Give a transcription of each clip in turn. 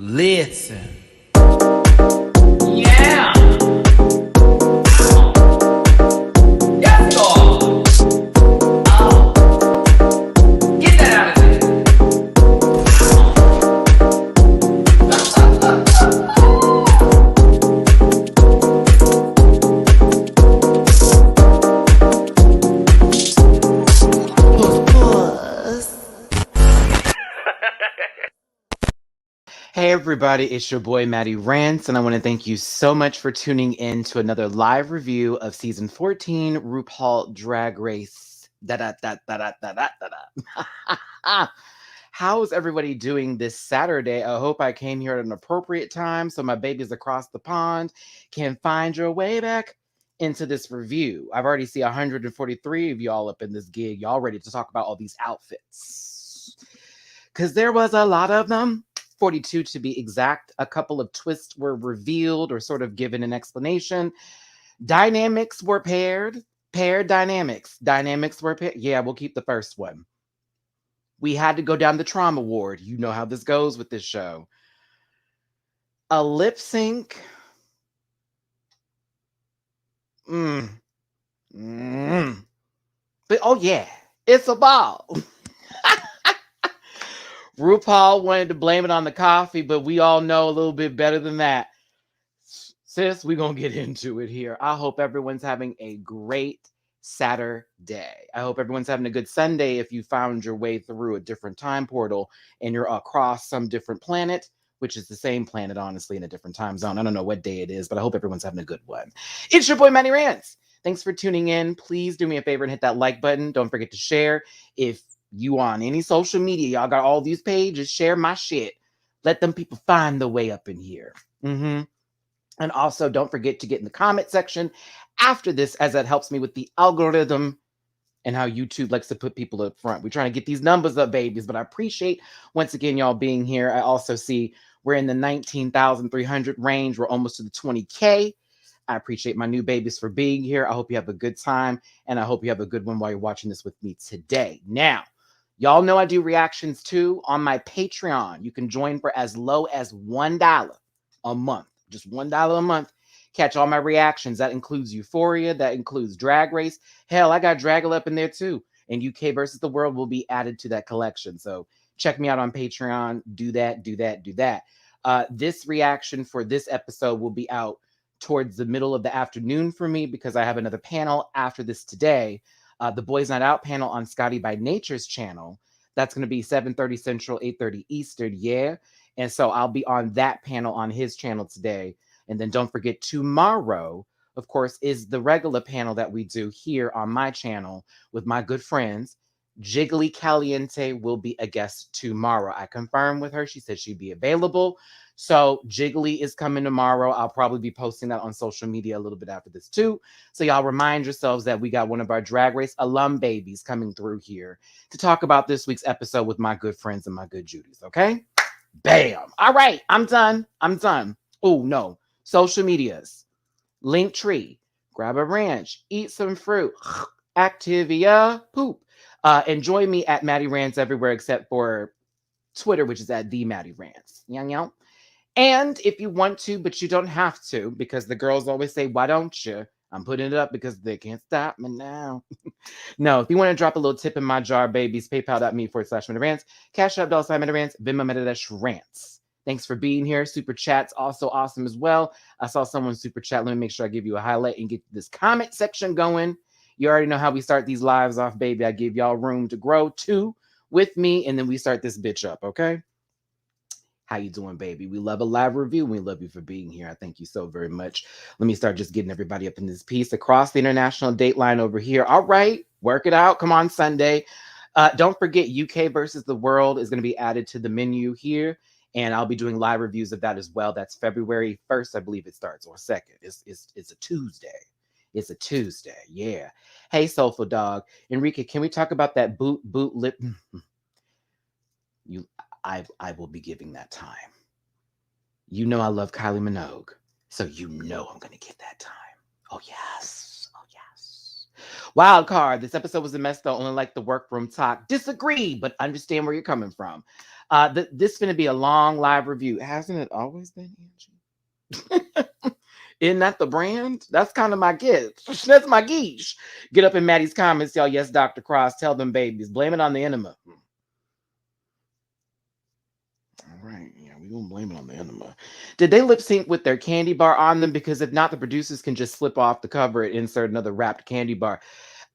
Listen. Yeah. Yes, God. Get that out of there. Hey everybody, it's your boy Matty Rants, and I want to thank you so much for tuning in to another live review of season 14 RuPaul Drag Race. How's everybody doing this Saturday? I hope I came here at an appropriate time so my babies across the pond can find your way back into this review. I've already seen 143 of y'all up in this gig. Y'all ready to talk about all these outfits? Because there was a lot of them. 42 to be exact. A couple of twists were revealed or sort of given an explanation. Dynamics were paired. Paired dynamics. Dynamics were paired. Yeah, we'll keep the first one. We had to go down the trauma ward. You know how this goes with this show. A lip sync. But oh yeah, it's a ball. RuPaul wanted to blame it on the coffee, but we all know a little bit better than that. Sis, we're going to get into it here. I hope everyone's having a great Saturday. I hope everyone's having a good Sunday if you found your way through a different time portal and you're across some different planet, which is the same planet, honestly, in a different time zone. I don't know what day it is, but I hope everyone's having a good one. It's your boy, Matty Rants. Thanks for tuning in. Please do me a favor and hit that like button. Don't forget to share. If you on any social media, y'all got all these pages, share my shit. Let them people find the way up in here. And also, don't forget to get in the comment section after this, as that helps me with the algorithm and how YouTube likes to put people up front. We're trying to get these numbers up, babies, but I appreciate, once again, y'all being here. I also see we're in the 19,300 range. We're almost to the 20K. I appreciate my new babies for being here. I hope you have a good time, and I hope you have a good one while you're watching this with me today. Now, y'all know I do reactions too on my Patreon. You can join for as low as $1 a month. Just $1 a month. Catch all my reactions. That includes Euphoria. That includes Drag Race. Hell, I got Draggle up in there too. And UK versus the World will be added to that collection. So check me out on Patreon. Do that, do that, do that. This reaction for this episode will be out towards the middle of the afternoon for me because I have another panel after this today. The Boys Not Out panel on Scotty by Nature's channel. That's going to be 7:30 Central, 8:30 Eastern. Yeah. And so I'll be on that panel on his channel today. And then don't forget, tomorrow, of course, is the regular panel that we do here on my channel with my good friends. Jiggly Caliente will be a guest tomorrow. I confirmed with her. She said she'd be available. So Jiggly is coming tomorrow. I'll probably be posting that on social media a little bit after this too. So y'all remind yourselves that we got one of our Drag Race alum babies coming through here to talk about this week's episode with my good friends and my good Judies, okay? Bam. All right, I'm done. Oh, no. Social medias. Linktree. Grab a ranch. Eat some fruit. Activia. Poop. And join me at Matty Rants everywhere except for Twitter, which is at the Matty Rants. And if you want to, but you don't have to, because the girls always say, why don't you? I'm putting it up because they can't stop me now. No, if you want to drop a little tip in my jar, babies, paypal.me/MattyRants, Cash App $MattyRants, Venmo MattyRants. Thanks for being here. Super Chat's also awesome as well. I saw someone super chat. Let me make sure I give you a highlight and get this comment section going. You already know how we start these lives off, baby. I give y'all room to grow too with me, and then we start this bitch up, okay? How you doing, baby? We love a live review. We love you for being here. I thank you so very much. Let me start just getting everybody up in this piece across the international date line over here. All right, work it out. Come on, Sunday. Don't forget, UK versus the World is going to be added to the menu here, and I'll be doing live reviews of that as well. That's February 1st, I believe it starts, or 2nd. It's a Tuesday. It's a Tuesday. Yeah. Hey, Soulful Dog. Enrique, can we talk about that boot lip? I will be giving that time. You know I love Kylie Minogue, so you know I'm going to get that time. Oh, yes. Oh, yes. Wild card. This episode was a mess though, only like the workroom talk. Disagree, but understand where you're coming from. This gonna be a long live review. Hasn't it always been, Angie? Isn't that the brand? That's kind of my gift. That's my geesh. Get up in Maddie's comments, y'all. Yes, Dr. Cross. Tell them babies. Blame it on the enema. All right. Yeah, we gonna blame it on the enema. Did they lip sync with their candy bar on them? Because if not, the producers can just slip off the cover and insert another wrapped candy bar.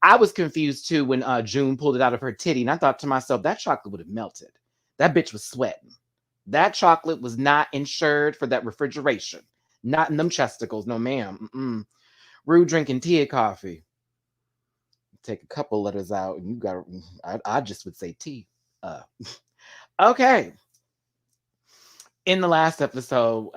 I was confused too when June pulled it out of her titty, and I thought to myself, that chocolate would have melted. That bitch was sweating. That chocolate was not insured for that refrigeration. Not in them chesticles, no ma'am. Rue drinking tea or coffee. Take a couple letters out, and you got. I just would say tea. Okay. In the last episode,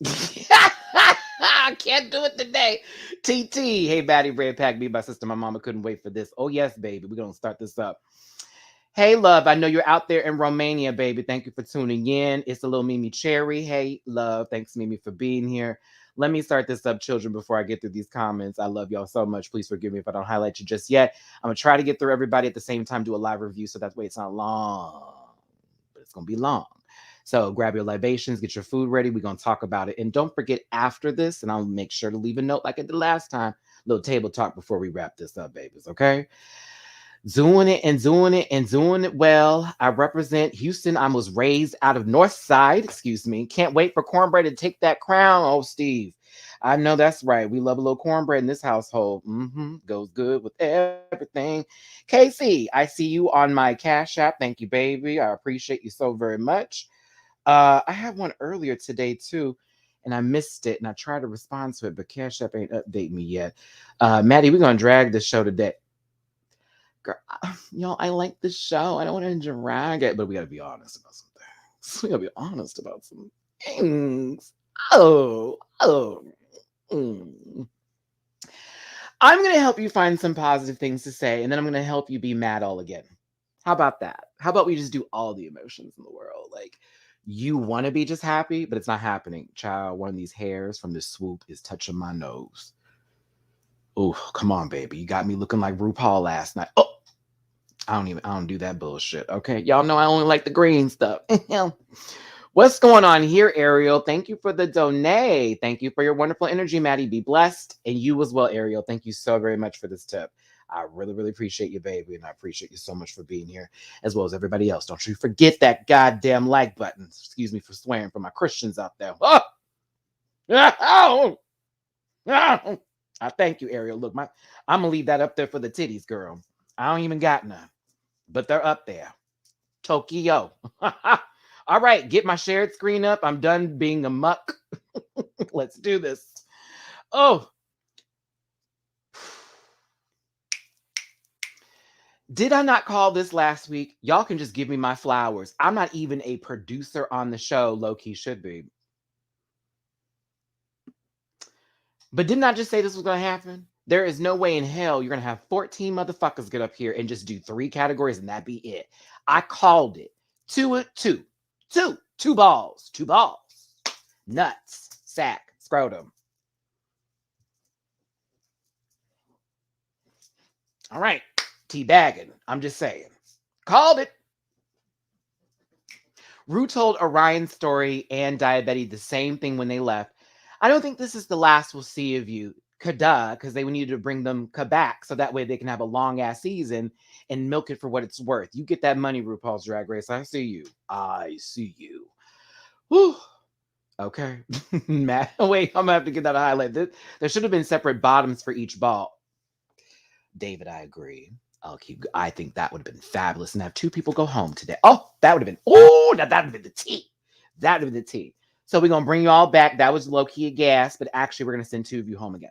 I can't do it today. TT, hey, Maddie, Red Pack, me, my sister, my mama couldn't wait for this. Oh, yes, baby. We're going to start this up. Hey, love, I know you're out there in Romania, baby. Thank you for tuning in. It's a little Mimi Cherry. Hey, love, thanks, Mimi, for being here. Let me start this up, children, before I get through these comments. I love y'all so much. Please forgive me if I don't highlight you just yet. I'm going to try to get through everybody at the same time, do a live review, so that way it's not long, but it's going to be long. So grab your libations, get your food ready. We're going to talk about it. And don't forget after this, and I'll make sure to leave a note like I did last time, little table talk before we wrap this up, babies, okay? Doing it and doing it and doing it well. I represent Houston. I was raised out of North Side, excuse me. Can't wait for Kornbread to take that crown. Oh, Steve. I know that's right. We love a little cornbread in this household. Goes good with everything. Casey, I see you on my Cash App. Thank you, baby. I appreciate you so very much. I had one earlier today too, and I missed it, and I tried to respond to it, but Cash App ain't update me yet. Maddie, we're gonna drag this show today. Girl, y'all, I like the show. I don't want to drag it, but we gotta be honest about some things. We gotta be honest about some things. Oh. I'm gonna help you find some positive things to say, and then I'm gonna help you be mad all again. How about that? How about we just do all the emotions in the world? Like, you want to be just happy, but it's not happening. Child, one of these hairs from this swoop is touching my nose. Oh, come on, baby. You got me looking like RuPaul last night. Oh, I don't do that bullshit. Okay. Y'all know I only like the green stuff. What's going on here, Ariel? Thank you for the donate. Thank you for your wonderful energy, Maddie. Be blessed. And you as well, Ariel. Thank you so very much for this tip. I really, really appreciate you, baby. And I appreciate you so much for being here, as well as everybody else. Don't you forget that goddamn like button. Excuse me for swearing for my Christians out there. Oh! I thank you, Ariel. Look, I'm going to leave that up there for the titties, girl. I don't even got none, but they're up there. Tokyo. All right, get my shared screen up. I'm done being a muck. Let's do this. Oh. Did I not call this last week? Y'all can just give me my flowers. I'm not even a producer on the show. Low-key should be. But didn't I just say this was going to happen? There is no way in hell you're going to have 14 motherfuckers get up here and just do 3 categories and that be it. I called it. Two balls. Nuts, sack, scrotum. All right. Teabagging. I'm just saying. Called it. Rue told Orion Story and Diabetes the same thing when they left. I don't think this is the last we'll see of you. Kada, because they needed to bring them back so that way they can have a long ass season and milk it for what it's worth. You get that money, RuPaul's Drag Race. I see you. Whew. Okay. Matt, wait, I'm gonna have to get that a highlight. There should have been separate bottoms for each ball. David, I agree. I think that would have been fabulous and have 2 people go home today. Oh, that would have been, that would have been the tea. That would have been the tea. So we're going to bring you all back. That was low-key a gas, but actually we're going to send 2 of you home again.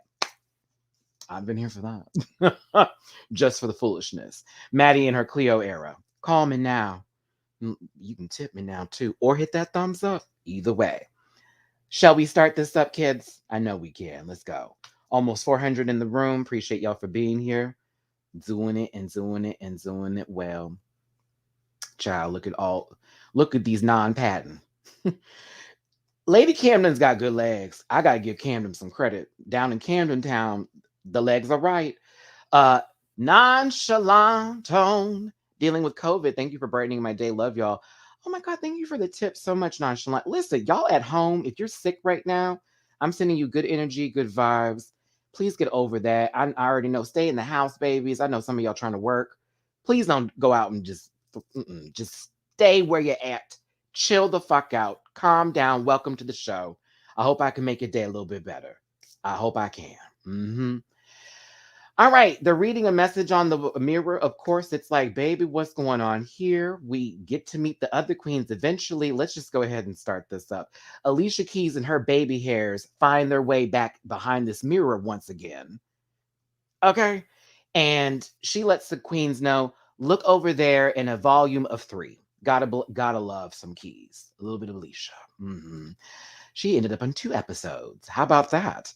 I've been here for that. Just for the foolishness. Maddie in her Cleo era. Call me now. You can tip me now too, or hit that thumbs up. Either way. Shall we start this up, kids? I know we can. Let's go. Almost 400 in the room. Appreciate y'all for being here. Doing it well. Child, look at these non-patent. Lady Camden's got good legs. I gotta give Camden some credit. Down in Camden Town, The legs are right. Uh, nonchalant tone. Dealing with COVID. Thank you for brightening my day. Love y'all. Oh my God, thank you for the tip so much, nonchalant. Listen, y'all at home, if you're sick right now, I'm sending you good energy, good vibes. Please get over that. I already know. Stay in the house, babies. I know some of y'all trying to work. Please don't go out and just stay where you're at. Chill the fuck out. Calm down. Welcome to the show. I hope I can make your day a little bit better. I hope I can. All right, they're reading a message on the mirror. Of course, it's like, baby, what's going on here? We get to meet the other queens eventually. Let's just go ahead and start this up. Alicia Keys and her baby hairs find their way back behind this mirror once again. Okay. And she lets the queens know, look over there in a volume of 3. Gotta love some Keys. A little bit of Alicia. She ended up on 2 episodes. How about that?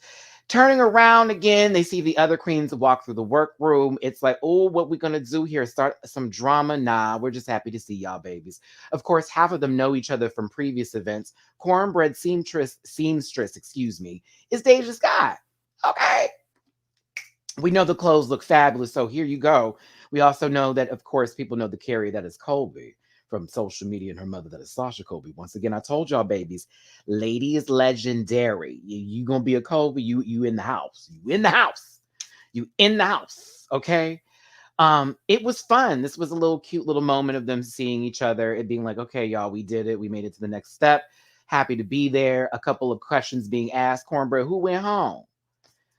Turning around again, they see the other queens walk through the workroom. It's like, oh, what we gonna do here? Start some drama? Nah, we're just happy to see y'all, babies. Of course, half of them know each other from previous events. Kornbread seamstress, excuse me, is Deja Scott. Okay. We know the clothes look fabulous, so here you go. We also know that, of course, people know the Carrie that is Colby from social media and her mother that is Sasha Colby. Once again, I told y'all, babies, lady is legendary. You gonna be a Colby, you in the house. You in the house. You in the house. Okay. It was fun. This was a little cute little moment of them seeing each other. It being like, okay, y'all, we did it. We made it to the next step. Happy to be there. A couple of questions being asked. Cornbread, who went home?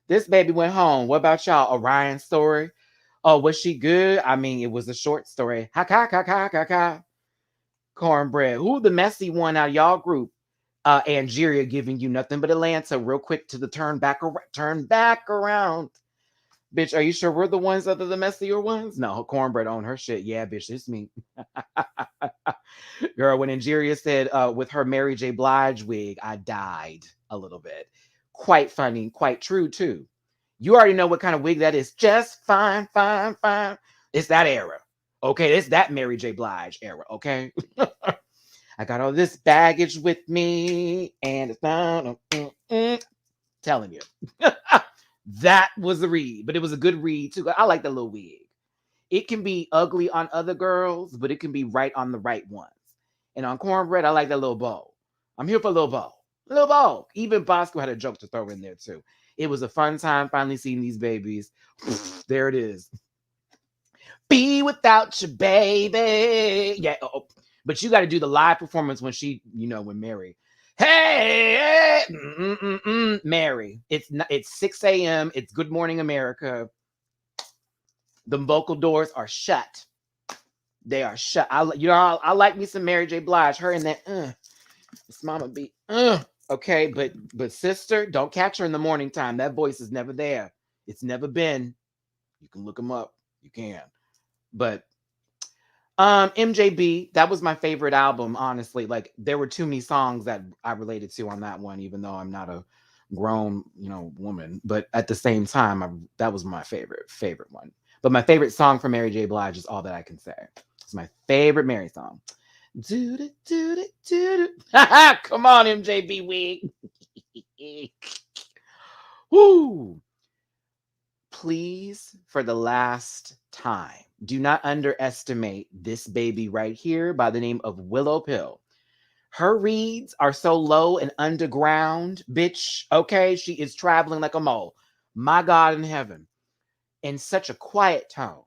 This baby went home. What about y'all? Orion Story. Oh, was she good? I mean, it was a short story. Ha ha ha ha ha ha. Cornbread. Who the messy one out of y'all group? Angeria giving you nothing but Atlanta. Real quick to the turn back around. Bitch, are you sure we're the ones that are the messier ones? No, Cornbread on her shit. Yeah, bitch, it's me. Girl, when Angeria said with her Mary J. Blige wig, I died a little bit. Quite funny, quite true too. You already know what kind of wig that is. Just fine, fine, fine. It's that era. Okay, it's that Mary J. Blige era, okay? I got all this baggage with me, and it's not telling you. That was a read, but it was a good read too. I like the little wig. It can be ugly on other girls, but it can be right on the right ones. And on Cornbread, I like that little bow. I'm here for a little bow. A little bow. Even Bosco had a joke to throw in there too. It was a fun time finally seeing these babies. There it is. Be without your baby. Yeah. But you got to do the live performance when she, when Mary. Hey, Mary. It's 6 a.m. It's Good Morning America. The vocal doors are shut. They are shut. I like me some Mary J. Blige. Her and that. This mama be. Okay, but sister, don't catch her in the morning time. That voice is never there. It's never been. You can look them up. You can. But MJB, that was my favorite album, honestly. Like there were too many songs that I related to on that one, even though I'm not a grown, woman. But at the same time, that was my favorite one. But my favorite song from Mary J. Blige is All That I Can Say. It's my favorite Mary song. Do do do. Come on, MJB wig. Woo! Please, for the last time, do not underestimate this baby right here by the name of Willow Pill. Her reads are so low and underground, bitch. Okay, she is traveling like a mole. My God in heaven. In such a quiet tone.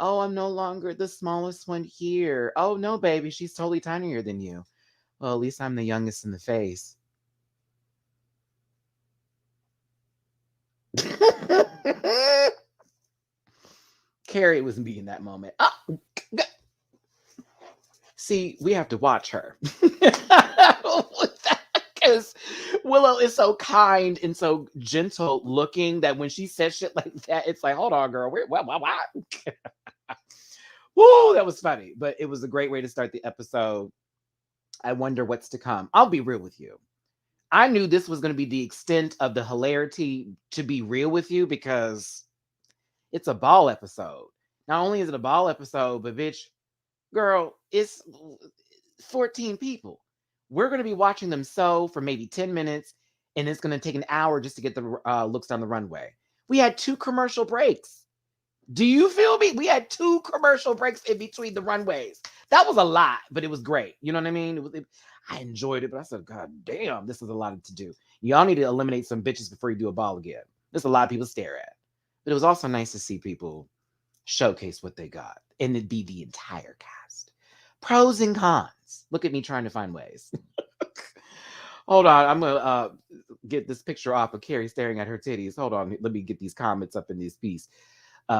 Oh, I'm no longer the smallest one here. Oh, no, baby, she's totally tinier than you. Well, at least I'm the youngest in the face. Carrie was me in that moment. See, we have to watch her. Because Willow is so kind and so gentle looking that when she says shit like that, it's like, hold on, girl. What? Woo, that was funny. But it was a great way to start the episode. I wonder what's to come. I'll be real with you. I knew this was going to be the extent of the hilarity, to be real with you, because it's a ball episode. Not only is it a ball episode, but bitch, girl, it's 14 people. We're going to be watching them sew for maybe 10 minutes, and it's going to take an hour just to get the looks down the runway. We had 2 commercial breaks. Do you feel me? We had 2 commercial breaks in between the runways. That was a lot, but it was great. You know what I mean? I enjoyed it, but I said, God damn, this is a lot to do. Y'all need to eliminate some bitches before you do a ball again. There's a lot of people to stare at. But it was also nice to see people showcase what they got, and it'd be the entire cast. Pros and cons. Look at me trying to find ways. Hold on, I'm gonna get this picture off of Carrie staring at her titties. Hold on, let me get these comments up in this piece.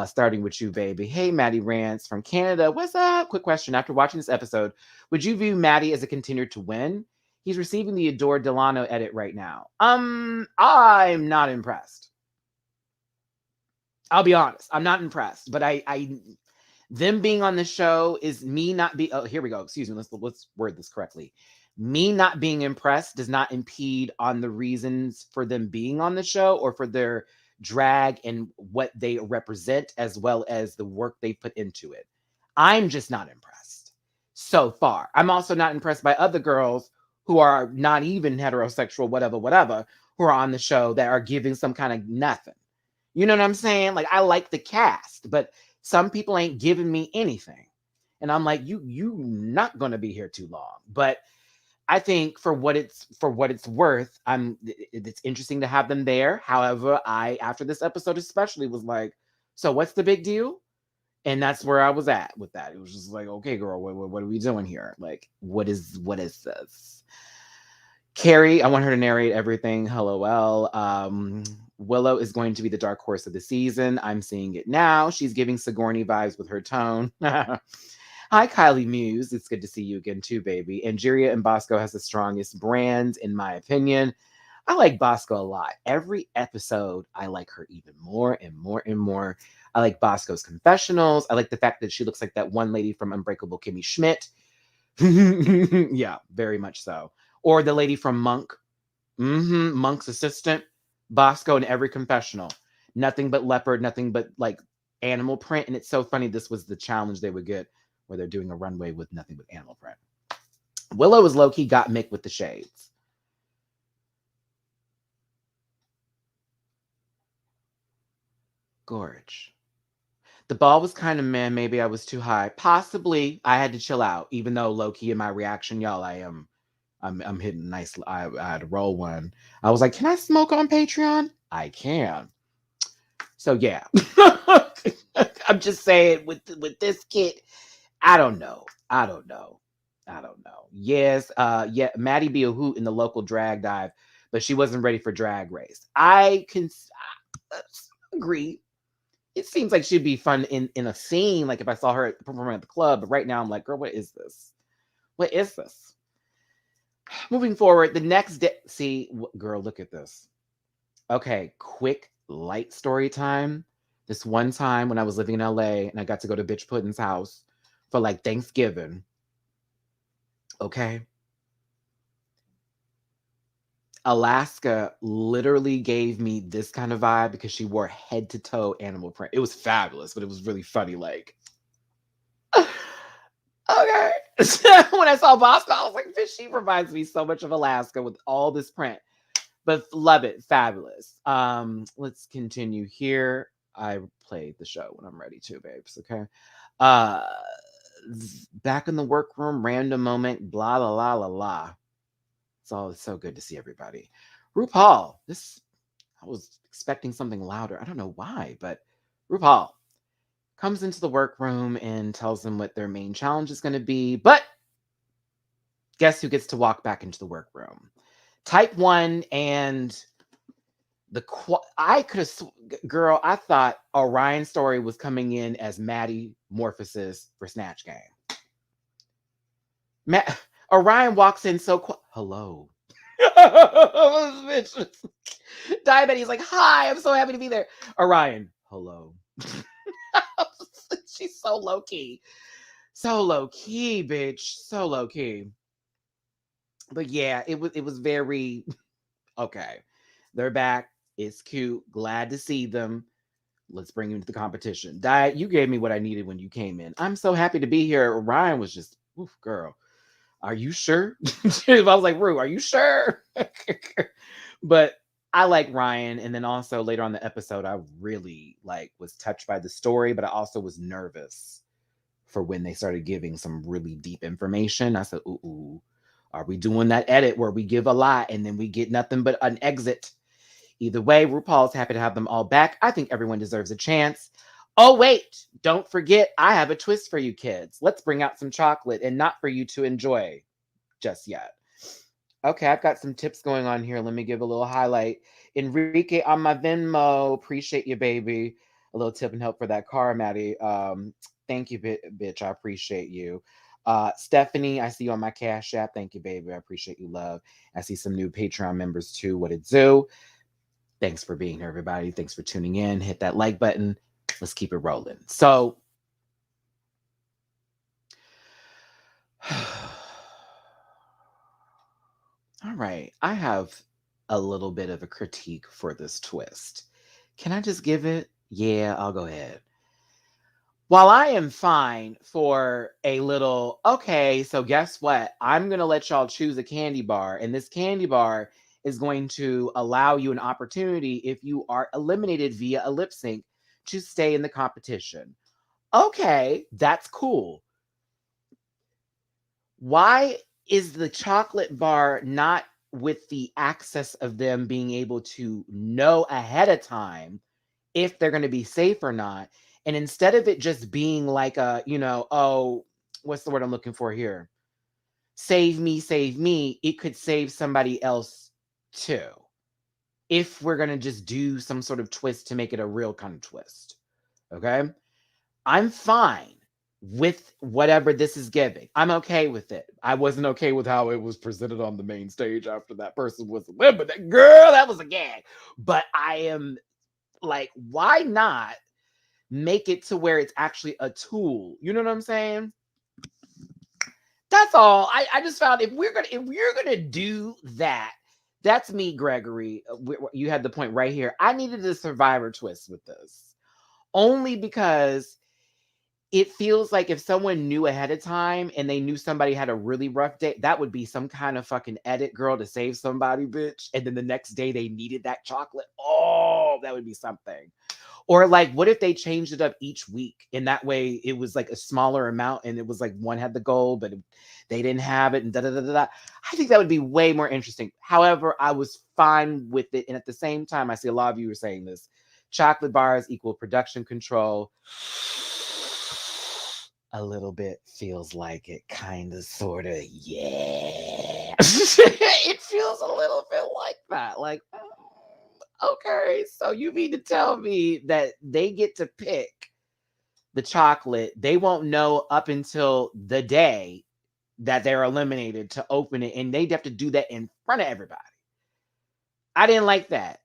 Starting with you, baby. Hey, Matty Rants from Canada. What's up? Quick question. After watching this episode, would you view Maddie as a contender to win? He's receiving the Adore Delano edit right now. I'm not impressed. I'll be honest. I'm not impressed. But them being on the show is me not be. Oh, here we go. Excuse me. Let's word this correctly. Me not being impressed does not impede on the reasons for them being on the show or for their drag and what they represent, as well as the work they put into it. I'm just not impressed so far. I'm also not impressed by other girls who are not even heterosexual, whatever, who are on the show that are giving some kind of nothing. You know what I'm saying? Like, I like the cast, but some people ain't giving me anything. And I'm like, you not going to be here too long. But I think for what it's worth, it's interesting to have them there. However, after this episode especially was like, so what's the big deal? And that's where I was at with that. It was just like, okay, girl, what are we doing here? Like, what is this? Carrie, I want her to narrate everything. LOL. Willow is going to be the dark horse of the season. I'm seeing it now. She's giving Sigourney vibes with her tone. Hi, Kylie Muse. It's good to see you again, too, baby. Angeria and Bosco has the strongest brands, in my opinion. I like Bosco a lot. Every episode, I like her even more and more and more. I like Bosco's confessionals. I like the fact that she looks like that one lady from Unbreakable Kimmy Schmidt. Yeah, very much so. Or the lady from Monk. Monk's assistant. Bosco in every confessional. Nothing but leopard, nothing but like animal print. And it's so funny. This was the challenge they would get, where they're doing a runway with nothing but animal print. Willow is low-key got Mick with the shades. Gorge. The ball was kind of meh. Maybe I was too high. Possibly I had to chill out, even though low-key in my reaction, y'all, I'm hitting nice. I had to roll one. I was like, can I smoke on Patreon? I can. So yeah. I'm just saying with this kid, I don't know. Yes, yeah, Maddie be a hoot in the local drag dive, but she wasn't ready for Drag Race. I can agree. It seems like she'd be fun in a scene, like if I saw her performing at the club. But right now, I'm like, girl, what is this? What is this? Moving forward, the next day. See, girl, look at this. Okay, quick, light story time. This one time when I was living in LA and I got to go to Bitch Puddin's house for like Thanksgiving. Okay. Alaska literally gave me this kind of vibe because she wore head to toe animal print. It was fabulous, but it was really funny. Like, okay. When I saw Bosco, I was like, bitch, she reminds me so much of Alaska with all this print. But love it. Fabulous. Let's continue here. I played the show when I'm ready to, babes. Okay. Back in the workroom, random moment, blah, la, la, la, la. It's so good to see everybody. RuPaul, I was expecting something louder. I don't know why, but RuPaul comes into the workroom and tells them what their main challenge is going to be. But guess who gets to walk back into the workroom? Type 1 and I could have, girl, I thought Orion Story was coming in as Matty Morphosis for Snatch Game. Orion walks in so quick. Hello. Diabetes like, hi, I'm so happy to be there. Orion, hello. She's so low-key. So low-key, bitch. So low-key. But yeah, it was very okay. They're back. It's cute. Glad to see them. Let's bring them to the competition. Diet, you gave me what I needed when you came in. I'm so happy to be here. Orion was just, oof, girl. Are you sure? I was like, Rue, are you sure? But I like Ryan, and then also later on the episode, I really like was touched by the story, but I also was nervous for when they started giving some really deep information. I said, ooh, are we doing that edit where we give a lot and then we get nothing but an exit? Either way, RuPaul's happy to have them all back. I think everyone deserves a chance. Oh, wait, don't forget, I have a twist for you kids. Let's bring out some chocolate and not for you to enjoy just yet. Okay, I've got some tips going on here. Let me give a little highlight. Enrique on my Venmo. Appreciate you, baby. A little tip and help for that car, Maddie. Thank you, bitch. I appreciate you. Stephanie, I see you on my Cash App. Thank you, baby. I appreciate you, love. I see some new Patreon members too. What it do? Thanks for being here, everybody. Thanks for tuning in. Hit that like button. Let's keep it rolling. So, all right. I have a little bit of a critique for this twist. Can I just give it? Yeah, I'll go ahead. While I am fine for a little, okay, so guess what? I'm going to let y'all choose a candy bar, and this candy bar is going to allow you an opportunity if you are eliminated via a lip sync to stay in the competition. Okay, that's cool. Why is the chocolate bar not with the access of them being able to know ahead of time if they're going to be safe or not? And instead of it just being like a, oh, what's the word I'm looking for here? Save me, it could save somebody else too. If we're going to just do some sort of twist to make it a real kind of twist. Okay. I'm fine with whatever this is giving. I'm okay with it. I wasn't okay with how it was presented on the main stage after that person was eliminated. Girl, that was a gag. But I am like, why not make it to where it's actually a tool? You know what I'm saying? That's all. I just found if we're gonna do that, that's me, Gregory. You had the point right here. I needed a survivor twist with this, only because it feels like if someone knew ahead of time and they knew somebody had a really rough day, that would be some kind of fucking edit girl to save somebody, bitch. And then the next day they needed that chocolate. Oh, that would be something. Or like, what if they changed it up each week? And that way it was like a smaller amount and it was like one had the gold, but they didn't have it and da da da da. I think that would be way more interesting. However, I was fine with it. And at the same time, I see a lot of you were saying this. Chocolate bars equal production control. A little bit feels like it, kind of, sort of, yeah. It feels a little bit like that. Like, okay, so you mean to tell me that they get to pick the chocolate, they won't know up until the day that they're eliminated to open it, and they'd have to do that in front of everybody. I didn't like that.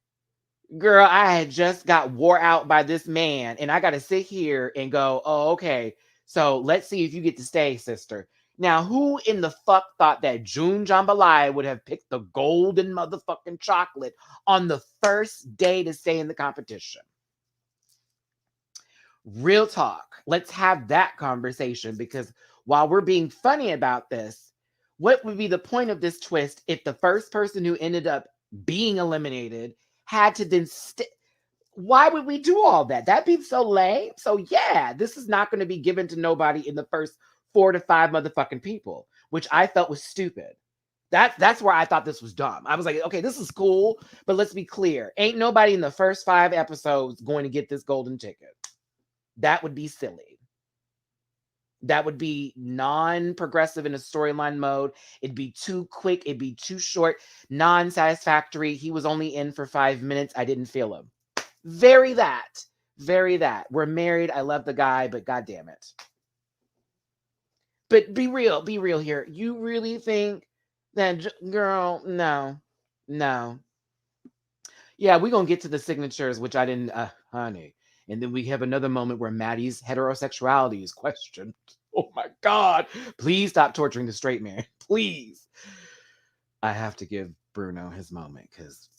Girl, I had just got wore out by this man, and I got to sit here and go, oh, okay, so let's see if you get to stay, sister. Now, who in the fuck thought that June Jambalaya would have picked the golden motherfucking chocolate on the first day to stay in the competition? Real talk. Let's have that conversation, because while we're being funny about this, what would be the point of this twist if the first person who ended up being eliminated had to then why would we do all that? That'd be so lame. So yeah, this is not going to be given to nobody in the first 4 to 5 motherfucking people, which I felt was stupid. That's where I thought this was dumb. I was like, okay, this is cool, but let's be clear. Ain't nobody in the first 5 episodes going to get this golden ticket. That would be silly. That would be non-progressive in a storyline mode. It'd be too quick. It'd be too short, non-satisfactory. He was only in for 5 minutes. I didn't feel him. Very that. Very that. We're married. I love the guy, but God damn it. But be real here. You really think that, girl, no. Yeah, we're going to get to the signatures, which I didn't, honey. And then we have another moment where Maddie's heterosexuality is questioned. Oh my God. Please stop torturing the straight man. Please. I have to give Bruno his moment because.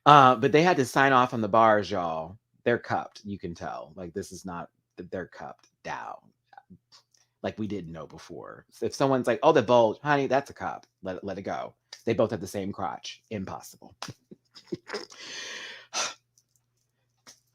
But they had to sign off on the bars, y'all. They're cupped. You can tell. Like, this is not, they're cupped down. like we didn't know before. So if someone's like, oh, the bulge, honey, that's a cup. Let it go. They both have the same crotch. Impossible.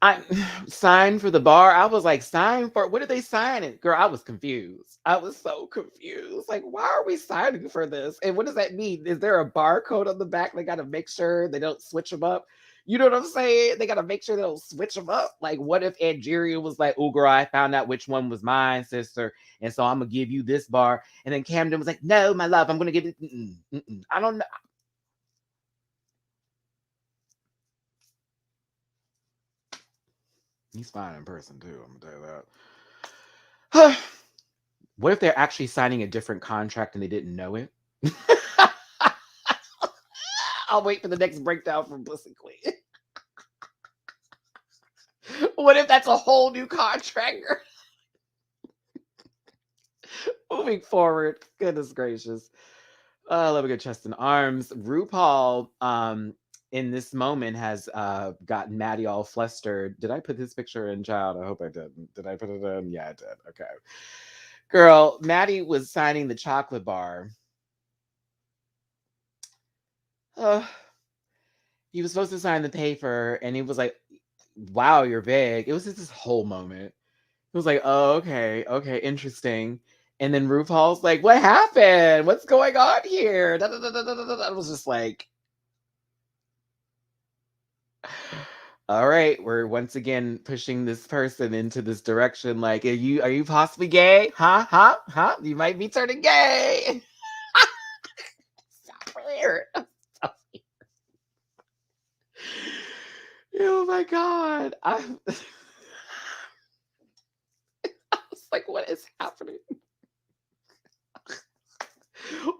I signed for the bar. I was like, sign for what are they signing? Girl, I was confused. I was so confused. Like, why are we signing for this? And what does that mean? Is there a barcode on the back? They got to make sure they don't switch them up. You know what I'm saying? They got to make sure they don't switch them up. Like, what if Angeria was like, oh, girl, I found out which one was mine, sister. And so I'm going to give you this bar. And then Camden was like, no, my love, I'm going to give it. I don't know. He's fine in person, too. I'm going to tell you that. What if they're actually signing a different contract and they didn't know it? I'll wait for the next breakdown from Pussy Queen. What if that's a whole new contract? Moving forward, goodness gracious. Let me go chest and arms. RuPaul, in this moment has gotten Maddie all flustered. Did I put this picture in, child? I hope I didn't. Did I put it in? Yeah, I did. Okay. Girl, Maddie was signing the chocolate bar. He was supposed to sign the paper, and he was like, wow, you're big. It was just this whole moment. It was like, oh, okay, interesting. And then RuPaul's like, what happened? What's going on here? I was just like, all right, we're once again pushing this person into this direction. Like, are you possibly gay? Huh? You might be turning gay. Stop weird. Oh my God. I was like, what is happening?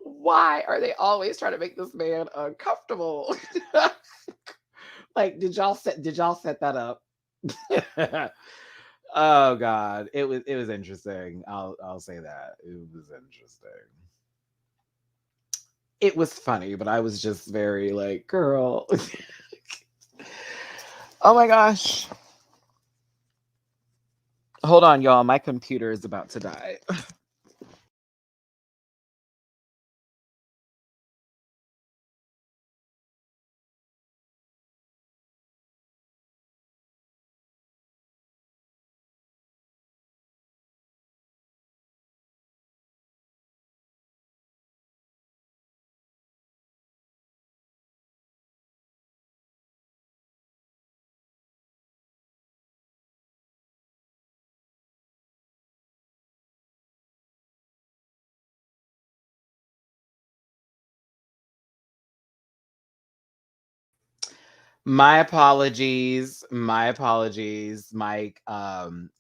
Why are they always trying to make this man uncomfortable? Like, did y'all set that up? Oh God, it was interesting. I'll say that it was interesting. It was funny, but I was just very like, girl. Oh my gosh. Hold on, y'all. My computer is about to die. My apologies. My apologies. My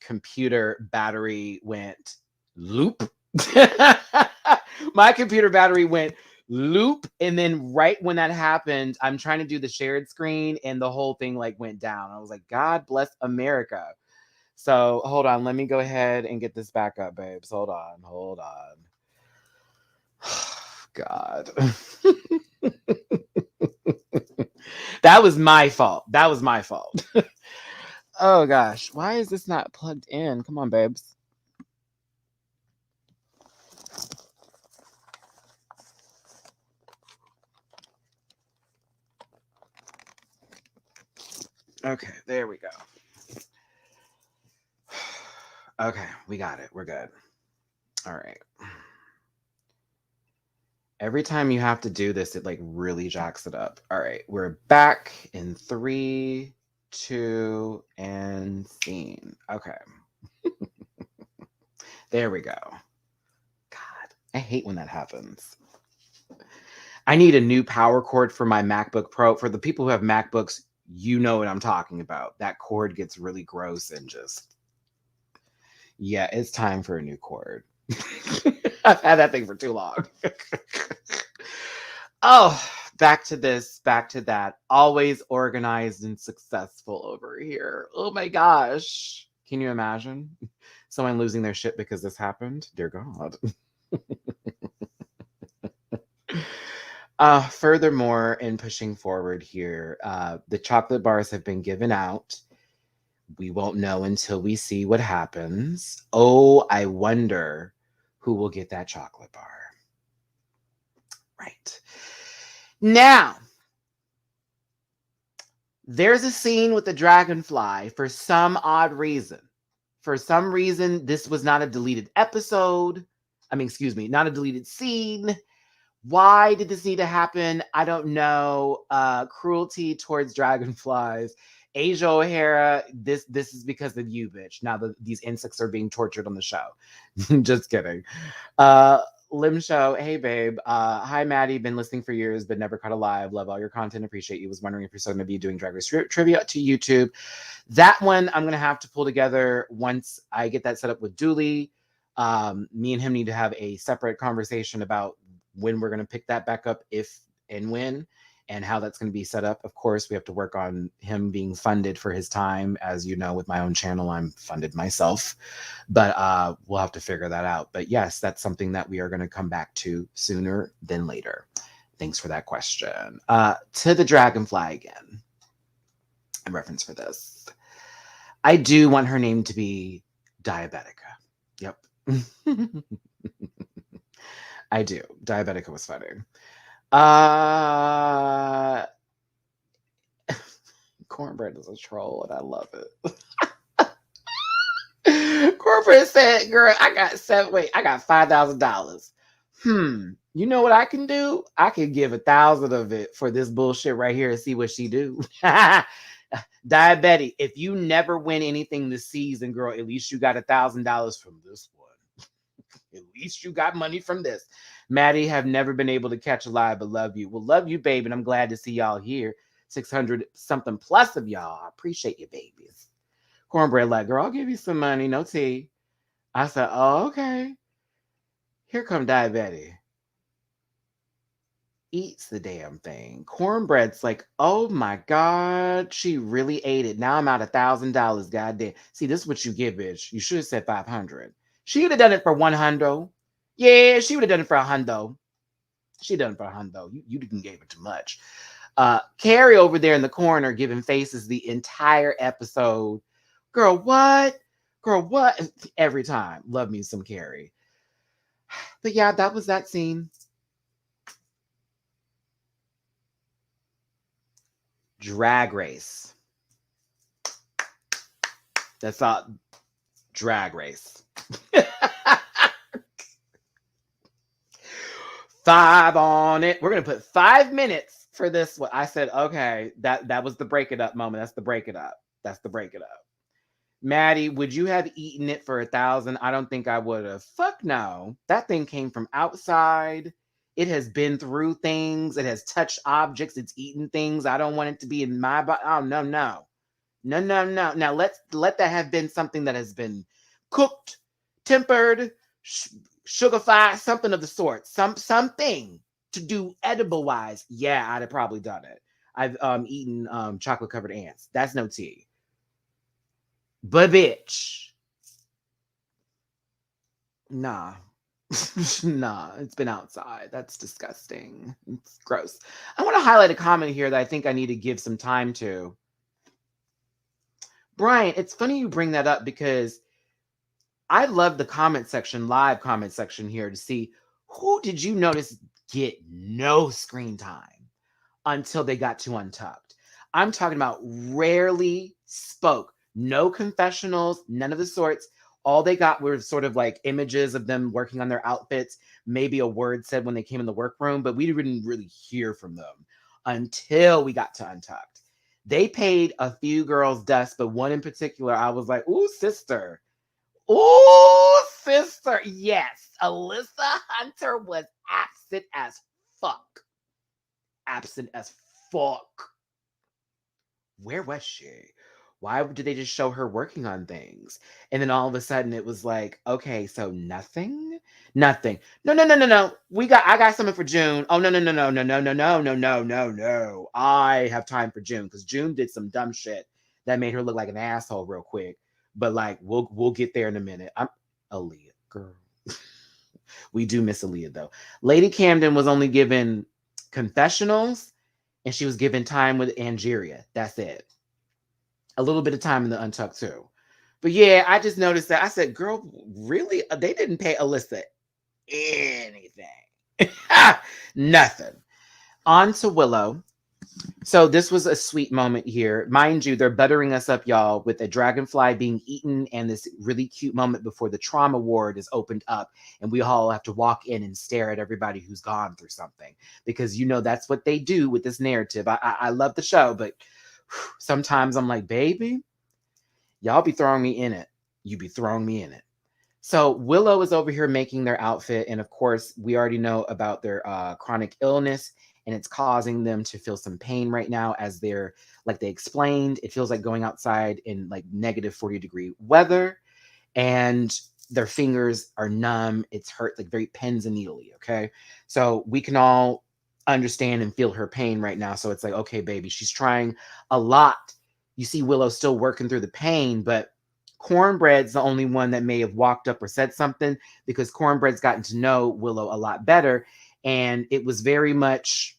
computer battery went loop. My computer battery went loop, and then right when that happened, I'm trying to do the shared screen and the whole thing like went down. I was like, God bless America. So hold on, let me go ahead and get this back up, babes. Hold on. God. That was my fault. Oh gosh, why is this not plugged in? Come on, babes. Okay, there we go. Okay, we got it. We're good. All right. Every time you have to do this, it like really jacks it up. All right, we're back in 3, 2, and scene. Okay. There we go. God, I hate when that happens. I need a new power cord for my MacBook Pro. For the people who have MacBooks, you know what I'm talking about. That cord gets really gross and just, yeah, it's time for a new cord. I've had that thing for too long. Oh, back to this, back to that. Always organized and successful over here. Oh my gosh. Can you imagine someone losing their shit because this happened? Dear God. Furthermore, in pushing forward here, the chocolate bars have been given out. We won't know until we see what happens. Oh, I wonder who will get that chocolate bar. Right. Now, there's a scene with the dragonfly for some odd reason. For some reason, this was not a deleted episode. Not a deleted scene. Why did this need to happen? I don't know. Cruelty towards dragonflies. Asia O'Hara, this is because of you, bitch. Now these insects are being tortured on the show. Just kidding. Lim Show, hey babe. Hi Maddie, been listening for years, but never caught a live. Love all your content, appreciate you. Was wondering if you're still going to be doing Drag Race trivia to YouTube. That one I'm going to have to pull together once I get that set up with Dooley. Me and him need to have a separate conversation about when we're going to pick that back up, if and when, and how that's going to be set up. Of course, we have to work on him being funded for his time. As you know, with my own channel, I'm funded myself, but we'll have to figure that out. But yes, that's something that we are going to come back to sooner than later. Thanks for that question. To the dragonfly again, a reference for this. I do want her name to be Diabetica. Yep. I do. Diabetica was funny. Kornbread is a troll, and I love it. Kornbread said, "Girl, I got $5,000. You know what I can do? I can give 1,000 of it for this bullshit right here and see what she do." Diabetic, if you never win anything this season, girl, at least you got $1,000 from this one. At least you got money from this. Maddie, have never been able to catch a live, but love you. Well, love you, babe, and I'm glad to see y'all here. 600 something plus of y'all. I appreciate you, babies. Kornbread like, girl, I'll give you some money, no tea. I said, oh, okay. Here come Diabetic. Eats the damn thing. Kornbread's like, oh my God, she really ate it. Now I'm out $1,000. Goddamn. See, this is what you get, bitch. You should have said 500. She would have done it for 100. Yeah, she would have done it for 100. She done it for 100. You didn't give it too much. Carrie over there in the corner giving faces the entire episode. Girl, what? Girl, what? Every time. Love me some Carrie. But yeah, that was that scene. Drag Race. That's all. Drag Race. 5 on it. We're gonna put 5 minutes for this one. I said, okay, that was the break it up moment. That's the break it up. That's the break it up. Maddie, would you have eaten it for 1,000? I don't think I would have. Fuck no. That thing came from outside. It has been through things. It has touched objects. It's eaten things. I don't want it to be in my body. Oh, no. No. Now let that have been something that has been cooked, tempered, sugarified, something of the sort. Something to do edible wise. Yeah, I'd have probably done it. I've eaten chocolate covered ants. That's no tea. But bitch. Nah. Nah, it's been outside. That's disgusting. It's gross. I want to highlight a comment here that I think I need to give some time to. Brian, it's funny you bring that up because I love the comment section, live comment section here to see who did you notice get no screen time until they got to Untucked. I'm talking about rarely spoke, no confessionals, none of the sorts. All they got were sort of like images of them working on their outfits, maybe a word said when they came in the workroom, but we didn't really hear from them until we got to Untucked. They paid a few girls dust, but one in particular, I was like, ooh, sister. Ooh, sister. Yes, Alyssa Hunter was absent as fuck. Absent as fuck. Where was she? Why did they just show her working on things? And then all of a sudden it was like, okay, so nothing? Nothing. No. I got something for June. Oh, no. I have time for June because June did some dumb shit that made her look like an asshole real quick. But like, we'll get there in a minute. I'm Aaliyah, girl. We do miss Aaliyah though. Lady Camden was only given confessionals and she was given time with Angeria. That's it. A little bit of time in the Untucked too. But yeah, I just noticed that. I said, girl, really? They didn't pay Alyssa anything. Nothing. On to Willow. So this was a sweet moment here. Mind you, they're buttering us up, y'all, with a dragonfly being eaten and this really cute moment before the trauma ward is opened up and we all have to walk in and stare at everybody who's gone through something. Because, you know, that's what they do with this narrative. I love the show, but sometimes I'm like, baby, y'all be throwing me in it. You be throwing me in it. So Willow is over here making their outfit. And of course, we already know about their chronic illness and it's causing them to feel some pain right now as they're, like they explained, it feels like going outside in like negative 40-degree weather and their fingers are numb. It's hurt, like very pins and needly. Okay. So we can all understand and feel her pain right now. So it's like, okay, baby, she's trying a lot. You see Willow still working through the pain, but Kornbread's the only one that may have walked up or said something because Kornbread's gotten to know Willow a lot better. And it was very much,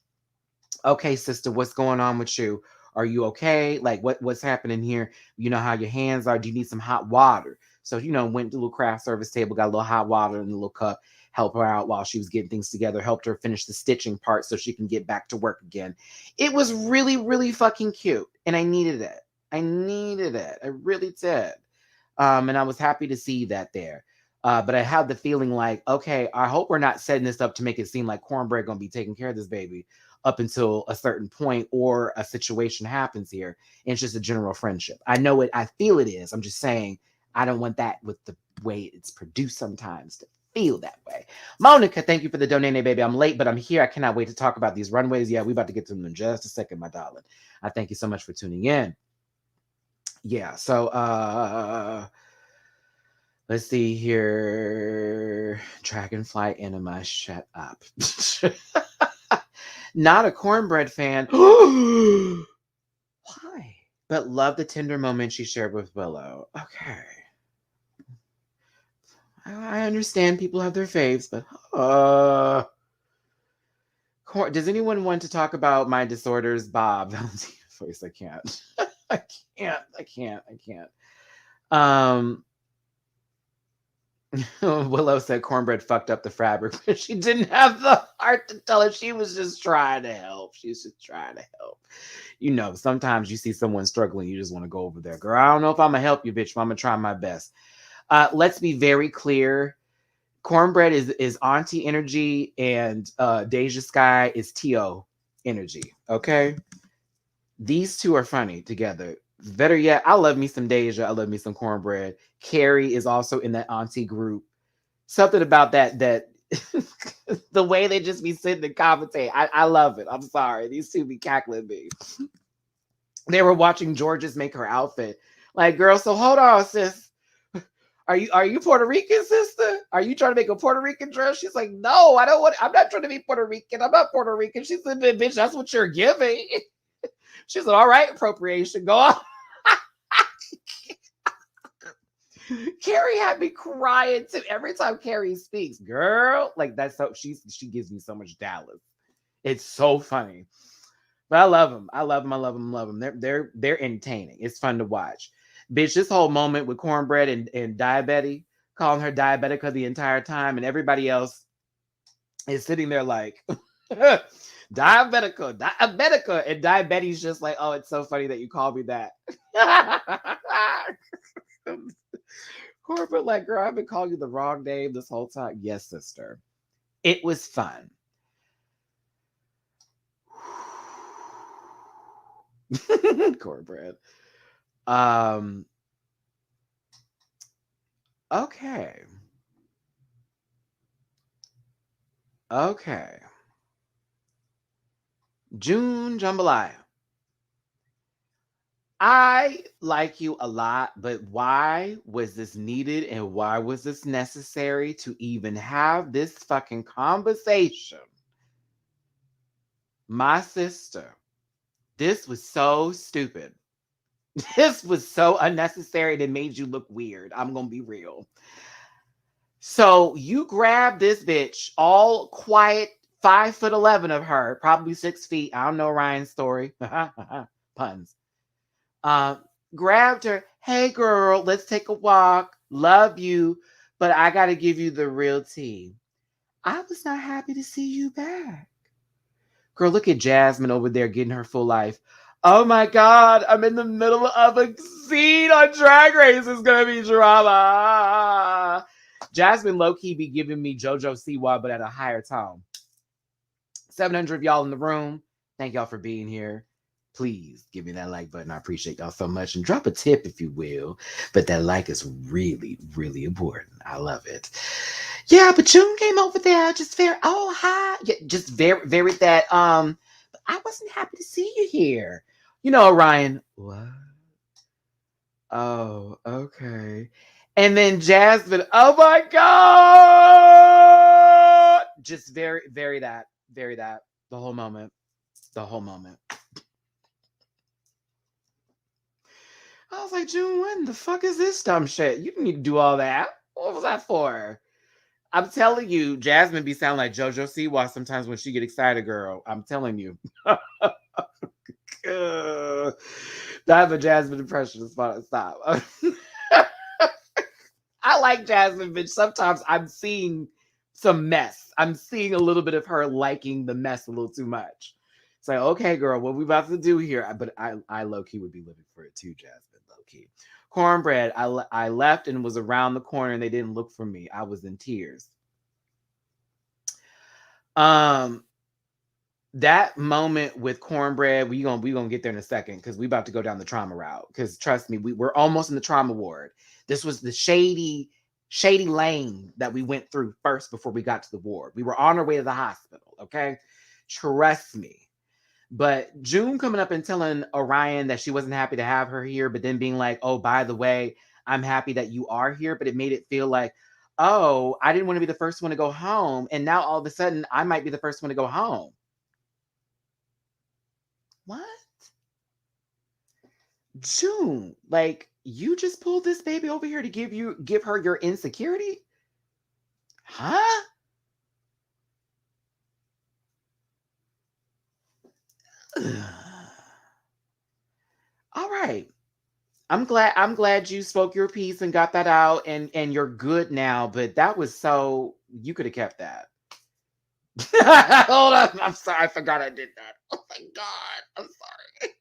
okay, sister, what's going on with you? Are you okay? Like what's happening here? You know how your hands are. Do you need some hot water? So, you know, went to the little craft service table, got a little hot water in a little cup, help her out while she was getting things together, helped her finish the stitching part so she can get back to work again. It was really, really fucking cute. And I needed it. I needed it. I really did. And I was happy to see that there. But I had the feeling like, okay, I hope we're not setting this up to make it seem like Kornbread gonna be taking care of this baby up until a certain point or a situation happens here. And it's just a general friendship. I know it, I feel it is. I'm just saying I don't want that with the way it's produced sometimes to feel that way. Monica, thank you for the donate, baby. I'm late, but I'm here. I cannot wait to talk about these runways. Yeah, we about to get to them in just a second, my darling. I thank you so much for tuning in. Yeah, so let's see here. Dragonfly enema, shut up. Not a Kornbread fan. Why? But love the tender moment she shared with Willow. Okay. I understand people have their faves, but does anyone want to talk about my disorders, Bob? Valentina voice. I can't. I can't. Willow said Kornbread fucked up the fabric, but she didn't have the heart to tell her. She was just trying to help. She's just trying to help. You know, sometimes you see someone struggling, you just want to go over there. Girl, I don't know if I'm going to help you, bitch, but I'm going to try my best. Let's be very clear. Kornbread is Auntie energy and Deja Sky is T.O. energy, okay? These two are funny together. Better yet, I love me some Deja. I love me some Kornbread. Carrie is also in that auntie group. Something about that the way they just be sitting and commentate. I love it. I'm sorry. These two be cackling me. They were watching George's make her outfit. Like, girl, so hold on, sis. Are you Puerto Rican, sister? Are you trying to make a Puerto Rican dress? She's like, no, I don't want. I'm not trying to be Puerto Rican. I'm not Puerto Rican. She said, bitch, that's what you're giving. She said, all right, appropriation, go on. Carrie had me crying too every time Carrie speaks. Girl, like that's so she gives me so much Dallas. It's so funny. But I love them. I love them. They're entertaining. It's fun to watch. Bitch, this whole moment with Kornbread and Diabetic, calling her Diabetica the entire time, and everybody else is sitting there like Diabetica, and Diabetes just like, oh, it's so funny that you called me that. Kornbread, like, girl, I've been calling you the wrong name this whole time. Yes, sister. It was fun. Kornbread. Okay. June Jambalaya. I like you a lot, but why was this needed and why was this necessary to even have this fucking conversation? My sister, this was so stupid. This was so unnecessary that made you look weird. I'm going to be real. So you grab this bitch, all quiet, 5'11" of her, probably 6 feet. I don't know Orion Story. Puns. Grabbed her. Hey, girl, let's take a walk. Love you, but I got to give you the real tea. I was not happy to see you back. Girl, look at Jasmine over there getting her full life. Oh my God, I'm in the middle of a scene on Drag Race. It's going to be drama. Jasmine low-key be giving me JoJo Siwa, but at a higher tone. 700 of y'all in the room. Thank y'all for being here. Please give me that like button. I appreciate y'all so much. And drop a tip if you will. But that like is really, really important. I love it. Yeah, but June came over there just very, oh, hi. Yeah, just very that, but I wasn't happy to see you here. You know, Orion, what? Oh, okay. And then Jasmine, oh my God. Just very that, the whole moment. The whole moment. I was like, June, what the fuck is this dumb shit? You didn't need to do all that. What was that for? I'm telling you, Jasmine be sounding like JoJo Siwa sometimes when she get excited, girl. I'm telling you. That's a Jasmine impression. Stop. I like Jasmine, but sometimes I'm seeing some mess. I'm seeing a little bit of her liking the mess a little too much. It's like, okay, girl, what we about to do here? But I low-key would be living for it too, Jasmine, low-key. Kornbread, I left and was around the corner and they didn't look for me. I was in tears. That moment with Kornbread, we gonna get there in a second because we about to go down the trauma route. Because trust me, we're almost in the trauma ward. This was the shady lane that we went through first before we got to the ward. We were on our way to the hospital. Okay, trust me. But June coming up and telling Orion that she wasn't happy to have her here, but then being like, "Oh, by the way, I'm happy that you are here," but it made it feel like, "Oh, I didn't want to be the first one to go home, and now all of a sudden I might be the first one to go home." What? June, like you just pulled this baby over here to give her your insecurity? Huh? All right. I'm glad you spoke your piece and got that out and you're good now, but that was so you could have kept that. Hold on. I'm sorry. I forgot I did that. Oh my God. I'm sorry.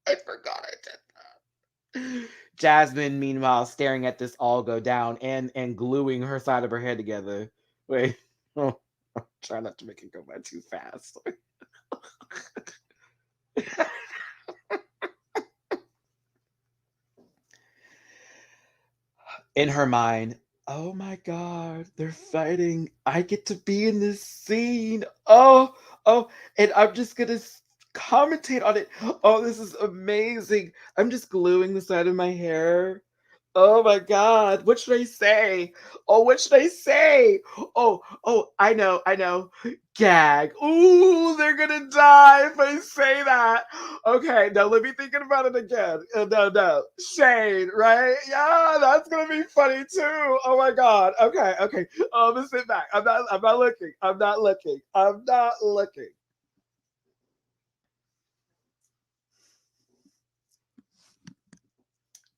I forgot I did that. Jasmine, meanwhile, staring at this all go down and gluing her side of her head together. Wait. Oh, try not to make it go by too fast. In her mind, oh my God, they're fighting. I get to be in this scene. Oh, and I'm just gonna commentate on it. Oh, this is amazing. I'm just gluing the side of my hair. Oh my God, what should I say? Oh, what should I say? Oh, I know. Gag. Ooh, they're gonna die if I say that. Okay, now let me thinking about it again. No. Shade, right? Yeah, that's gonna be funny too. Oh my God. Okay. I'm gonna sit back. I'm not looking. I'm not looking.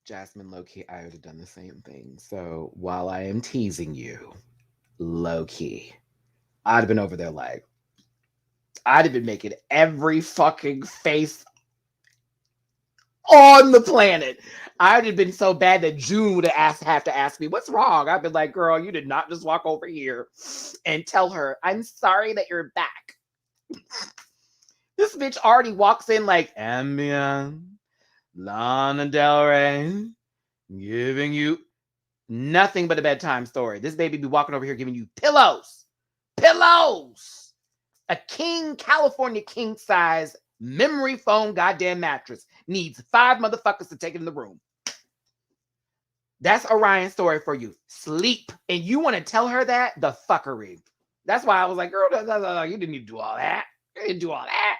Jasmine, low key, I would have done the same thing. So while I am teasing you, low key, I'd have been over there like, I'd have been making every fucking face on the planet. I'd have been so bad that June would have to ask me, what's wrong? I'd been like, girl, you did not just walk over here and tell her, I'm sorry that you're back. This bitch already walks in like, Ambien, Lana Del Rey, giving you nothing but a bedtime story. This baby be walking over here giving you pillows. Pillows. A California king size memory foam goddamn mattress needs 5 motherfuckers to take it in the room. That's Orion Story for you. Sleep. And you want to tell her that? The fuckery. That's why I was like, girl, you didn't need to do all that. You didn't do all that.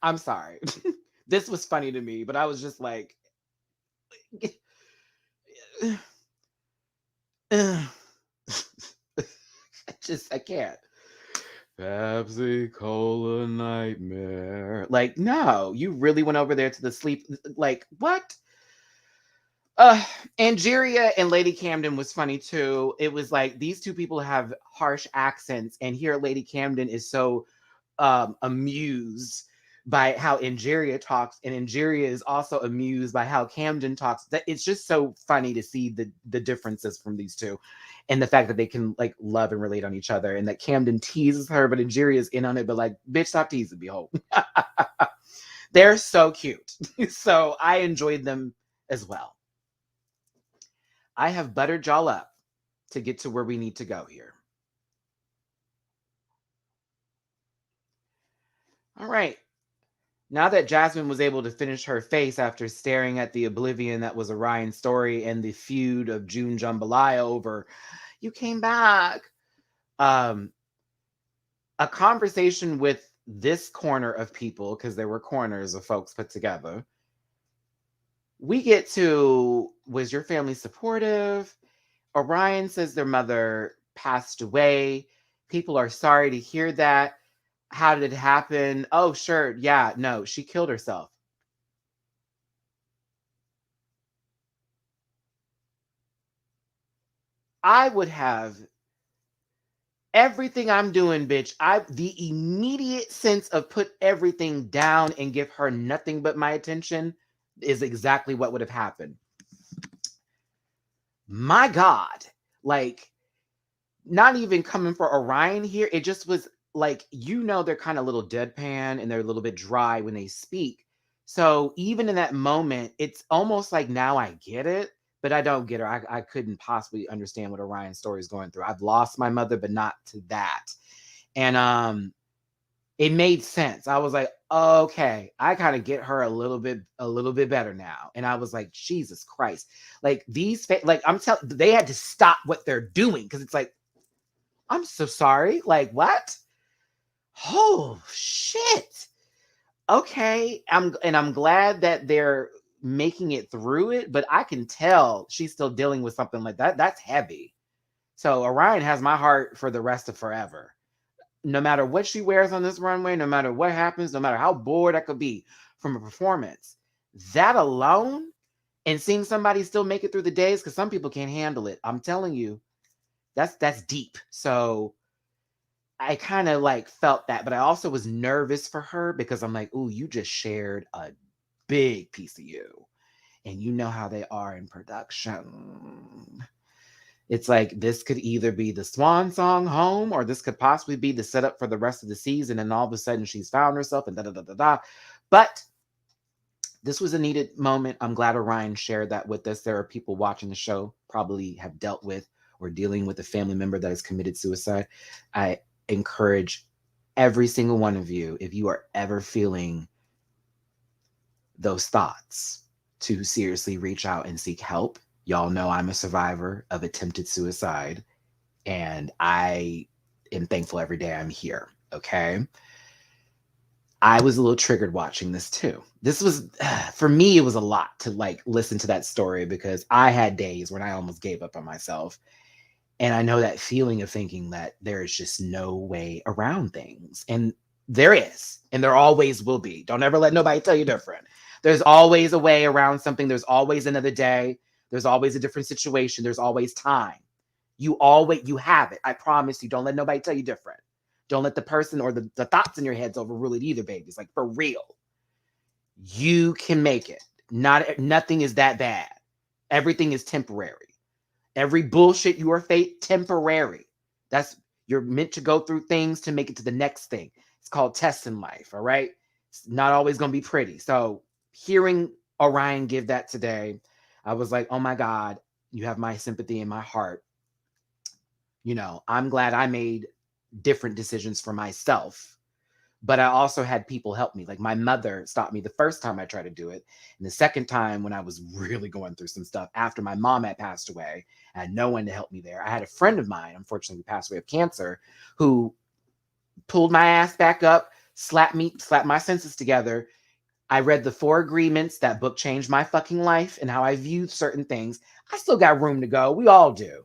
I'm sorry. This was funny to me, but I was just like, I can't. Pepsi Cola nightmare. Like, no, you really went over there to the sleep. Like, what? Uh, Angeria and Lady Camden was funny too. It was like these two people have harsh accents, and here Lady Camden is so amused by how Angeria talks, and Angeria is also amused by how Camden talks. That it's just so funny to see the differences from these two, and the fact that they can like love and relate on each other, and that Camden teases her, but Angeria is in on it. But like, bitch, stop teasing me, ho. They're so cute. So I enjoyed them as well. I have buttered y'all up to get to where we need to go here. All right. Now that Jasmine was able to finish her face after staring at the oblivion that was Orion Story and the feud of June Jambalaya over, you came back. Um, a conversation with this corner of people, because there were corners of folks put together. We get to, was your family supportive? Orion says their mother passed away. People are sorry to hear that. How did it happen? Oh, sure. Yeah, no, she killed herself. I would have everything I'm doing, bitch. The immediate sense of put everything down and give her nothing but my attention is exactly what would have happened. My God. Like, not even coming for Orion here. It just was like, they're kind of a little deadpan and they're a little bit dry when they speak. So even in that moment, it's almost like now I get it, but I don't get her. I couldn't possibly understand what Orion's story is going through. I've lost my mother, but not to that. And it made sense. I was like, okay, I kind of get her a little bit better now. And I was like, Jesus Christ. Like like I'm telling, they had to stop what they're doing because it's like, I'm so sorry. Like, what? Oh, shit. Okay. I'm glad that they're making it through it, but I can tell she's still dealing with something like that. That's heavy. So Orion has my heart for the rest of forever. No matter what she wears on this runway, no matter what happens, no matter how bored I could be from a performance, that alone and seeing somebody still make it through the days, because some people can't handle it. I'm telling you, that's deep. So I kind of like felt that, but I also was nervous for her because I'm like, ooh, you just shared a big piece of you. And you know how they are in production. It's like this could either be the swan song home or this could possibly be the setup for the rest of the season. And all of a sudden she's found herself and da da da da da. But this was a needed moment. I'm glad Orion shared that with us. There are people watching the show probably have dealt with or dealing with a family member that has committed suicide. I encourage every single one of you, if you are ever feeling those thoughts, to seriously reach out and seek help. Y'all know I'm a survivor of attempted suicide, and I am thankful every day I'm here. Okay. I was a little triggered watching this too. This was, for me, it was a lot to like listen to that story because I had days when I almost gave up on myself. And I know that feeling of thinking that there is just no way around things. And there is, and there always will be. Don't ever let nobody tell you different. There's always a way around something. There's always another day. There's always a different situation. There's always time. You have it. I promise you. Don't let nobody tell you different. Don't let the person or the thoughts in your heads overrule it either, babies. Like, for real. You can make it. Nothing is that bad. Everything is temporary. Every bullshit you are temporary. That's, you're meant to go through things to make it to the next thing. It's called tests in life, all right? It's not always going to be pretty. So hearing Orion give that today, I was like, oh my God, you have my sympathy in my heart. I'm glad I made different decisions for myself, but I also had people help me. Like my mother stopped me the first time I tried to do it. And the second time when I was really going through some stuff after my mom had passed away, I had no one to help me there. I had a friend of mine, unfortunately, who passed away of cancer, who pulled my ass back up, slapped my senses together. I read the 4 Agreements. That book changed my fucking life and how I viewed certain things. I still got room to go. We all do.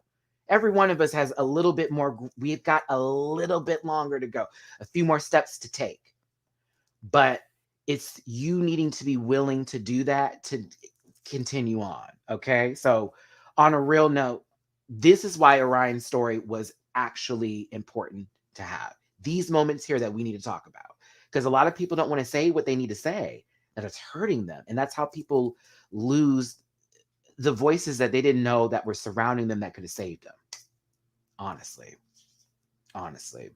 Every one of us has a little bit more. We've got a little bit longer to go, a few more steps to take. But it's you needing to be willing to do that, to continue on. Okay. So, on a real note, this is why Orion's story was actually important to have. These moments here that we need to talk about. Because a lot of people don't want to say what they need to say, that it's hurting them. And that's how people lose the voices that they didn't know that were surrounding them that could have saved them. Honestly. Honestly.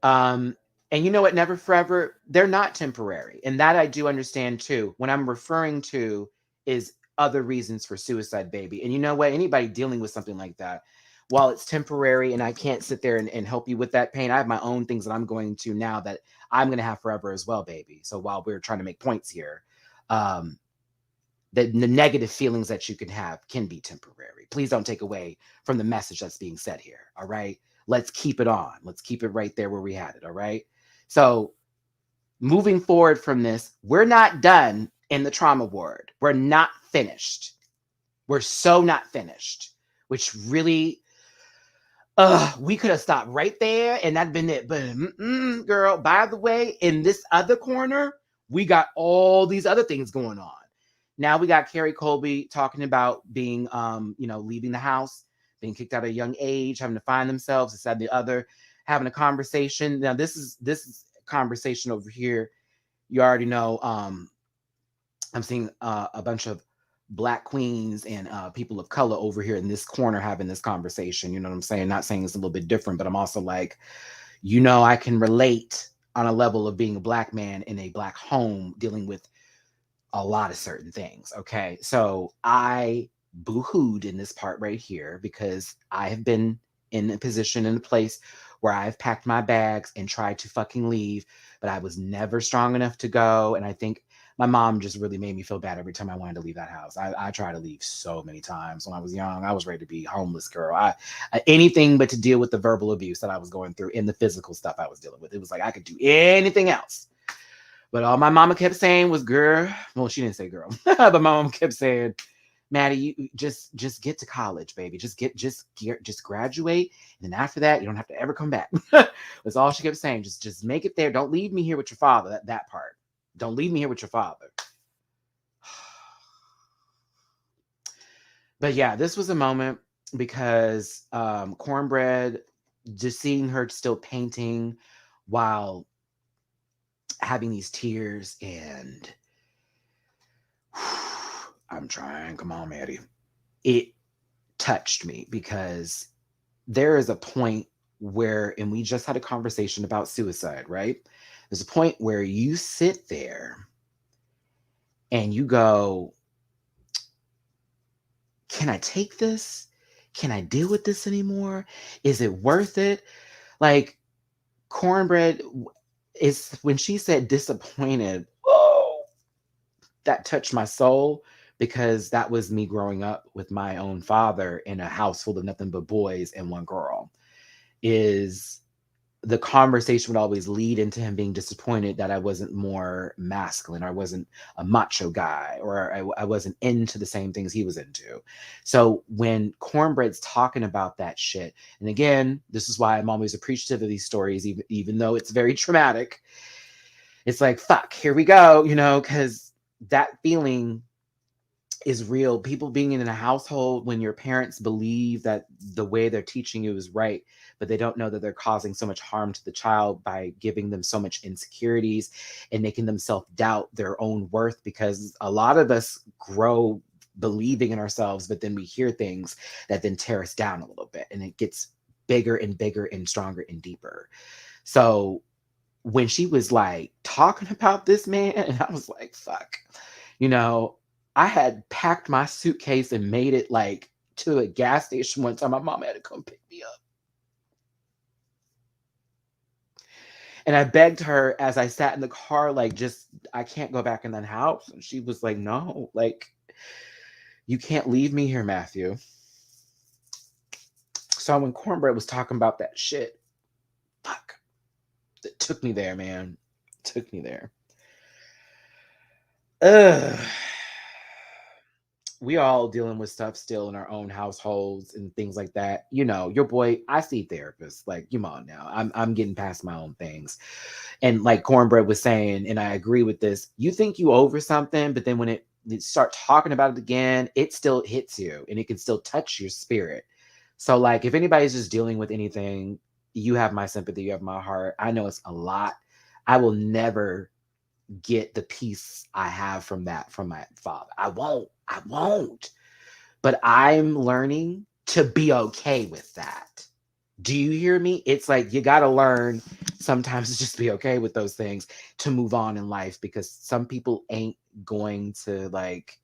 Um, and you know what, Never Forever, they're not temporary. And that I do understand too. When I'm referring to is other reasons for suicide, baby. And you know what? Anybody dealing with something like that, while it's temporary and I can't sit there and help you with that pain, I have my own things that I'm going to now that I'm going to have forever as well, baby. So while we're trying to make points here, um, the negative feelings that you can have can be temporary. Please don't take away from the message that's being said here. All right. Let's keep it on. Let's keep it right there where we had it. All right. So moving forward from this, we're not done in the trauma ward. We're not finished. We're so not finished, which really, we could have stopped right there and that'd been it. But girl, by the way, in this other corner, we got all these other things going on. Now we got Carrie Colby talking about being, leaving the house, being kicked out at a young age, having to find themselves, this, that, and the other, having a conversation. Now this is conversation over here. You already know. I'm seeing a bunch of Black queens and people of color over here in this corner having this conversation. You know what I'm saying? Not saying it's a little bit different, but I'm also like, I can relate on a level of being a Black man in a Black home dealing with a lot of certain things. Okay. So I boo-hooed in this part right here because I have been in a position, in a place where I've packed my bags and tried to fucking leave, but I was never strong enough to go. And I think my mom just really made me feel bad every time I wanted to leave that house. I tried to leave so many times when I was young. I was ready to be homeless, girl. Anything but to deal with the verbal abuse that I was going through and the physical stuff I was dealing with. It was like I could do anything else. But all my mama kept saying was, girl. Well, she didn't say girl, but my mom kept saying, Maddie, you just get to college, baby. Just graduate. And then after that, you don't have to ever come back. That's all she kept saying. Just make it there. Don't leave me here with your father. That part. Don't leave me here with your father. But yeah, this was a moment because Kornbread, just seeing her still painting while having these tears, and I'm trying. Come on, Maddie. It touched me because there is a point where, and we just had a conversation about suicide, right? There's a point where you sit there and you go, can I take this? Can I deal with this anymore? Is it worth it? Like, Kornbread is, when she said disappointed, oh, that touched my soul, because that was me growing up with my own father in a house full of nothing but boys and one girl. Is the conversation would always lead into him being disappointed that I wasn't more masculine, or I wasn't a macho guy, or I wasn't into the same things he was into. So when Kornbread's talking about that shit, and again, this is why I'm always appreciative of these stories, even though it's very traumatic. It's like, fuck, here we go, because that feeling is real. People being in a household when your parents believe that the way they're teaching you is right, but they don't know that they're causing so much harm to the child by giving them so much insecurities and making them self-doubt their own worth, because a lot of us grow believing in ourselves, but then we hear things that then tear us down a little bit, and it gets bigger and bigger and stronger and deeper. So when she was like talking about this man, and I was like, fuck, I had packed my suitcase and made it like to a gas station one time. My mom had to come pick me up. And I begged her as I sat in the car, like, I can't go back in that house. And she was like, no, like, you can't leave me here, Matthew. So when Kornbread was talking about that shit, fuck, it took me there, man. It took me there. We all dealing with stuff still in our own households and things like that. Your boy, I see therapists. Like, come on now. I'm getting past my own things. And like Kornbread was saying, and I agree with this, you think you over something, but then when start talking about it again, it still hits you and it can still touch your spirit. So, like, if anybody's just dealing with anything, you have my sympathy, you have my heart. I know it's a lot. I will never get the peace I have from that from my father. I won't. But I'm learning to be okay with that. Do you hear me? It's like you got to learn sometimes to just be okay with those things to move on in life, because some people ain't going to, like,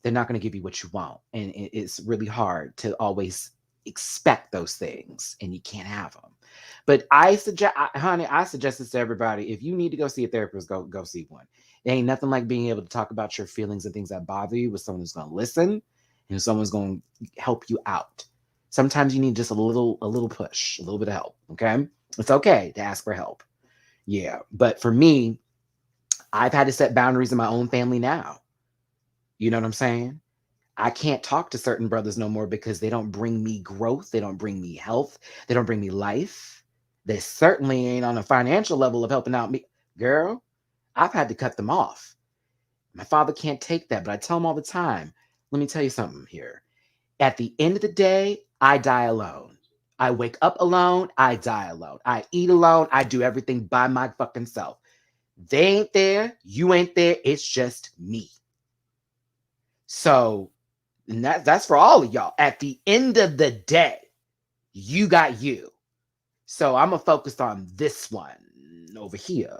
they're not going to give you what you want. And it's really hard to always expect those things, and you can't have them. But I suggest this to everybody. If you need to go see a therapist, go see one. It ain't nothing like being able to talk about your feelings and things that bother you with someone who's going to listen and someone's going to help you out. Sometimes you need just a little push, a little bit of help. Okay. It's okay to ask for help. Yeah. But for me, I've had to set boundaries in my own family now. You know what I'm saying? I can't talk to certain brothers no more because they don't bring me growth. They don't bring me health. They don't bring me life. They certainly ain't on a financial level of helping out me. Girl, I've had to cut them off. My father can't take that, but I tell him all the time, let me tell you something here. At the end of the day, I die alone. I wake up alone. I die alone. I eat alone. I do everything by my fucking self. They ain't there. You ain't there. It's just me. So, and that's for all of y'all. At the end of the day, you got you. So I'm going to focus on this one over here.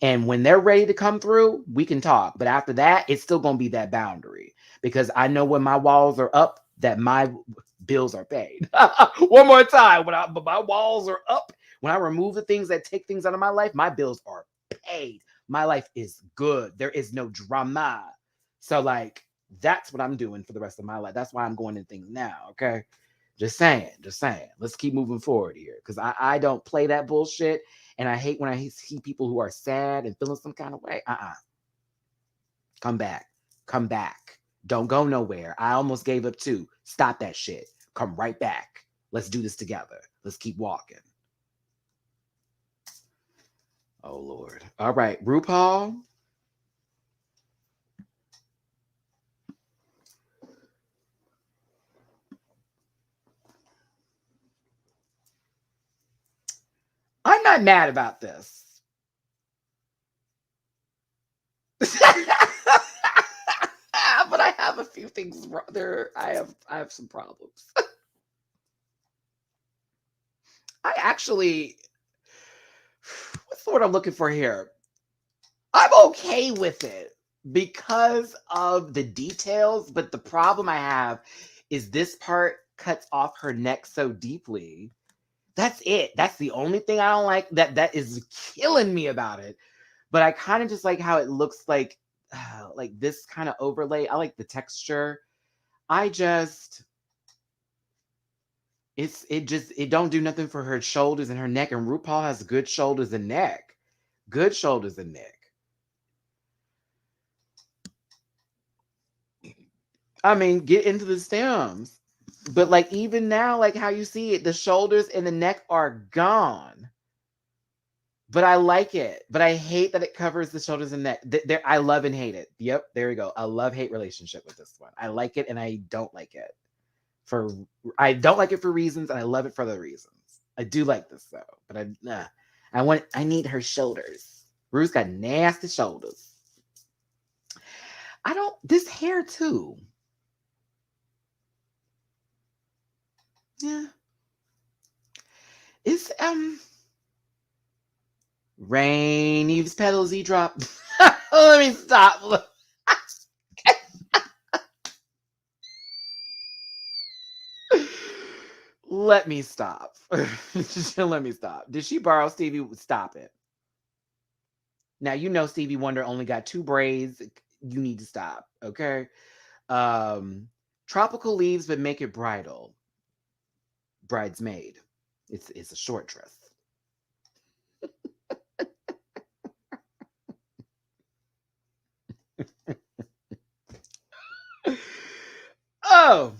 And when they're ready to come through, we can talk. But after that, it's still going to be that boundary. Because I know when my walls are up, that my bills are paid. One more time. When my walls are up, when I remove the things that take things out of my life, my bills are paid. My life is good. There is no drama. So, like, that's what I'm doing for the rest of my life. That's why I'm going into things now, okay? Just saying. Let's keep moving forward here, because I don't play that bullshit, and I hate when I see people who are sad and feeling some kind of way. Come back. Don't go nowhere. I almost gave up too. Stop that shit. Come right back. Let's do this together. Let's keep walking. Oh, Lord. All right, RuPaul. I'm not mad about this. But I have a few things there. I have some problems. I actually, what's the word I'm looking for here? I'm okay with it because of the details, but the problem I have is this part cuts off her neck so deeply. That's it. That's the only thing I don't like. That is killing me about it. But I kind of just like how it looks like this kind of overlay. I like the texture. I just it don't do nothing for her shoulders and her neck. And RuPaul has good shoulders and neck. Good shoulders and neck. I mean, get into the stems. But like even now, like how you see it, the shoulders and the neck are gone. But I like it. But I hate that it covers the shoulders and neck. There, I love and hate it. Yep, there we go. A love-hate relationship with this one. I like it and I don't like it. I don't like it for reasons, and I love it for other reasons. I do like this though, but I need her shoulders. Rue's got nasty shoulders. This hair too. Yeah. It's rain, Eve's petals, E drop. Let me stop. Let me stop. Let me stop. Did she borrow Stevie? Stop it. Now you know Stevie Wonder only got 2 braids. You need to stop, okay? Tropical leaves, but make it bridal. Bridesmaid. It's a short dress. Oh,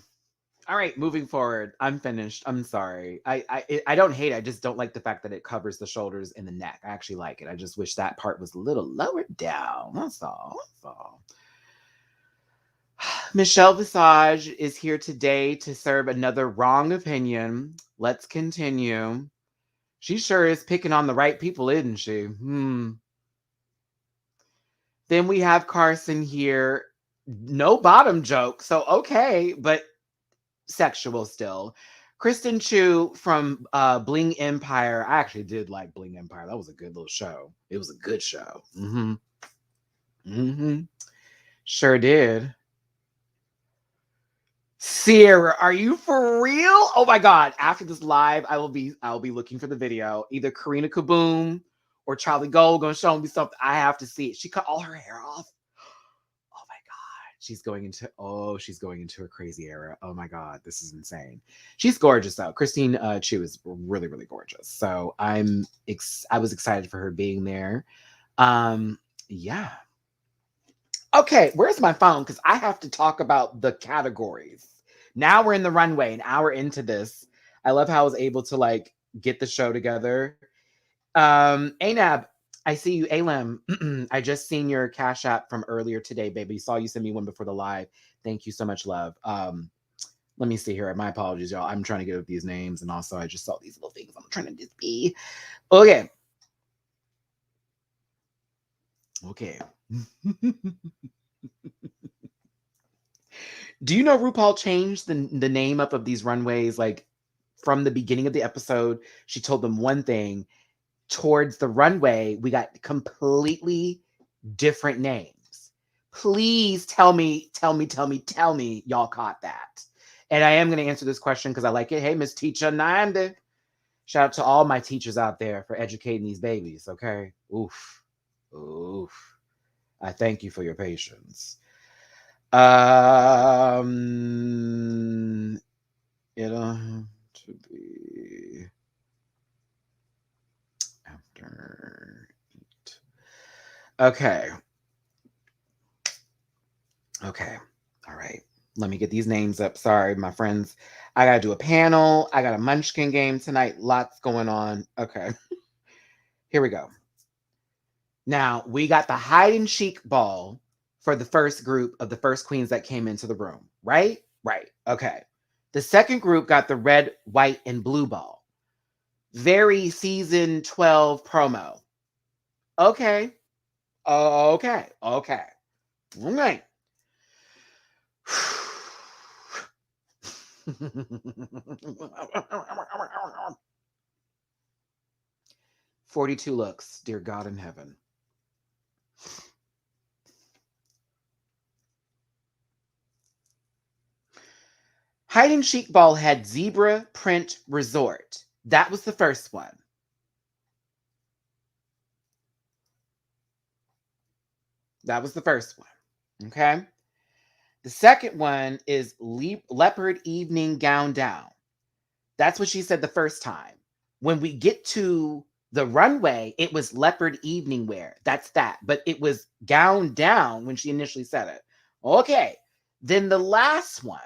all right. Moving forward, I'm finished. I'm sorry. I don't hate it. I just don't like the fact that it covers the shoulders and the neck. I actually like it. I just wish that part was a little lower down. That's all. Michelle Visage is here today to serve another wrong opinion. Let's continue. She sure is picking on the right people, isn't she? Then we have Carson here. No bottom joke. So, okay, but sexual still. Kristen Chu from Bling Empire. I actually did like Bling Empire. That was a good little show. It was a good show. Sure did. Sierra, are you for real? Oh my god. After this live, I'll be looking for the video. Either Karina Kaboom or Charlie Gold gonna show me something. I have to see it. She cut all her hair off. Oh my god. She's going into a crazy era. Oh my god. This is insane. She's gorgeous though. Christine Chu is really, really gorgeous. So I was excited for her being there. Yeah. Okay, where's my phone? Because I have to talk about the categories. Now we're in the runway, an hour into this. I love how I was able to like get the show together. Anab, I see you. Alam, I just seen your Cash App from earlier today, baby. Saw you send me one before the live. Thank you so much, love. Let me see here. My apologies, y'all. I'm trying to get up these names, and also I just saw these little things. I'm trying to just be okay. Okay. Do you know RuPaul changed the name up of these runways like from the beginning of the episode? She told them one thing. Towards the runway, we got completely different names. Please tell me, y'all caught that. And I am going to answer this question because I like it. Hey, Miss Teacher Nanda. Shout out to all my teachers out there for educating these babies, okay? Oof. Oof. I thank you for your patience. It'll have to be after 8. Okay. Okay. All right. Let me get these names up. Sorry, my friends. I got to do a panel. I got a munchkin game tonight. Lots going on. Okay. Here we go. Now, we got the hide and seek ball for the first group of the first queens that came into the room, right? Right. Okay. The second group got the red, white, and blue ball. Very season 12 promo. Okay. Okay. Okay. Okay. 42 looks, dear God in heaven. Hide and Seek Ball had Zebra Print Resort. That was the first one. That was the first one. Okay. The second one is Leopard Evening Gown Down. That's what she said the first time. When we get to the runway, it was Leopard Evening Wear. That's that. But it was Gown Down when she initially said it. Okay. Then the last one,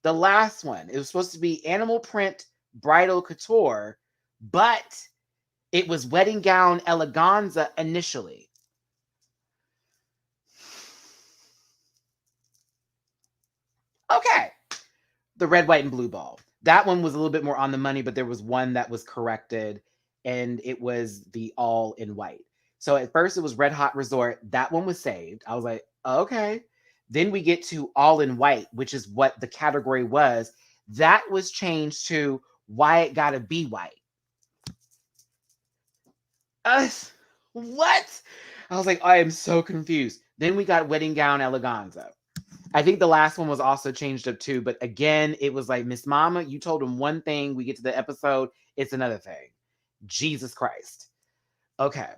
it was supposed to be Animal Print Bridal Couture, but it was Wedding Gown Eleganza initially. Okay. The red, white, and blue ball. That one was a little bit more on the money, but there was one that was corrected, and it was the all in white. So at first it was Red Hot Resort. That one was saved. I was like, okay. Then we get to all in white, which is what the category was. That was changed to Why It Gotta Be White. What? I was like, I am so confused. Then we got Wedding Gown Eleganza. I think the last one was also changed up too, but again, it was like, Miss Mama, you told him one thing. We get to the episode, it's another thing. Jesus Christ. Okay,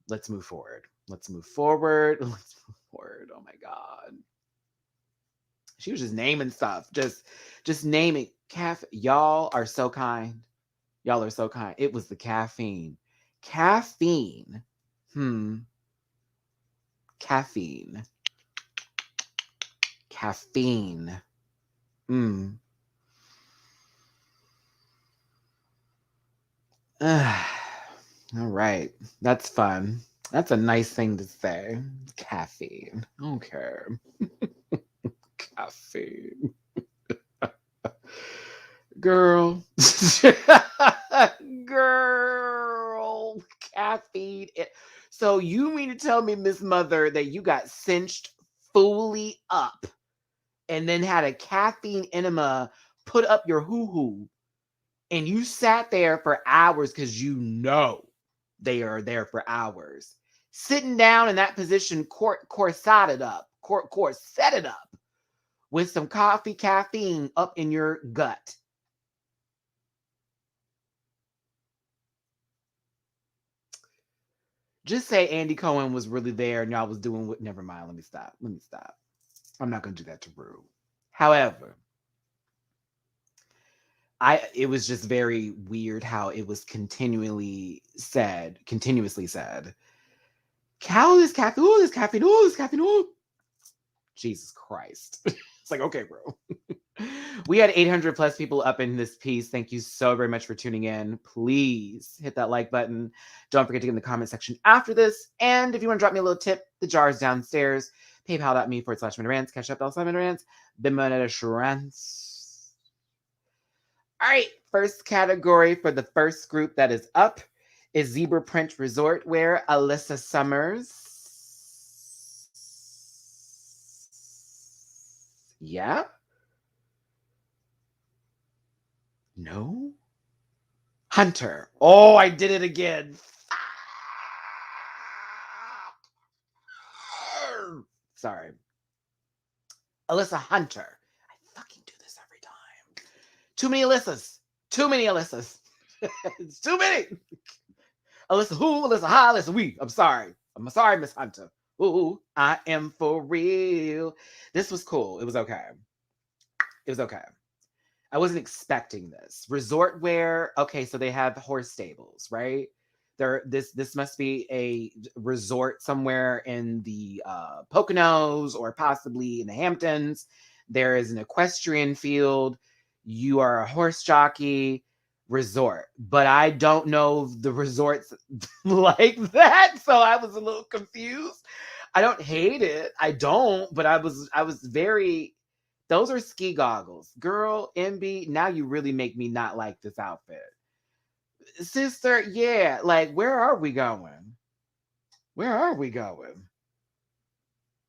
let's move forward. Let's move forward. Oh my God. She was just naming stuff. Just naming. Y'all are so kind. Y'all are so kind. It was the caffeine. Caffeine. Caffeine. Caffeine. All right. That's fun. That's a nice thing to say. Caffeine. Okay. caffeine. Girl. Girl. Caffeine. So you mean to tell me, Miss Mother, that you got cinched fully up and then had a caffeine enema put up your hoo-hoo and you sat there for hours because you know they are there for hours. Sitting down in that position, corseted up with some caffeine up in your gut. Just say Andy Cohen was really there and y'all was doing what. Never mind. Let me stop. I'm not going to do that to Rue. However, it was just very weird how it was continuously said. Cow, this caffeine, ooh, this caffeine, ooh, this caffeine, ooh. Jesus Christ. It's like, okay, bro. We had 800 plus people up in this piece. Thank you so very much for tuning in. Please hit that like button. Don't forget to get in the comment section after this. And if you want to drop me a little tip, the jar is downstairs. PayPal.me/MattyRants. Cash App /MattyRants. Venmo MattyRants. All right. First category for the first group that is up is Zebra Print Resort Wear, Alyssa Summers. Yeah? No? Hunter. Oh, I did it again. Sorry. Alyssa Hunter. I fucking do this every time. Too many Alyssas. It's too many. Alyssa who? Alyssa hi, Alyssa we. I'm sorry, Miss Hunter. Ooh, I am for real. This was cool. It was okay. I wasn't expecting this. Resort wear. Okay, so they have horse stables, right? This must be a resort somewhere in the Poconos or possibly in the Hamptons. There is an equestrian field. You are a horse jockey resort, but I don't know the resorts like that, so I was a little confused. I don't hate it. I don't, but I was very. Those are ski goggles. Girl, MB, now you really make me not like this outfit. Sister, yeah, like where are we going?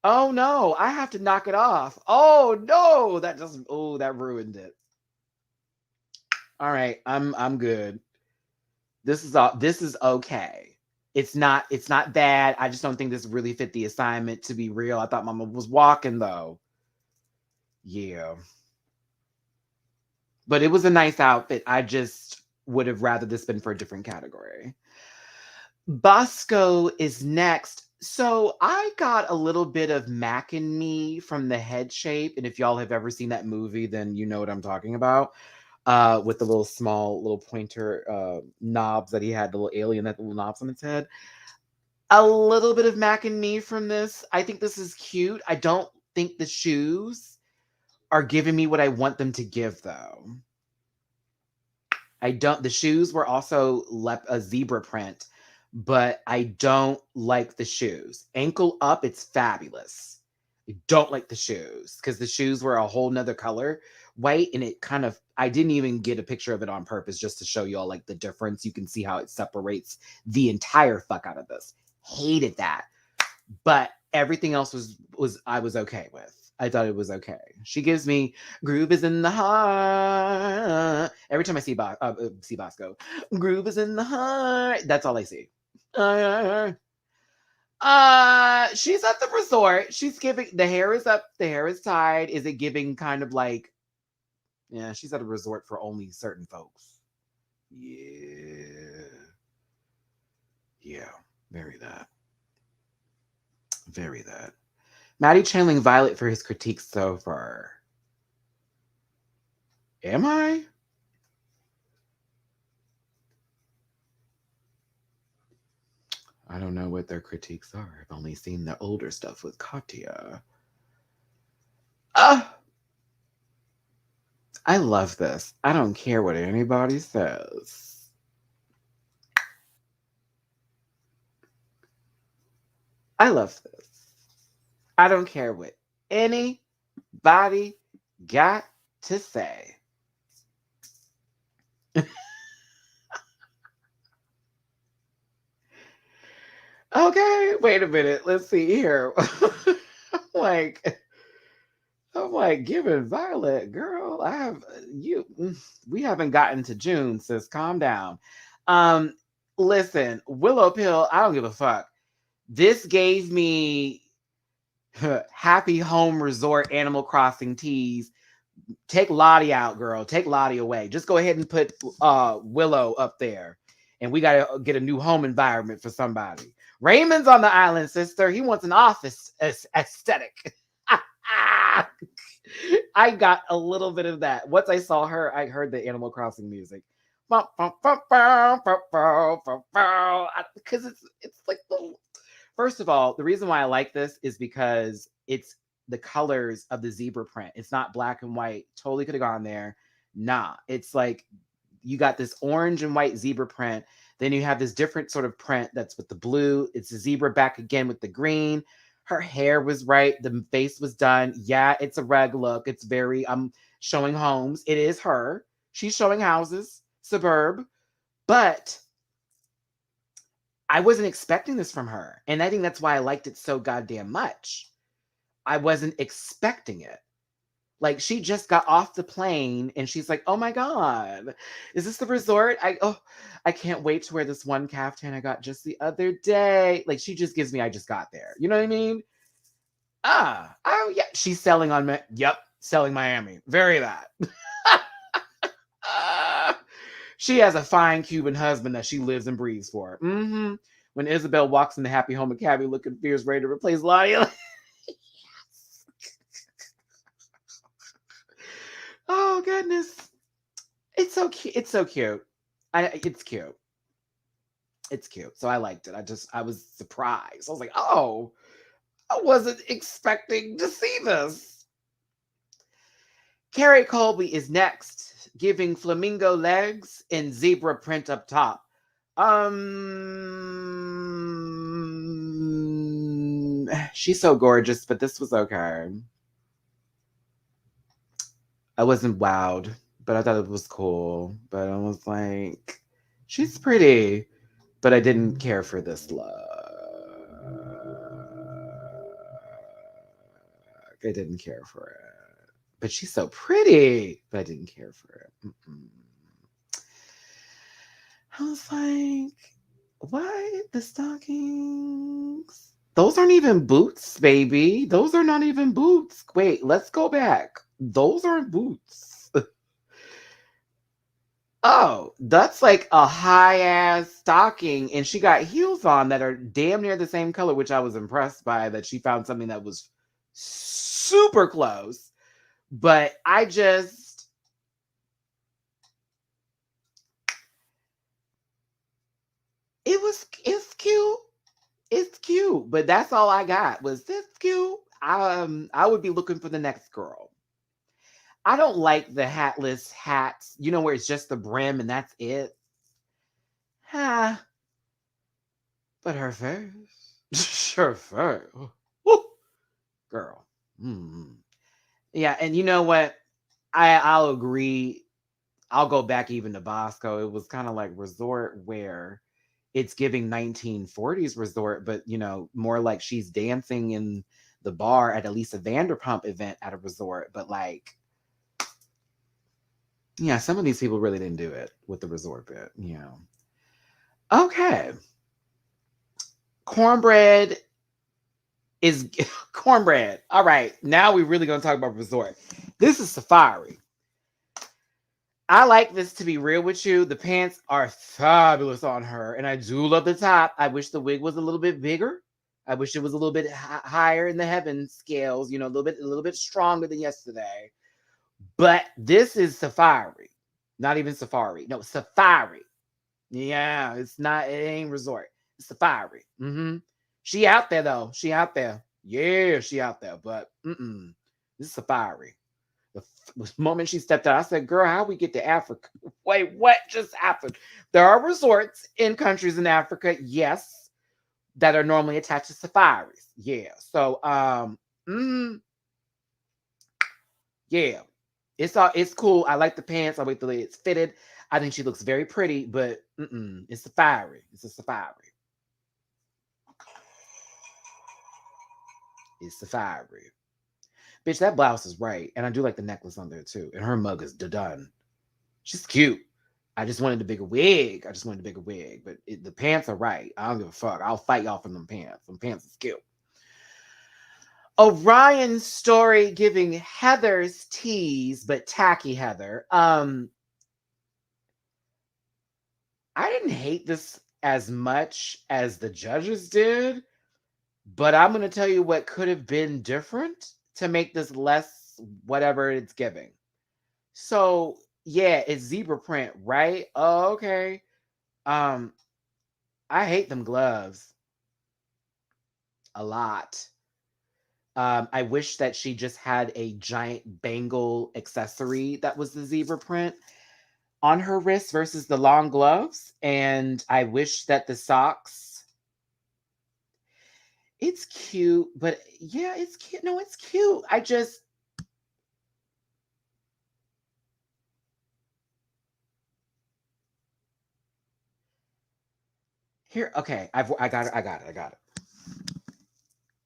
Oh no, I have to knock it off. Oh no, that ruined it. All right, I'm good. This is okay. It's not bad. I just don't think this really fit the assignment, to be real. I thought Mama was walking though. Yeah. But it was a nice outfit. I just would have rather this been for a different category. Bosco is next. So I got a little bit of Mac and Me from the head shape. And if y'all have ever seen that movie, then you know what I'm talking about. With the little small little pointer knobs that he had, the little alien that the little knobs on its head. A little bit of Mac and Me from this. I think this is cute. I don't think the shoes are giving me what I want them to give, though. The shoes were also a zebra print, but I don't like the shoes. Ankle up, it's fabulous. I don't like the shoes because the shoes were a whole nother color, white, and I didn't even get a picture of it on purpose just to show y'all like the difference. You can see how it separates the entire fuck out of this. Hated that. But everything else I was okay with. I thought it was okay. She gives me groove is in the heart. Every time I see Bosco, groove is in the heart. That's all I see. She's at the resort. She's giving the hair is up, the hair is tied. Is it giving kind of like, yeah, she's at a resort for only certain folks. Yeah. Yeah, very that. Very that. Maddie channeling Violet for his critiques so far. Am I? I don't know what their critiques are. I've only seen the older stuff with Katya. I love this. I don't care what anybody says. I love this. I don't care what anybody body got to say. Okay, wait a minute. Let's see here. like, I'm like, giving Violet, girl. I have you. We haven't gotten to June, sis. Calm down. Um, listen, Willow Pill. I don't give a fuck. This gave me Happy Home Resort Animal Crossing teas. Take Lottie out, girl. Take Lottie away. Just go ahead and put Willow up there. And we got to get a new home environment for somebody. Raymond's on the island, sister. He wants an office aesthetic. I got a little bit of that. Once I saw her, I heard the Animal Crossing music. Because it's like the first of all, the reason why I like this is because it's the colors of the zebra print. It's not black and white. Totally could have gone there. Nah, it's like you got this orange and white zebra print. Then you have this different sort of print that's with the blue. It's a zebra back again with the green. Her hair was right. The face was done. Yeah, it's a reg look. It's very, I'm showing homes. It is her. She's showing houses, suburb. But I wasn't expecting this from her. And I think that's why I liked it so goddamn much. I wasn't expecting it. Like she just got off the plane and she's like, "Oh my god, is this the resort? I can't wait to wear this one caftan I got just the other day." Like she just gives me, I just got there. You know what I mean? Oh yeah, she's selling on me. Yep, selling Miami. Very that. She has a fine Cuban husband that she lives and breathes for. Mm-hmm. When Isabel walks in the Happy Home Academy looking fierce, ready to replace Lottie. Oh goodness. It's so cute. It's so cute. It's cute. It's cute. So I liked it. I was surprised. I was like, oh, I wasn't expecting to see this. Carrie Colby is next, giving flamingo legs and zebra print up top. She's so gorgeous, but this was okay. I wasn't wowed, but I thought it was cool. But I was like, she's pretty, but I didn't care for this look. I didn't care for it. But she's so pretty, but I didn't care for it. Mm-mm. I was like, why the stockings? Those aren't even boots, baby. Those are not even boots. Wait, let's go back. Those aren't boots. Oh, that's like a high ass stocking, and she got heels on that are damn near the same color, which I was impressed by that she found something that was super close. But it's cute. It's cute, but that's all I got. Was this cute? I would be looking for the next girl. I don't like the hatless hats, where it's just the brim and that's it. Ha. But her face. Her face. Woo, girl. Mm. Yeah, and you know what? I'll agree. I'll go back even to Bosco. It was kind of like resort wear. It's giving 1940s resort, but more like she's dancing in the bar at least a Vanderpump event at a resort. But like, yeah, some of these people really didn't do it with the resort bit. Okay. Kornbread is Kornbread. All right, now we're really gonna talk about resort. This is Safari. I like this, to be real with you. The pants are fabulous on her, and I do love the top. I wish the wig was a little bit bigger. I wish it was a little bit higher in the heaven scales. A little bit stronger than yesterday. But this is Safari, not even Safari. No, Safari. Yeah, it's not. It ain't resort. It's Safari. Mm-hmm. She out there though. She out there. Yeah, she out there. But this is Safari. The moment she stepped out, I said, "Girl, how we get to Africa?" Wait, what just happened? There are resorts in countries in Africa, yes, that are normally attached to safaris. Yeah. So, Yeah. It's cool. I like the pants. I like the way it's fitted. I think she looks very pretty, but it's safari. It's a safari. It's safari. Bitch, that blouse is right. And I do like the necklace on there too. And her mug is done. She's cute. I just wanted a bigger wig. But the pants are right. I don't give a fuck. I'll fight y'all for them pants. Them pants is cute. Orion Story giving Heather's tease, but tacky Heather. I didn't hate this as much as the judges did, but I'm going to tell you what could have been different to make this less whatever it's giving. So, yeah, it's zebra print, right? Oh, okay. I hate them gloves a lot. I wish that she just had a giant bangle accessory that was the zebra print on her wrist versus the long gloves. And I wish that the socks, it's cute, but yeah, it's cute. No, it's cute. Here, okay, I got it.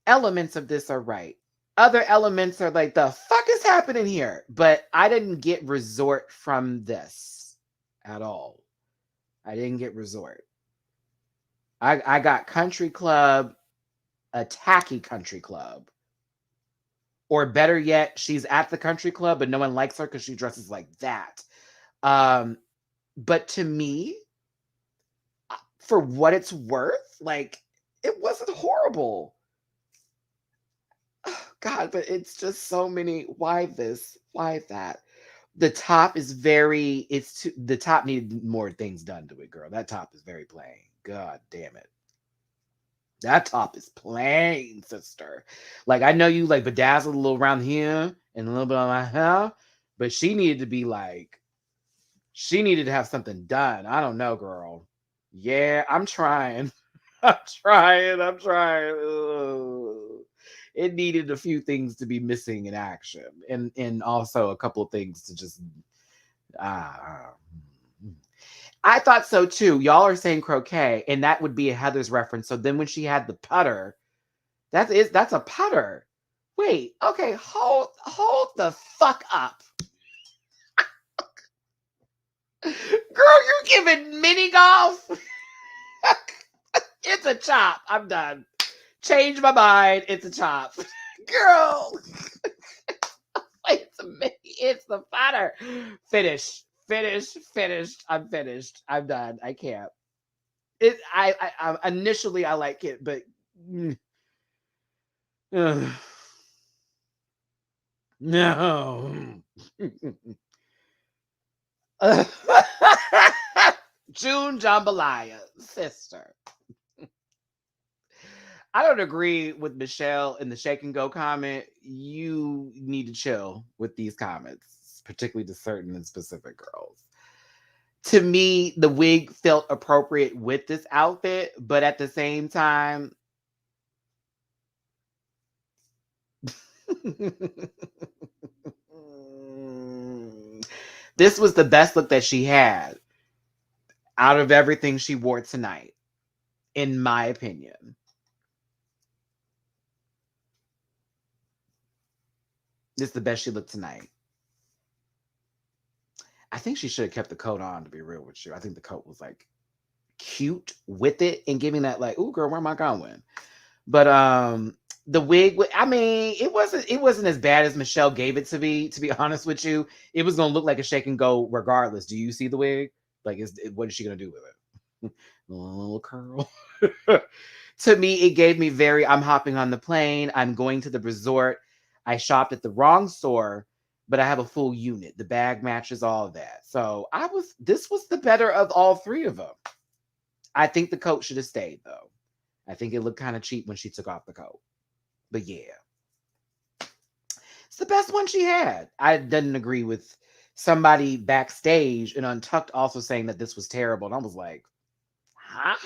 Elements of this are right. Other elements are like, the fuck is happening here? But I didn't get resort from this at all. I didn't get resort. I got country club, a tacky country club. Or better yet, she's at the country club, but no one likes her because she dresses like that. But to me, for what it's worth, like, it wasn't horrible. Oh, God, but it's just so many. Why this? Why that? The top is very. The top needed more things done to it, girl. That top is very plain. God damn it. That top is plain, sister. Like, I know you like bedazzled a little around here and a little bit on my hair, but she needed to be like, she needed to have something done. I don't know, girl. Yeah, I'm trying. I'm trying. Ugh. It needed a few things to be missing in action, and also a couple of things to just ah. I thought so too. Y'all are saying croquet, and that would be a Heather's reference. So then when she had the putter, that's a putter. Wait, okay, hold the fuck up. Girl, you're giving mini golf. It's a chop. I'm done. Change my mind. It's a chop. Girl. It's the putter. Finished. I'm finished. I'm done. I can't. I initially I like it, but no. June Jambalaya, sister. I don't agree with Michelle in the shake and go comment. You need to chill with these comments, particularly to certain and specific girls. To me, the wig felt appropriate with this outfit, but at the same time, this was the best look that she had out of everything she wore tonight, in my opinion. This is the best she looked tonight. I think she should have kept the coat on, to be real with you. I think the coat was like cute with it and giving that like, ooh, girl, where am I going? But the wig, I mean, it wasn't as bad as Michelle gave it to be. To be honest with you, it was gonna look like a shake and go regardless. Do you see the wig? Like, what is she gonna do with it? A little curl. To me, it gave me very. I'm hopping on the plane. I'm going to the resort. I shopped at the wrong store, but I have a full unit. The bag matches all of that. So this was the better of all three of them. I think the coat should have stayed though. I think it looked kind of cheap when she took off the coat. But yeah, it's the best one she had. I didn't agree with somebody backstage and Untucked also saying that this was terrible. And I was like, huh?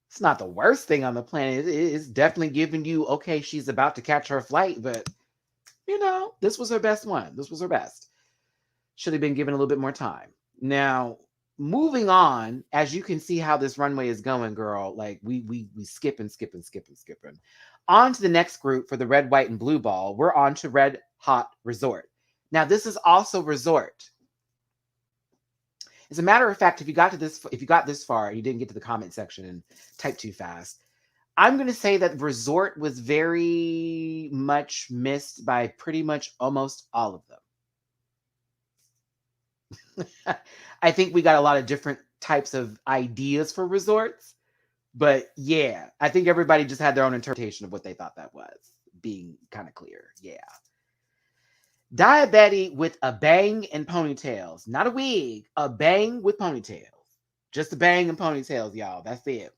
It's not the worst thing on the planet. It's definitely giving you, okay, she's about to catch her flight, but You know, this was her best one. This was her best. Should have been given a little bit more time. Now, moving on, as you can see how this runway is going, girl. Like we skipping. On to the next group for the red, white, and blue ball. We're on to Red Hot Resort. Now, this is also resort. As a matter of fact, if you got this far, you didn't get to the comment section and type too fast. I'm going to say that resort was very much missed by pretty much almost all of them. I think we got a lot of different types of ideas for resorts, but yeah, I think everybody just had their own interpretation of what they thought that was, being kind of clear. Yeah. Diabetic with a bang and ponytails. Not a wig, a bang with ponytails. Just a bang and ponytails, y'all. That's it.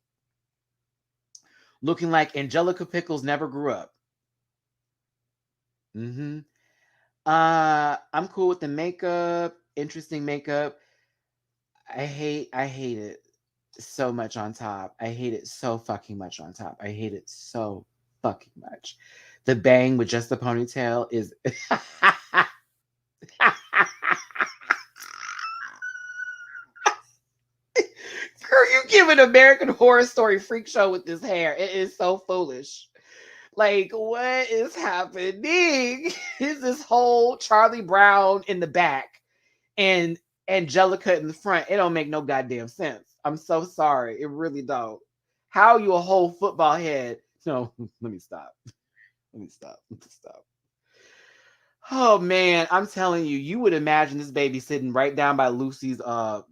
Looking like Angelica Pickles never grew up. I'm cool with the makeup. Interesting makeup. I hate it so much on top. I hate it so fucking much on top. I hate it so fucking much. The bang with just the ponytail is... Girl, you give an American Horror Story freak show with this hair. It is so foolish. Like, what is happening? Is this whole Charlie Brown in the back and Angelica in the front? It don't make no goddamn sense. I'm so sorry. It really don't. How are you a whole football head? No, let me stop. Oh man, I'm telling you, you would imagine this baby sitting right down by Lucy's 5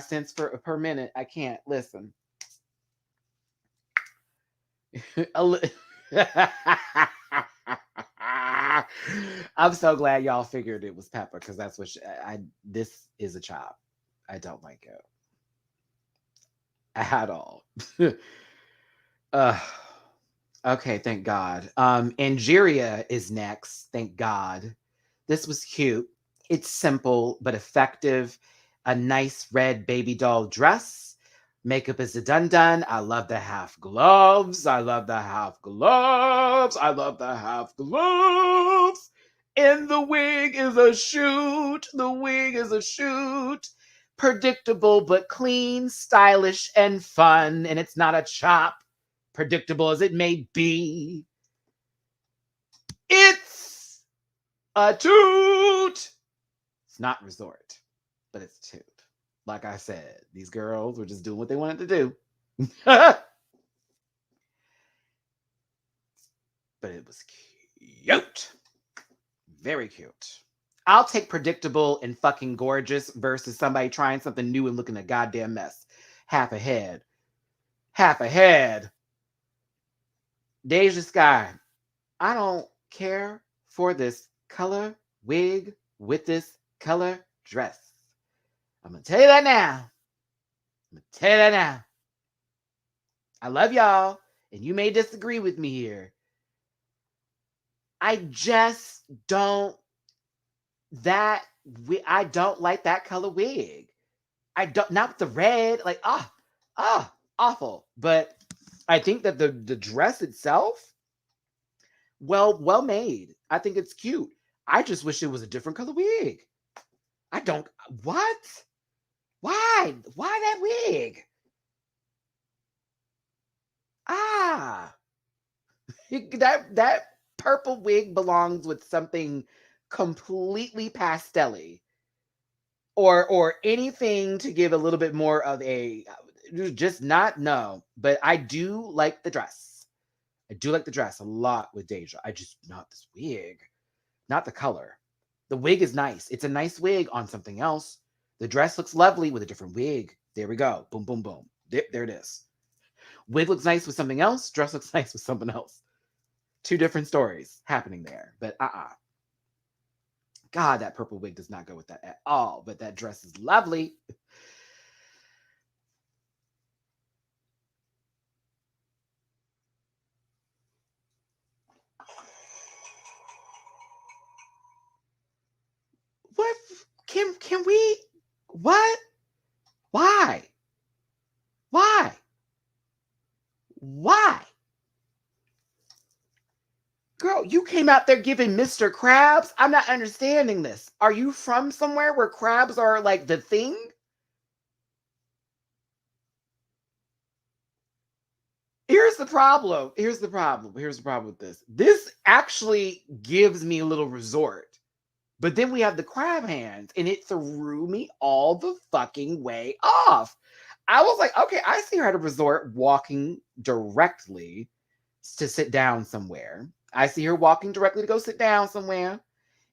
cents per minute. I can't listen. I'm so glad y'all figured it was Peppa because that's what this is a chop. I don't like it at all. Okay, thank God. Angeria is next. Thank God. This was cute. It's simple but effective. A nice red baby doll dress. Makeup is a dun-dun. I love the half gloves. And the wig is a shoot. Predictable but clean, stylish, and fun. And it's not a chop. Predictable as it may be. It's a toot. It's not resort, but it's toot. Like I said, these girls were just doing what they wanted to do. But it was cute. Very cute. I'll take predictable and fucking gorgeous versus somebody trying something new and looking a goddamn mess. Half a head. Deja Sky. I don't care for this color wig with this color dress. I'm going to tell you that now. I love y'all, and you may disagree with me here. I just don't I don't like that color wig. I don't, not with the red, like awful. But I think that the dress itself, well made. I think it's cute. I just wish it was a different color wig. I don't. What? Why that wig? That purple wig belongs with something completely pastel-y, or anything to give a little bit more of a, just not, no. But I do like the dress. I do like the dress a lot with Deja. I just, not this wig, not the color. The wig is nice. It's a nice wig on something else. The dress looks lovely with a different wig. There we go. Boom, boom, boom. There it is. Wig looks nice with something else. Dress looks nice with something else. Two different stories happening there. But God, that purple wig does not go with that at all. But that dress is lovely. What? Can we? What? Why? Why? Girl, you came out there giving Mr. Krabs. I'm not understanding this. Are you from somewhere where crabs are like the thing? Here's the problem. Here's the problem. Here's the problem with this. This actually gives me a little resort. But then we have the crab hands, and it threw me all the fucking way off. I was like, okay, I see her at a resort walking directly to sit down somewhere. I see her walking directly to go sit down somewhere,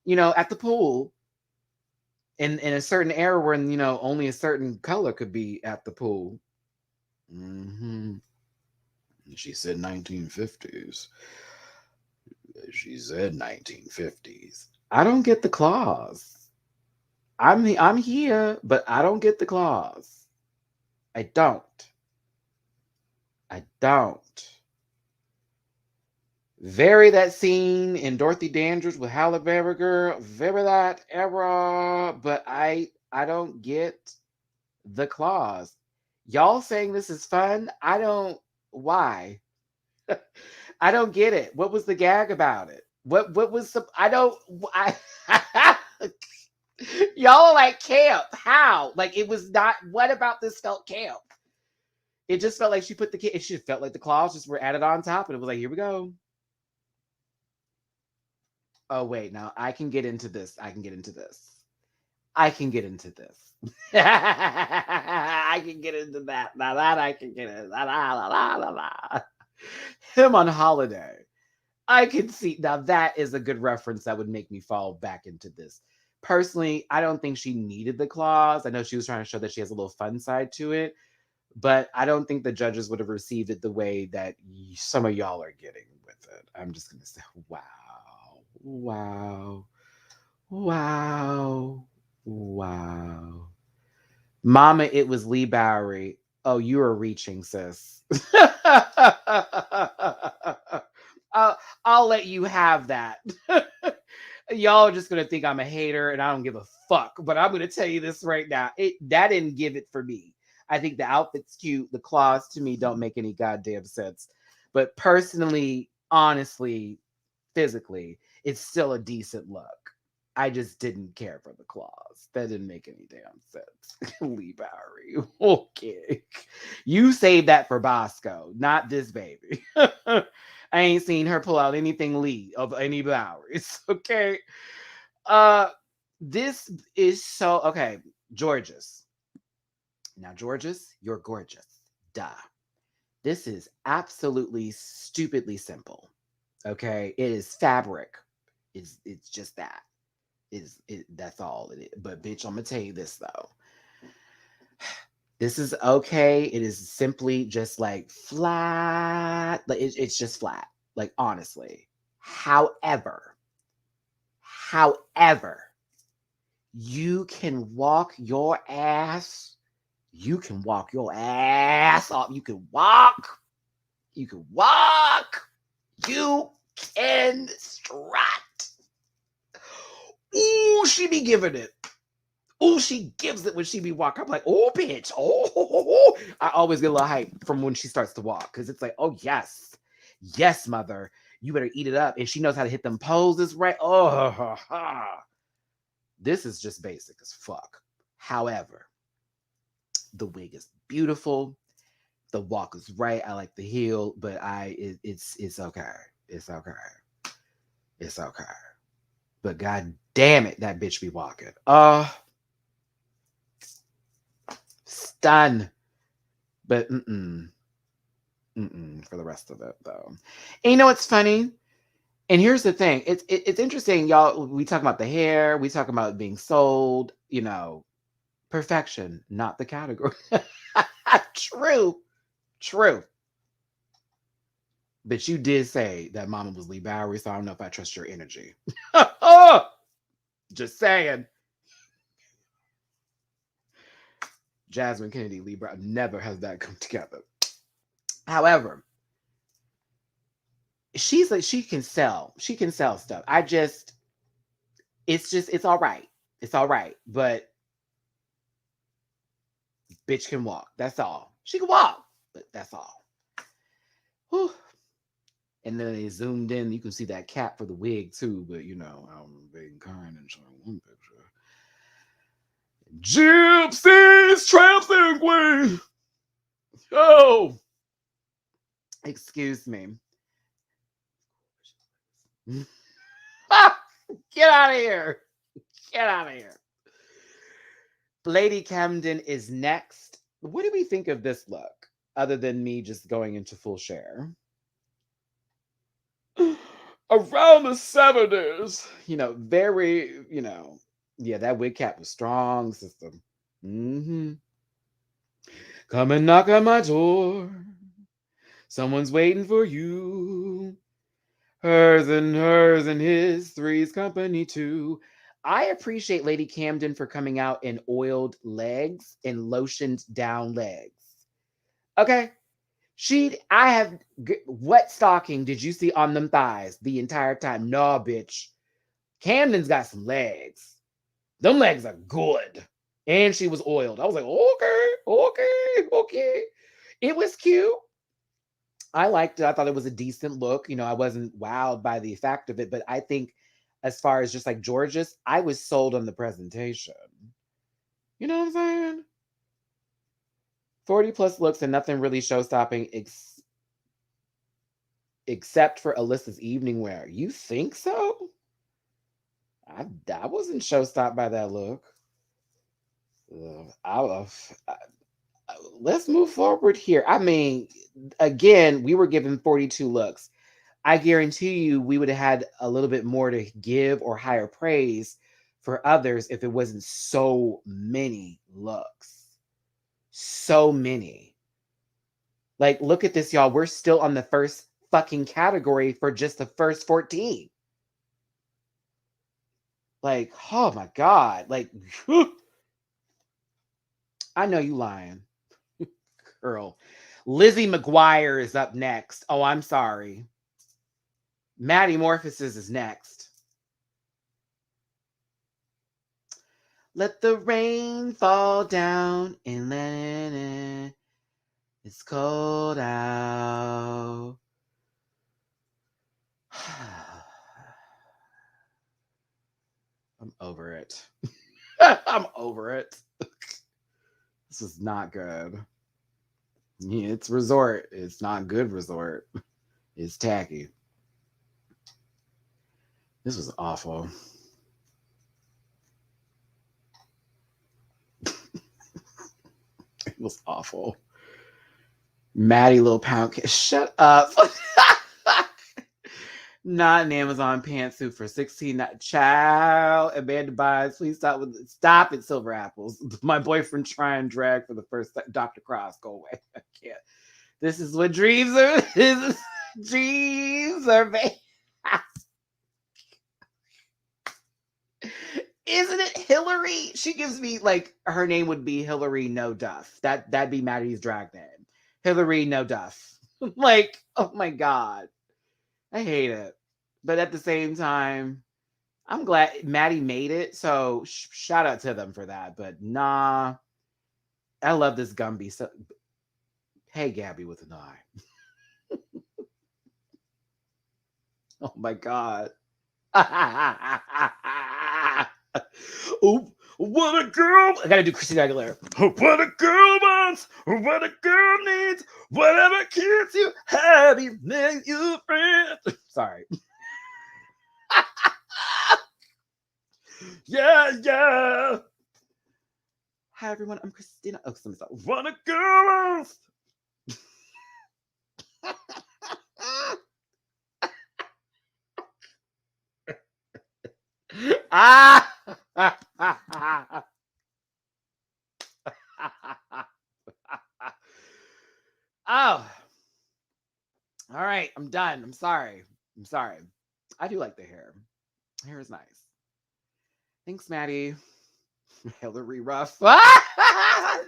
at the pool in a certain era where, only a certain color could be at the pool. Mm-hmm. She said 1950s. She said 1950s. I don't get the claws. I'm here, but I don't get the claws. I don't. I don't. Very that scene in Dorothy Dandridge with Halle Berry, girl. Very that era, but I don't get the claws. Y'all saying this is fun? I don't. Why? I don't get it. What was the gag about it? What was the? I don't. I. Y'all are like camp. How? Like it was not. What about this felt camp? It just felt like she put the kid. It just felt like the claws just were added on top, and it was like, here we go. Oh wait, now I can get into this. I can get into this. I can get into this. I can get into that. Now that I can get into. Him on holiday. I can see now that is a good reference that would make me fall back into this. Personally, I don't think she needed the claws. I know she was trying to show that she has a little fun side to it, but I don't think the judges would have received it the way that some of y'all are getting with it. I'm just gonna say, wow, wow, wow, wow. Mama, it was Lee Bowery. Oh, you are reaching, sis. I'll let you have that. Y'all are just gonna think I'm a hater and I don't give a fuck. But I'm gonna tell you this right now. That didn't give it for me. I think the outfit's cute. The claws to me don't make any goddamn sense. But personally, honestly, physically, it's still a decent look. I just didn't care for the claws. That didn't make any damn sense. Lee Bowery. Okay. You saved that for Bosco, not this baby. I ain't seen her pull out anything Lee of any Boweries. Okay. Uh this is so okay. Georges. Now, Georges, you're gorgeous. Duh. This is absolutely stupidly simple. Okay. It is fabric. It's just that. That's all it is. But bitch, I'm gonna tell you this though. This is okay. It is simply just like flat. Like it's just flat. Like honestly. However, you can walk your ass. You can walk your ass off. You can walk. You can walk. You can strut. Ooh, she be giving it. Ooh, she gives it when she be walking. I'm like, oh, bitch. Oh. I always get a little hype from when she starts to walk because it's like, oh, yes. Yes, mother. You better eat it up. And she knows how to hit them poses right. Oh, this is just basic as fuck. However, the wig is beautiful. The walk is right. I like the heel, but it's okay. It's okay. It's okay. But god damn it, that bitch be walking. Stun. But for the rest of it though. And you know what's funny? And here's the thing. It's interesting, y'all. We talk about the hair, we talk about being sold, perfection, not the category. True. True. But you did say that mama was Lee Bowery, so I don't know if I trust your energy. Just saying. Jasmine Kennedy, Lee Brown, never has that come together. However, she's like, she can sell stuff. It's all right. It's all right. But bitch can walk. That's all. She can walk, but that's all. Whew. And then they zoomed in. You can see that cap for the wig too, but you know, I'm being kind and showing one picture. Gypsies, tramps, and queens. Oh, excuse me. Get out of here. Get out of here. Lady Camden is next. What do we think of this look, other than me just going into full share? Around the 70s. You know, very, you know, yeah, that wig cap was strong, system. Mm-hmm. Come and knock on my door. Someone's waiting for you. Hers and his, three's company too. I appreciate Lady Camden for coming out in oiled legs and lotioned down legs. Okay. I have, what stocking did you see on them thighs the entire time? No, bitch. Camden's got some legs. Them legs are good. And she was oiled. I was like, okay. It was cute. I liked it. I thought it was a decent look. You know, I wasn't wowed by the fact of it, but I think as far as just like George's, I was sold on the presentation. You know what I'm saying? 40 plus looks and nothing really show stopping except for Alyssa's evening wear. You think so? I wasn't show stopped by that look. Let's move forward here. I mean, again, we were given 42 looks. I guarantee you we would have had a little bit more to give or higher praise for others if it wasn't so many looks. So many. Like, look at this, y'all. We're still on the first fucking category for just the first 14. Like, oh my God. Like, I know you lying. Girl. Lizzie McGuire is up next. Oh, I'm sorry. Maddie Morphosis is next. Let the rain fall down and let it. It's cold out. I'm over it. I'm over it. This is not good. Yeah, it's resort. It's not good resort. It's tacky. This was awful. It was awful. Maddie little pound cake. Shut up. Not an Amazon pantsuit for 16. Child, Amanda buys. Please stop it, Silver Apples. My boyfriend trying drag for the first time. Dr. Cross, go away. I can't. This is what dreams are. Dreams are made. Isn't it Hillary? She gives me like her name would be Hillary No Duff. That'd be Maddie's drag name. Hillary No Duff. Like, oh my God. I hate it. But at the same time, I'm glad Maddie made it. So shout out to them for that. But nah, I love this Gumby. So, hey, Gabby with an eye. Oh my God. Oh, what a girl. I gotta do Christina Aguilera. What a girl wants, what a girl needs, whatever keeps you happy, make you friend. Sorry. Yeah. Hi, everyone. I'm Christina. Oh, something's up. What a girl wants. Oh. All right. I'm done. I'm sorry. I do like the hair. Hair is nice. Thanks, Maddie. Hillary Ruff. I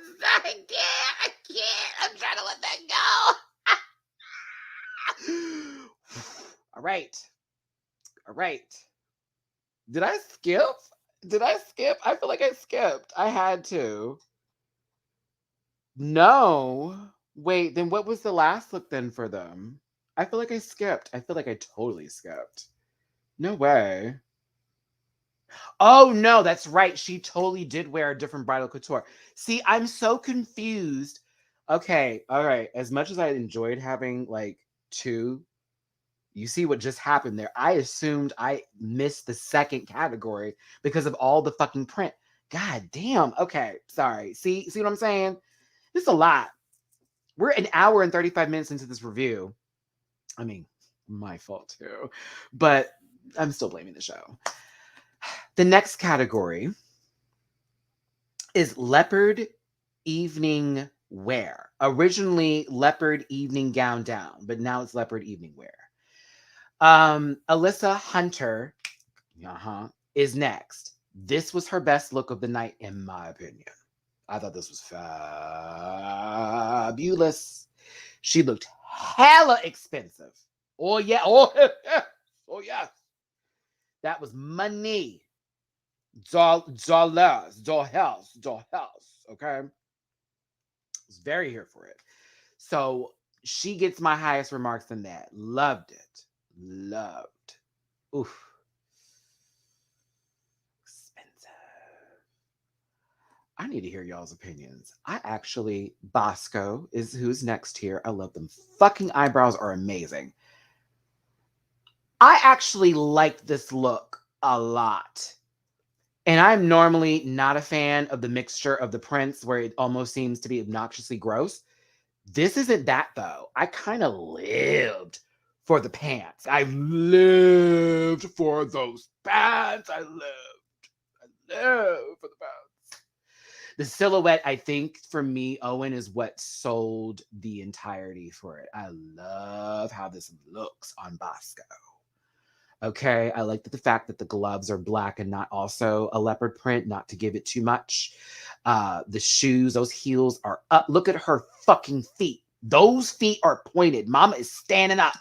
can't. I'm trying to let that go. All right. Did I skip? I feel like I skipped. I had to. No. Wait, then what was the last look then for them? I feel like I skipped. I feel like I totally skipped. No way. Oh no, that's right. She totally did wear a different bridal couture. See, I'm so confused. Okay, all right. As much as I enjoyed having like two, you see what just happened there. I assumed I missed the second category because of all the fucking print. God damn. Okay, sorry. See what I'm saying? This is a lot. We're an hour and 35 minutes into this review. I mean, my fault too. But I'm still blaming the show. The next category is leopard evening wear. Originally leopard evening gown down, but now it's leopard evening wear. Alyssa Hunter, is next. This was her best look of the night, in my opinion. I thought this was fabulous. She looked hella expensive. Oh yeah, oh yeah. That was money. Dollars. Okay, I was very here for it. So she gets my highest remarks in that. Loved it. Loved. Oof. Expensive. I need to hear y'all's opinions. Bosco is who's next here. I love them. Fucking eyebrows are amazing. I actually like this look a lot. And I'm normally not a fan of the mixture of the prints where it almost seems to be obnoxiously gross. This isn't that though. I kind of lived for the pants. I lived for those pants. I lived for the pants. The silhouette, I think, for me, Owen, is what sold the entirety for it. I love how this looks on Bosco. Okay, I like the fact that the gloves are black and not also a leopard print, not to give it too much. The shoes, those heels are up. Look at her fucking feet. Those feet are pointed. Mama is standing up.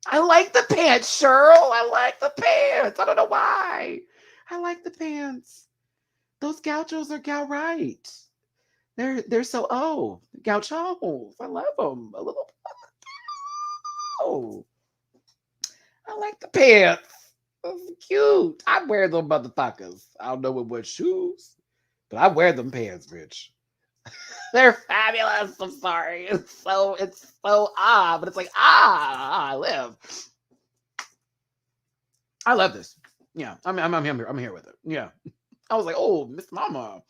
I like the pants, Cheryl. I like the pants. I don't know why. I like the pants. Those gauchos are gal right. They're so gauchos. I love them. A little. Oh. I like the pants. Those are cute. I wear them motherfuckers. I don't know what shoes, but I wear them pants, bitch. They're fabulous. I'm sorry. It's so but it's like I live. I love this. Yeah, I'm here with it. Yeah. I was like, oh, Miss Mama.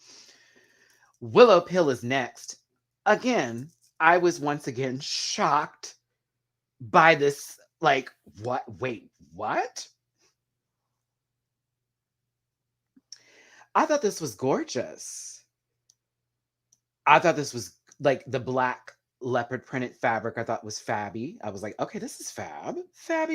Willow Pill is next. Again, I was once again shocked by this. Like, what? Wait, what? I thought this was gorgeous. I thought this was like the black leopard printed fabric. I thought was fabby. I was like, okay, this is fab. Fab.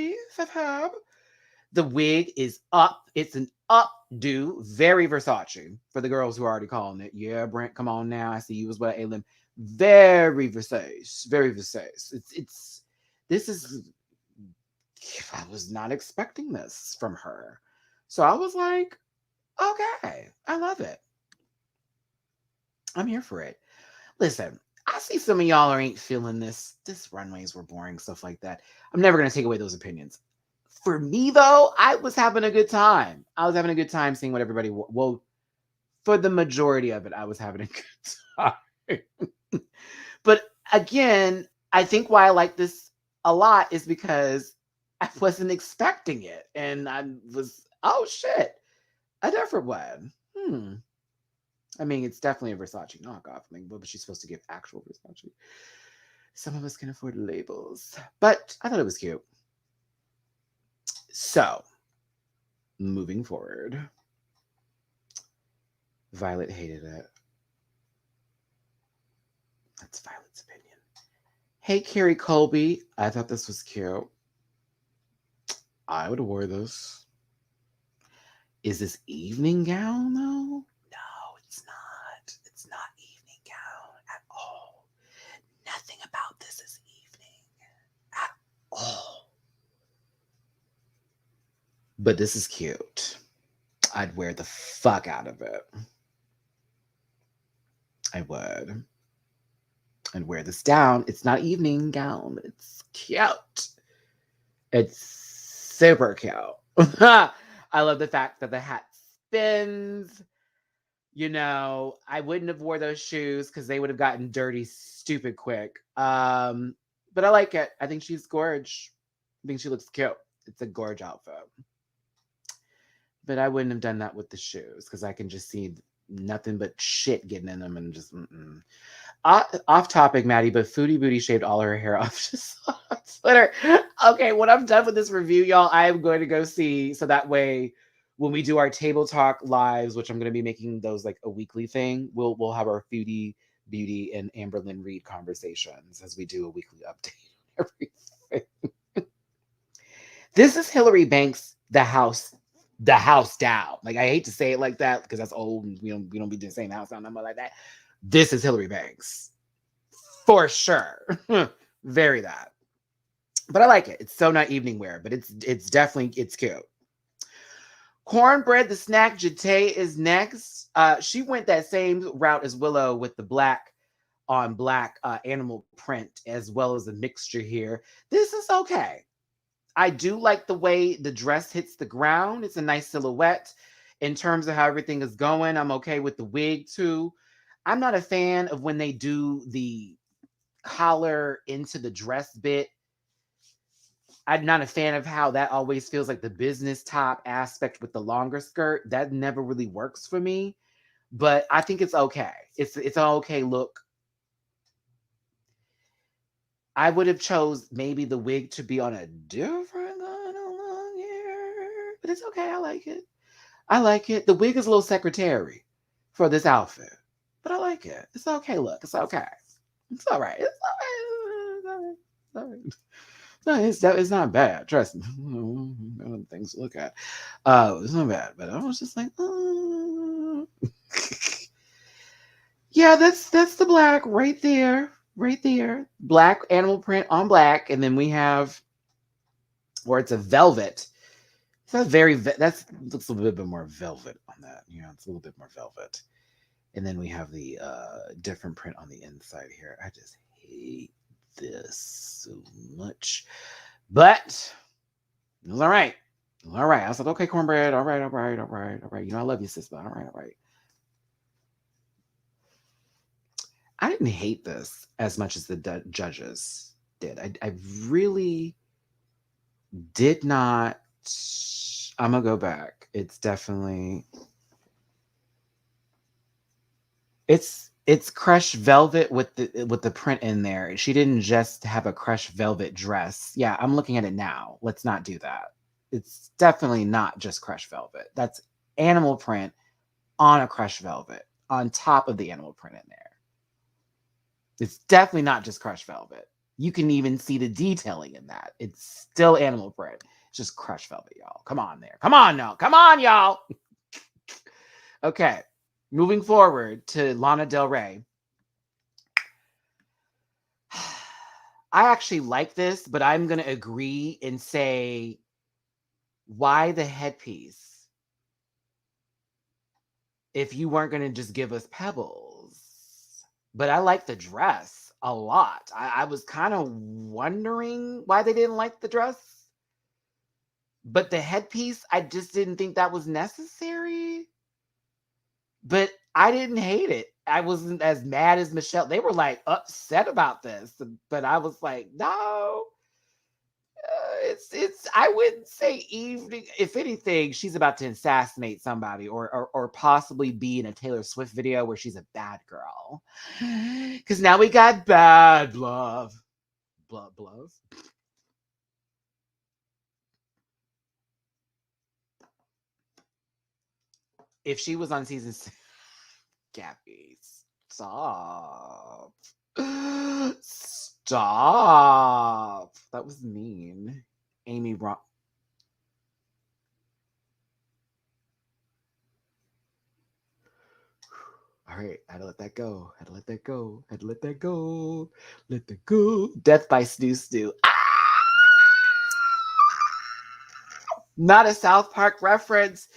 The wig is up. It's an updo. Very Versace for the girls who are already calling it. Yeah, Brent, come on now. I see you as well, Alim. Very Versace. Very Versace. This is. I was not expecting this from her. So I was like, okay, I love it. I'm here for it. Listen, I see some of y'all ain't feeling this. This runways were boring, stuff like that. I'm never going to take away those opinions. For me, though, I was having a good time. I was having a good time seeing what everybody... Well, for the majority of it, I was having a good time. But again, I think why I like this a lot is because I wasn't expecting it. And I was, oh shit, a different one. I mean, it's definitely a Versace knockoff. I mean, what was she supposed to give actual Versace? Some of us can afford labels. But I thought it was cute. So, moving forward. Violet hated it. That's Violet's opinion. Hey, Carrie Colby. I thought this was cute. I would have wore this. Is this evening gown, though? No, it's not. It's not evening gown at all. Nothing about this is evening at all. But this is cute. I'd wear the fuck out of it. I would. and wear this down. It's not evening gown, but it's cute. It's super cute. I love the fact that the hat spins. I wouldn't have wore those shoes because they would have gotten dirty stupid quick. But I like it. I think she's gorge. I think she looks cute. It's a gorge outfit. But I wouldn't have done that with the shoes because I can just see nothing but shit getting in them and just off topic, Maddie, but Foodie Booty shaved all her hair off just on Twitter. Okay, when I'm done with this review, y'all, I'm going to go see, so that way when we do our table talk lives, which I'm going to be making those like a weekly thing, we'll have our Foodie Beauty and Amberlynn Reed conversations as we do a weekly update on everything. This is Hillary Banks, the house down. Like, I hate to say it like that because that's old and we don't be doing saying the house down number like that. This is Hillary Banks for sure. Very that. But I like it. It's so not evening wear, but it's definitely, it's cute. Kornbread the snack Jete is next. She went that same route as Willow with the black on black animal print as well as a mixture here. This is okay. I do like the way the dress hits the ground. It's a nice silhouette. In terms of how everything is going, I'm okay with the wig too. I'm not a fan of when they do the collar into the dress bit. I'm not a fan of how that always feels like the business top aspect with the longer skirt. That never really works for me, but I think it's okay. It's an okay look. I would have chose maybe the wig to be on a different kind of long hair, but it's okay. I like it. I like it. The wig is a little secretary for this outfit, but I like it. It's okay. Look, it's okay. It's all right. It's all right. It's all right. No, it's not bad. Trust me. Other things to look at. It's not bad, but I was just like, yeah, that's the black right there. Right there. Black animal print on black. And then we have, or it's a velvet. It's not very, that looks a little bit more velvet on that. It's a little bit more velvet. And then we have the different print on the inside here. I just hate this so much. But it was all right. All right. I was like, okay, Kornbread. All right. I love you, sis, but all right. I didn't hate this as much as the judges did. I really did not. I'm gonna go back. It's definitely it's crushed velvet with the print in there. She didn't just have a crushed velvet dress. Yeah, I'm looking at it now. Let's not do that. It's definitely not just crushed velvet. That's animal print on a crushed velvet on top of the animal print in there. It's definitely not just crushed velvet. You can even see the detailing in that. It's still animal print. It's just crushed velvet, y'all. Come on there. Come on now. Come on, y'all. Okay. Moving forward to Lana Del Rey. I actually like this, but I'm going to agree and say, why the headpiece? If you weren't going to just give us pebbles. But I like the dress a lot. I was kind of wondering why they didn't like the dress. But the headpiece, I just didn't think that was necessary. But I didn't hate it. I wasn't as mad as Michelle. They were like upset about this. But I was like, no. It's I wouldn't say evening. If anything, she's about to assassinate somebody or possibly be in a Taylor Swift video where she's a bad girl. Because now we got bad love. Love. If she was on season 6, Gabby, stop. Stop. That was mean. Amy Ron. All right, I had to let that go. Let that go. Death by Snoo. Ah! Not a South Park reference.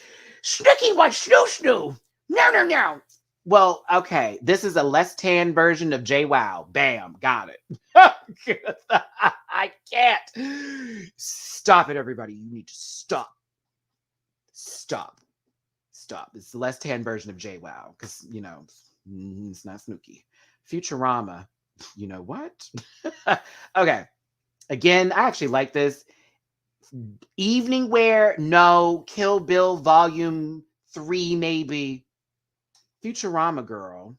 Snicky what snoo. No. Well, okay. This is a less tan version of JWoww. Bam, got it. I can't. Stop it, everybody. You need to stop. Stop. Stop. It's the less tan version of JWoww because, it's not Snooki. Futurama. You know what? Okay. Again, I actually like this. Evening wear, no. Kill Bill Volume 3, maybe. Futurama girl.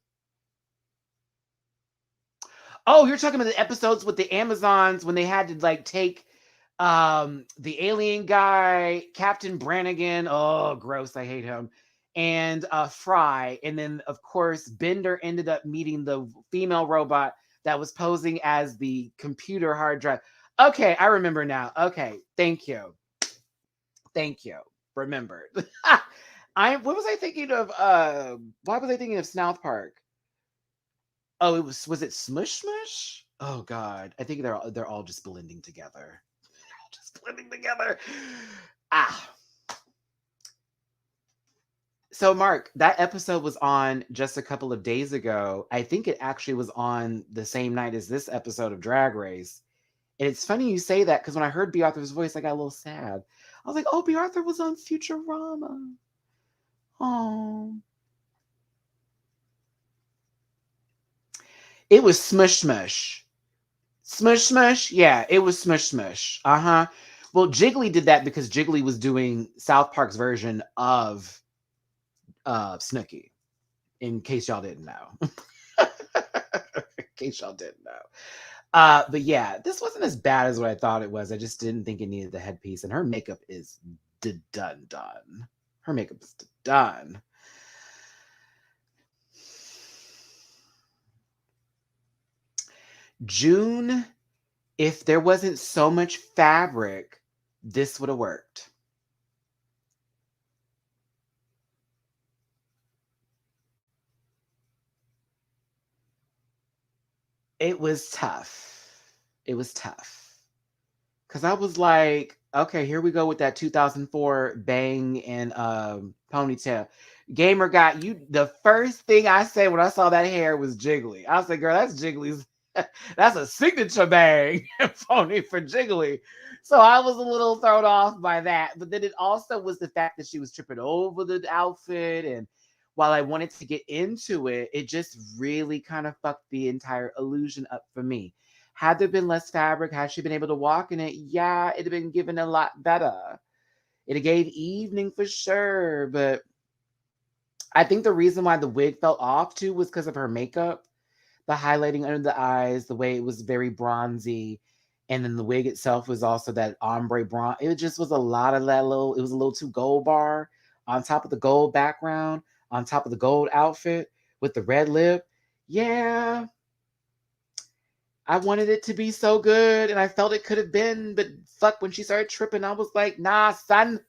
Oh, you're talking about the episodes with the Amazons when they had to like take the alien guy, Captain Brannigan. Oh, gross. I hate him. And Fry. And then of course Bender ended up meeting the female robot that was posing as the computer hard drive. Okay, I remember now. Okay, thank you. Thank you. Remembered. What was I thinking of? Why was I thinking of South Park? Oh, was it Smush Smush? Oh God, I think they're all just blending together. Just blending together. Ah. So Mark, that episode was on just a couple of days ago. I think it actually was on the same night as this episode of Drag Race. And it's funny you say that because when I heard B. Arthur's voice, I got a little sad. I was like, oh, B. Arthur was on Futurama. Oh. It was Smush Smush. Smush Smush? Yeah, it was Smush Smush. Uh-huh. Well, Jiggly did that because Jiggly was doing South Park's version of Snooki, in case y'all didn't know. In case y'all didn't know. But yeah, this wasn't as bad as what I thought it was. I just didn't think it needed the headpiece. And her makeup is done. Her makeup is done. June, if there wasn't so much fabric, this would have worked. It was tough. It was tough. Because I was like, okay, here we go with that 2004 bang and ponytail. Gamer got you. The first thing I said when I saw that hair was Jiggly. I was like, girl, that's Jiggly's. That's a signature bang pony for Jiggly. So I was a little thrown off by that. But then it also was the fact that she was tripping over the outfit. And while I wanted to get into it, it just really kind of fucked the entire illusion up for me. Had there been less fabric, had she been able to walk in it, yeah, it'd have been given a lot better. It gave evening for sure, but I think the reason why the wig fell off too was because of her makeup, the highlighting under the eyes, the way it was very bronzy, and then the wig itself was also that ombre bronze. It just was a lot of that little. It was a little too gold bar on top of the gold background, on top of the gold outfit with the red lip. Yeah, I wanted it to be so good, and I felt it could have been, but fuck, when she started tripping, I was like, nah, son.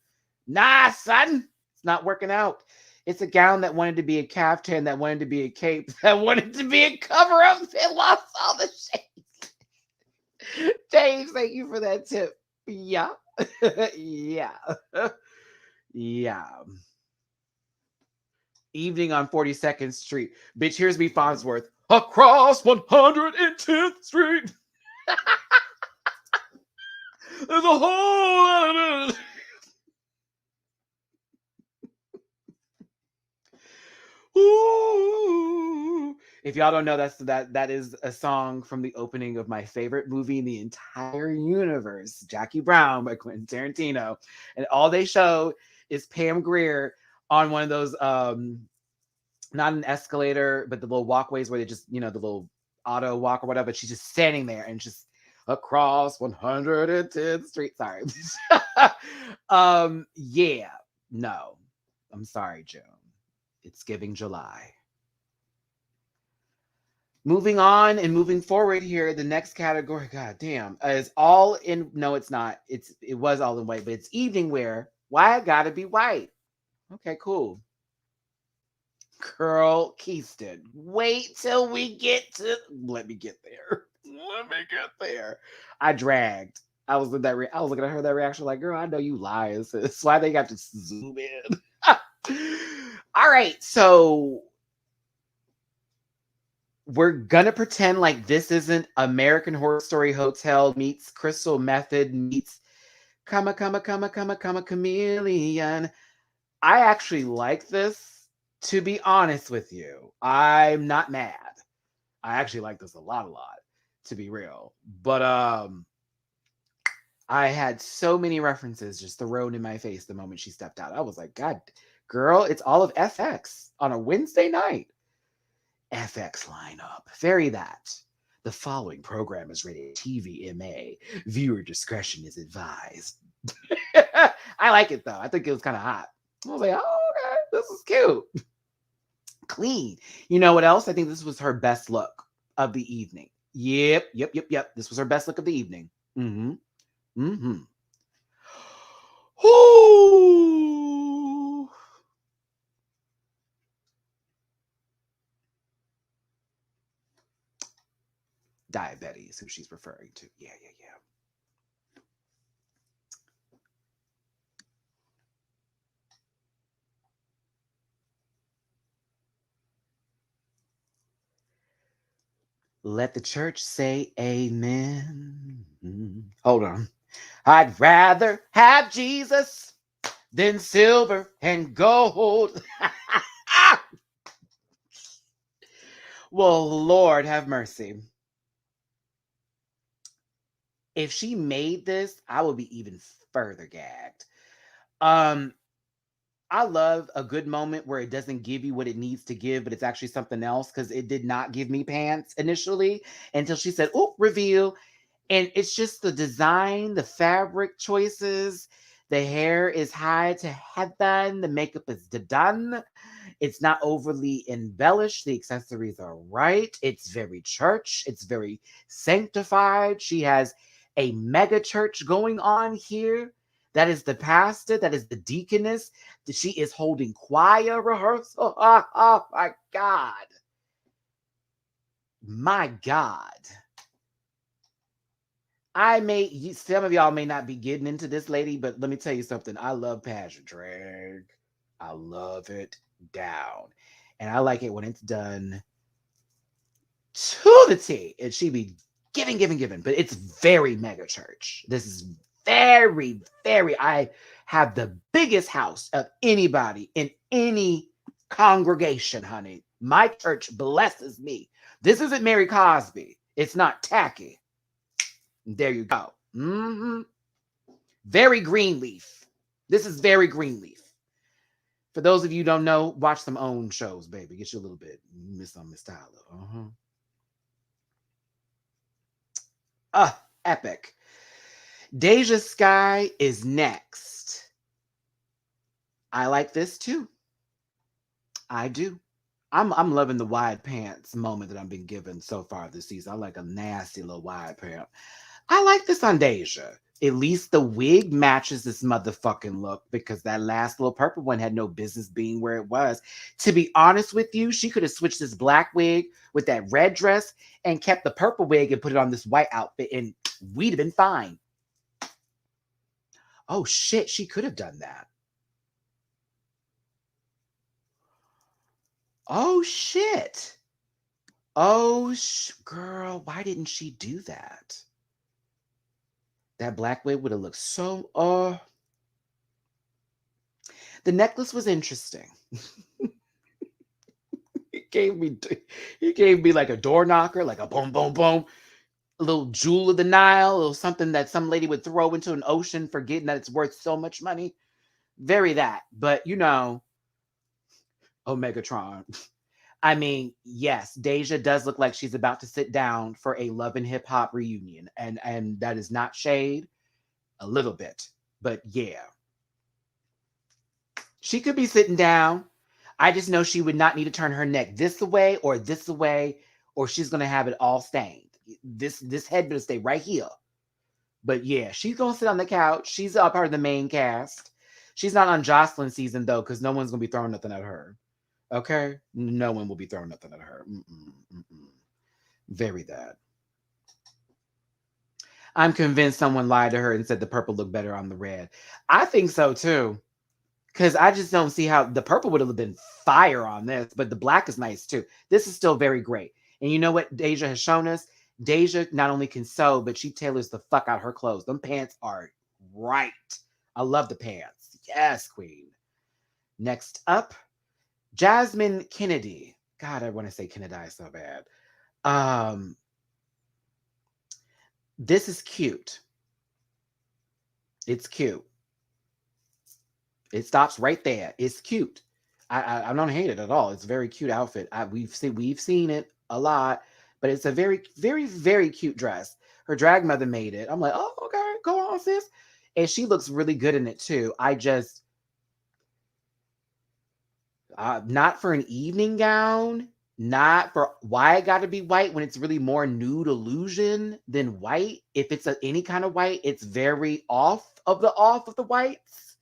It's not working out. It's a gown that wanted to be a caftan, that wanted to be a cape, that wanted to be a cover up. It lost all the shades. James, thank you for that tip. Yeah. Yeah. Yeah. Evening on 42nd Street. Bitch, here's me, Farnsworth. Across 110th Street. There's a hole. Ooh. If y'all don't know, that is a song from the opening of my favorite movie in the entire universe, Jackie Brown by Quentin Tarantino. And all they show is Pam Grier on one of those not an escalator, but the little walkways where they just, the little auto walk or whatever. But she's just standing there and just across 110th Street. Sorry. Yeah. No. I'm sorry, June. It's giving July. Moving on and moving forward here, the next category, god damn, is all in. No, it's not. It was all in white, but it's evening wear. Why I gotta be white? Okay, cool. Curl Keyston. Wait till we get to. Let me get there. Let me get there. I dragged. I was in I was looking at her that reaction like, girl, I know you lies. That's why they got to zoom in. All right, so we're gonna pretend like this isn't American Horror Story Hotel meets Crystal Method meets Chameleon. I actually like this, to be honest with you. I'm not mad. I actually like this a lot, to be real. But I had so many references just thrown in my face the moment she stepped out. I was like, God, girl, it's all of FX on a Wednesday night. FX lineup. Very that. The following program is rated TVMA. Viewer discretion is advised. I like it though. I think it was kind of hot. I was like, oh, okay, this is cute. Clean. You know what else? I think this was her best look of the evening. Yep. This was her best look of the evening. Ooh. Diabetes, who she's referring to. Yeah. Let the church say amen. Hold on. I'd rather have Jesus than silver and gold. Well, Lord have mercy. If she made this, I would be even further gagged. I love a good moment where it doesn't give you what it needs to give, but it's actually something else, because it did not give me pants initially until she said, "Oh, reveal." And it's just the design, the fabric choices. The hair is high to heaven. The makeup is done. It's not overly embellished. The accessories are right. It's very church. It's very sanctified. She has a mega church going on here. That is the pastor. That is the deaconess. She is holding choir rehearsal. Oh my God. My God. Some of y'all may not be getting into this lady, but let me tell you something. I love pageant drag. I love it down. And I like it when it's done to the T. And she be giving. But it's very mega church. This is very, very, I have the biggest house of anybody in any congregation, honey. My church blesses me. This isn't Mary Cosby. It's not tacky. There you go. Very Greenleaf. This is very Greenleaf. For those of you who don't know, watch some OWN shows, baby. Get you a little bit. Miss Tyler. Epic. Deja Sky is next. I like this too. I do. I'm loving the wide pants moment that I've been given so far this season. I like a nasty little wide pant. I like this on Deja. At least the wig matches this motherfucking look, because that last little purple one had no business being where it was. To be honest with you, she could have switched this black wig with that red dress and kept the purple wig and put it on this white outfit, and we'd have been fine. Oh shit, she could have done that. Oh shit. Oh, girl, why didn't she do that? That black wig would have looked so, the necklace was interesting. He gave me like a door knocker, like a boom, boom, boom. A little jewel of the Nile, a little something that some lady would throw into an ocean, forgetting that it's worth so much money. Very that. But you know, Omegatron. I mean, yes, Deja does look like she's about to sit down for a Love and Hip Hop reunion. And that is not shade, a little bit. But yeah. She could be sitting down. I just know she would not need to turn her neck this away, or she's gonna have it all stained. This head better stay right here. But yeah, she's gonna sit on the couch. She's a part of the main cast. She's not on Jocelyn season though, because no one's gonna be throwing nothing at her. Okay, no one will be throwing nothing at her. Very that. I'm convinced someone lied to her and said the purple looked better on the red. I think so too. Because I just don't see how the purple would have been fire on this, but the black is nice too. This is still very great. And you know what Deja has shown us? Deja not only can sew, but she tailors the fuck out her clothes. Them pants are right. I love the pants. Yes, queen. Next up, Jasmine Kennedy. God, I want to say Kennedy so bad. This is cute. It's cute. It stops right there. It's cute. I don't hate it at all. It's a very cute outfit. We've seen it a lot, but it's a very, very, very cute dress. Her drag mother made it. I'm like, oh, okay, go on, sis. And she looks really good in it too. I just not for an evening gown. Not for why it got to be white when it's really more nude illusion than white. If it's any kind of white, it's very off of the whites.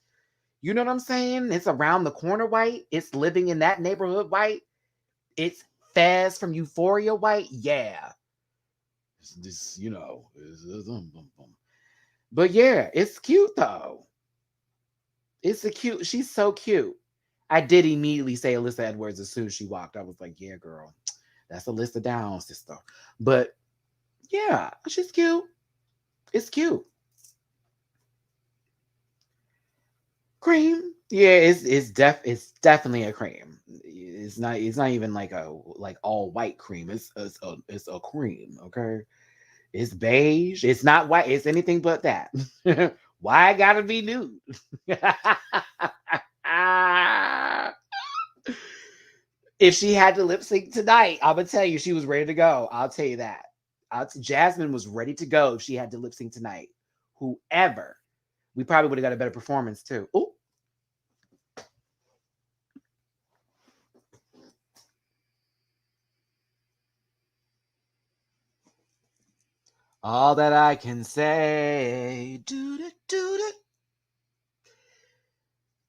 You know what I'm saying? It's around the corner white. It's living in that neighborhood white. It's Faz from Euphoria white. Yeah. This, but yeah, it's cute though. She's so cute. I did immediately say Alyssa Edwards as soon as she walked. I was like, yeah, girl, that's Alyssa down, sister. But yeah, she's cute. It's cute. Cream. Yeah, it's definitely a cream. It's not even like all white cream. It's a cream, okay? It's beige. It's not white. It's anything but that. Why I gotta be nude? If she had to lip sync tonight, I'm gonna tell you she was ready to go. I'll tell you that. Jasmine was ready to go if she had to lip sync tonight. Whoever, we probably would have got a better performance too. Ooh. All that I can say,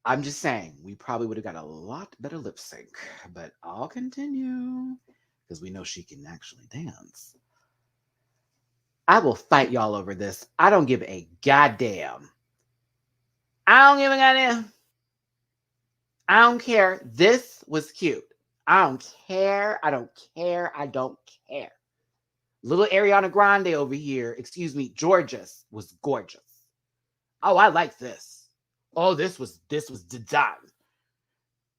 I'm just saying, we probably would have got a lot better lip sync, but I'll continue because we know she can actually dance. I will fight y'all over this. I don't give a goddamn. I don't give a goddamn. I don't care. This was cute. I don't care. I don't care. I don't care. Little Ariana Grande over here, excuse me, Georges was gorgeous. Oh, I like this. Oh, this was done.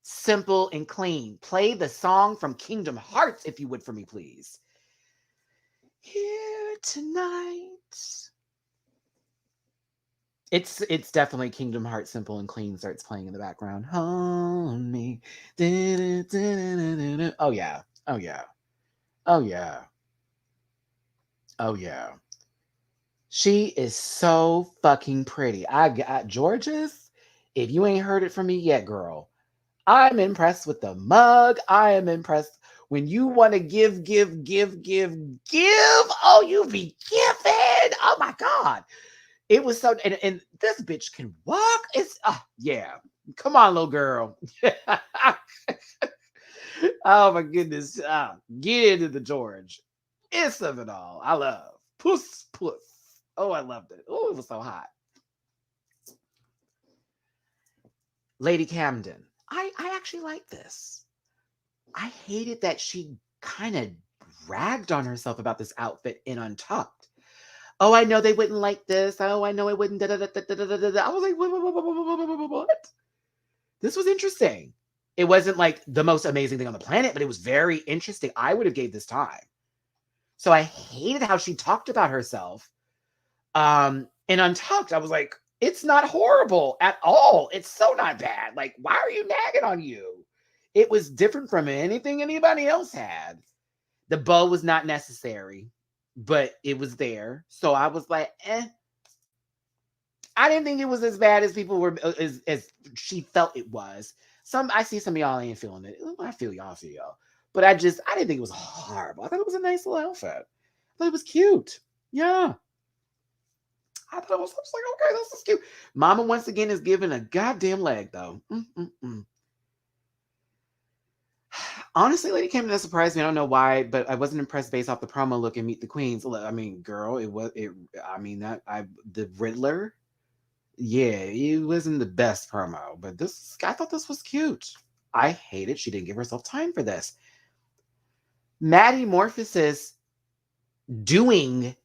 Simple and clean. Play the song from Kingdom Hearts, if you would, for me, please. Here tonight. It's definitely Kingdom Hearts Simple and Clean starts playing in the background. Hold me. Oh yeah. Oh yeah. Oh yeah. Oh yeah. She is so fucking pretty. I got Georges. If you ain't heard it from me yet, girl, I'm impressed with the mug. I am impressed when you want to give. Oh, you be giving. Oh my God. It was so, and this bitch can walk. It's, yeah. Come on, little girl. Oh my goodness. Get into the George. It's of it all. I love. Puss. Oh, I loved it. Oh, it was so hot. Lady Camden. I actually like this. I hated that she kind of ragged on herself about this outfit in Untucked. Oh, I know they wouldn't like this. Oh, I know it wouldn't. I was like, what? This was interesting. It wasn't like the most amazing thing on the planet, but it was very interesting. I would have gave this time. So I hated how she talked about herself. In Untucked, I was like, it's not horrible at all. It's so not bad. Like, why are you nagging on you? It was different from anything anybody else had. The bow was not necessary, but it was there. So I was like, I didn't think it was as bad as people were, as she felt it was. I see some of y'all ain't feeling it. I feel y'all. But I didn't think it was horrible. I thought it was a nice little outfit. I thought it was cute. Yeah. I was like, okay, this is cute. Mama, once again, is giving a goddamn leg, though. Honestly, Lady Camden, that surprised me. I don't know why, but I wasn't impressed based off the promo look and Meet the Queens. I mean, girl, the Riddler, yeah, it wasn't the best promo, but I thought this was cute. I hated she didn't give herself time for this. Maddie Morphosis doing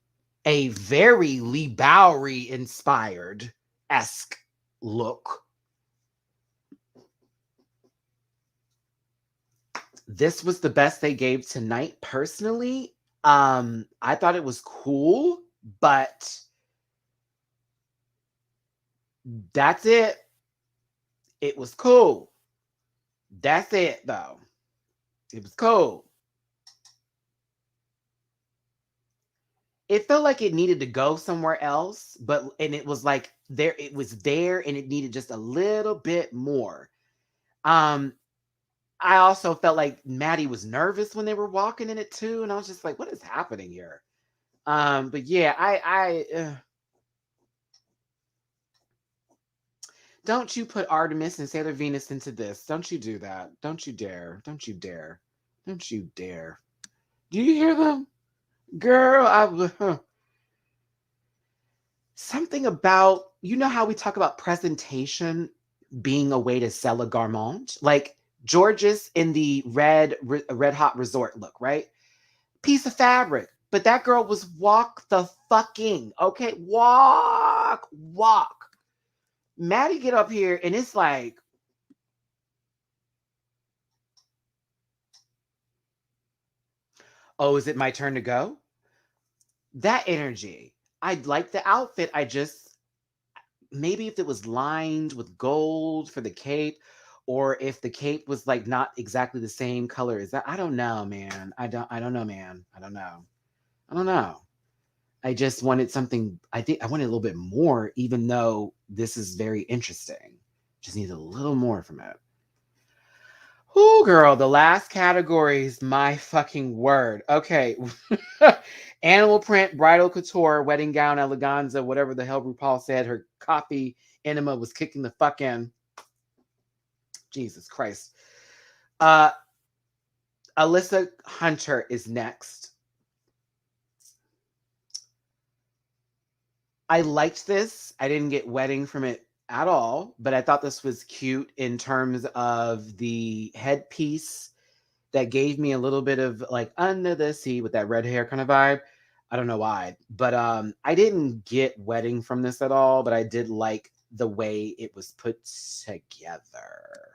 a very Lee Bowery inspired esque look. This was the best they gave tonight personally. I thought it was cool, but that's it. It was cool. That's it though. It was cool. It felt like it needed to go somewhere else, and it was like it was there and it needed just a little bit more. I also felt like Maddie was nervous when they were walking in it too, and I was just like, what is happening here? But yeah, I don't you put Artemis and Sailor Venus into this. Don't you do that. Don't you dare. Don't you dare. Don't you dare. Do you hear them? Girl, something about, you know how we talk about presentation being a way to sell a garment? Like George's in the red hot resort look, right? Piece of fabric. But that girl was walk the fucking, okay? Walk. Maddie get up here and it's like, oh, is it my turn to go? That energy. I like the outfit. Maybe if it was lined with gold for the cape, or if the cape was like not exactly the same color as that. I don't know, man. I don't know, man. I don't know. I just wanted something. I think I wanted a little bit more, even though this is very interesting. Just need a little more from it. Oh, girl, the last category is my fucking word. Okay. Animal print, bridal couture, wedding gown, eleganza, whatever the hell RuPaul said. Her coffee enema was kicking the fuck in. Jesus Christ. Uh, Alyssa Hunter is next. I liked this. I didn't get wedding from it at all, but I thought this was cute in terms of the headpiece that gave me a little bit of like under the sea with that red hair kind of vibe. I don't know why, but I didn't get wedding from this at all, but I did like the way it was put together.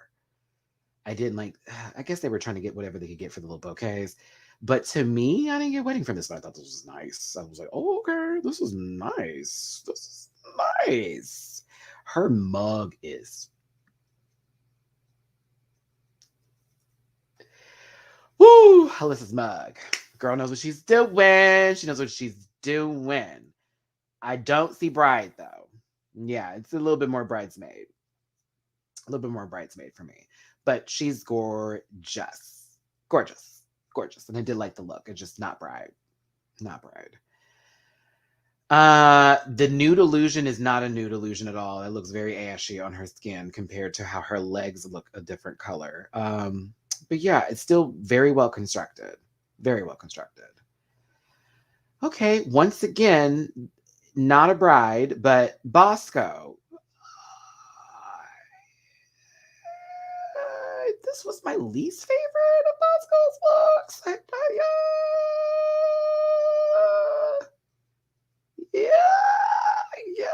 I didn't like, I guess they were trying to get whatever they could get for the little bouquets. But to me, I didn't get wedding from this, but I thought this was nice. I was like, oh, okay, this is nice. This is nice. Her mug is, woo, Alyssa's mug. Girl knows what she's doing. She knows what she's doing. I don't see bride though. Yeah, it's a little bit more bridesmaid. A little bit more bridesmaid for me. But she's gorgeous. Gorgeous. Gorgeous. And I did like the look. It's just not bride. Not bride. The nude illusion is not a nude illusion at all. It looks very ashy on her skin compared to how her legs look a different color. But yeah, it's still very well constructed. Very well constructed. Okay, once again, not a bride, but Bosco. This was my least favorite of Bosco's looks. Yeah, yeah,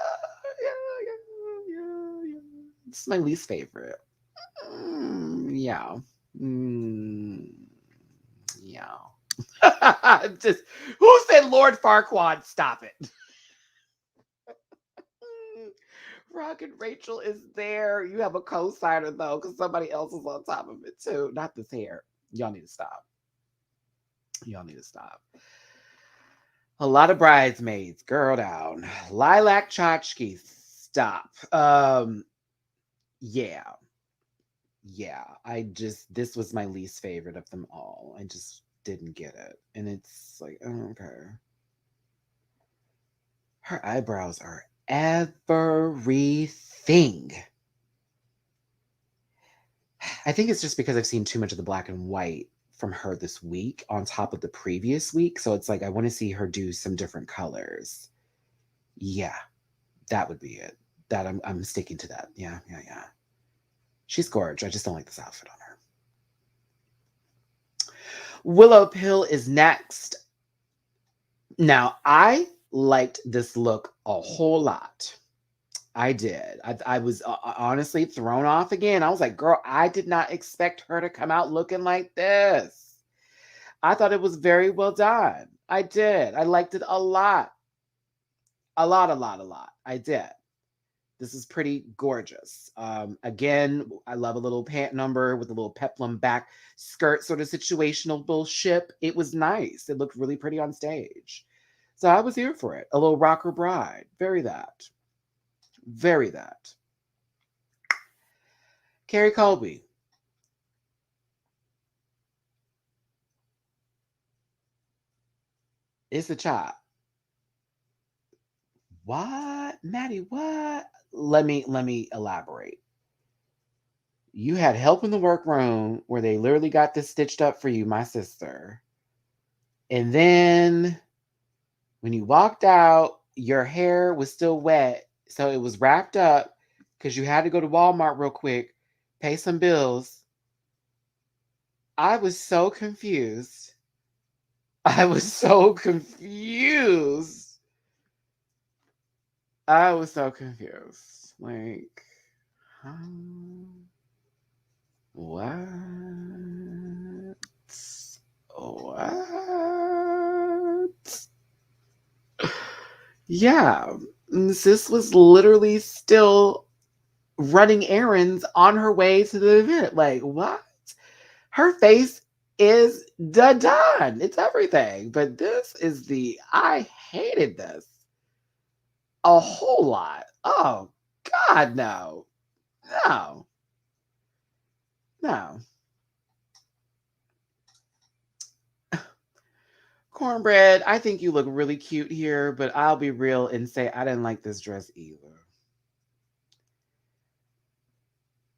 yeah. This is my least favorite. Yeah. Mm, yeah. Just who said Lord Farquaad? Stop it. Rock and Rachel is there. You have a co-signer though, because somebody else is on top of it too. Not this hair. Y'all need to stop. Y'all need to stop. A lot of bridesmaids, girl down. Lilac Tchotchke, stop. Yeah. Yeah. This was my least favorite of them all. I just didn't get it. And it's like, oh, okay. Her eyebrows are everything. I think it's just because I've seen too much of the black and white from her this week on top of the previous week. So it's like I want to see her do some different colors. Yeah, that would be it. That I'm sticking to that. Yeah. She's gorgeous. I just don't like this outfit on her. Willow Pill is next. Now, I liked this look a whole lot. I did. I was honestly thrown off again. I was like, girl, I did not expect her to come out looking like this. I thought it was very well done. I did. I liked it a lot. A lot, a lot, a lot. I did. This is pretty gorgeous. Again, I love a little pant number with a little peplum back skirt sort of situational bullshit. It was nice. It looked really pretty on stage. So I was here for it. A little rocker bride. Very that. Very that. Carrie Colby. It's a chop. What? Maddie, what? Let me elaborate. You had help in the workroom where they literally got this stitched up for you, my sister. And then when you walked out, your hair was still wet. So it was wrapped up because you had to go to Walmart real quick, pay some bills. I was so confused. I was so confused. I was so confused. Like, huh? What? What? Yeah. Sis was literally still running errands on her way to the event. Like, what? Her face is done. It's everything. But this is I hated this a whole lot. Oh, God, no. No. No. Cornbread, I think you look really cute here, but I'll be real and say I didn't like this dress either.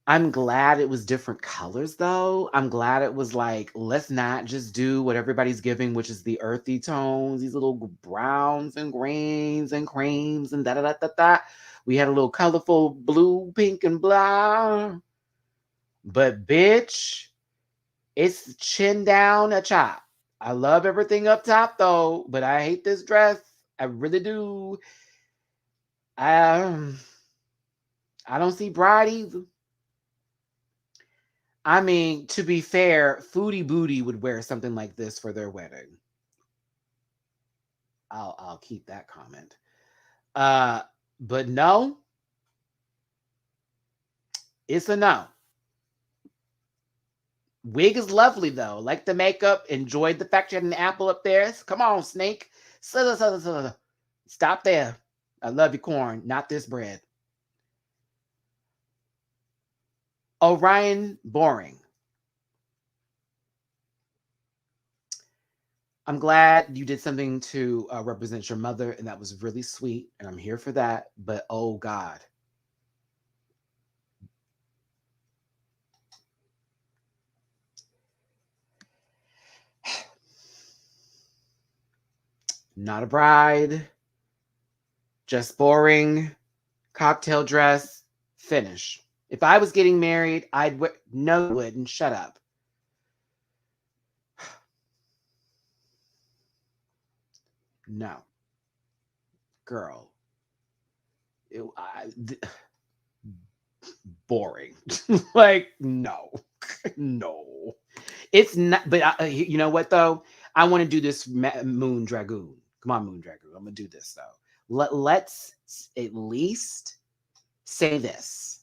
I'm glad it was different colors though. I'm glad it was like, let's not just do what everybody's giving, which is the earthy tones, these little browns and greens and creams and da da da da da. We had a little colorful blue, pink, and blah. But bitch, it's chin down a chop. I love everything up top though, but I hate this dress. I really do. I I don't see Bride either. I mean, to be fair, Foodie Booty would wear something like this for their wedding. I'll keep that comment. Uh, but no, it's a no. Wig is lovely though. Like the makeup. Enjoyed the fact you had an apple up there. Come on, Snake. Stop there. I love you, corn. Not this bread. Orion, boring. I'm glad you did something to represent your mother, and that was really sweet, and I'm here for that. But oh God, not a bride, just boring cocktail dress. Finish. If I was getting married, I'd wear. No, you wouldn't. Shut up. No, girl. Boring. Like no, no. It's not. But you know what though? I want to do this Moon Dragoon. Come on, Moon Dragoon. I'm gonna do this though. Let's at least say this.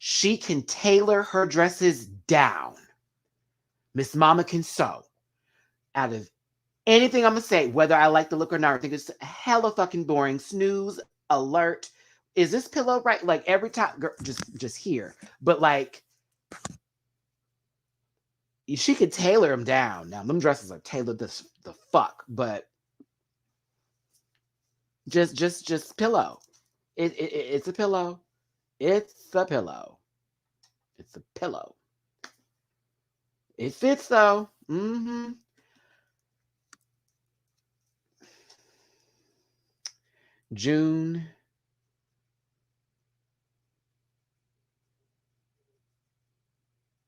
She can tailor her dresses down. Miss Mama can sew. Out of anything I'm gonna say, whether I like the look or not, I think it's hella fucking boring. Snooze alert. Is this pillow right? Like every time, girl, just here. But like, she could tailor them down. Now, them dresses are tailored the fuck, but just pillow. It's a pillow. It's a pillow. It's a pillow. It fits though. Mm-hmm. June.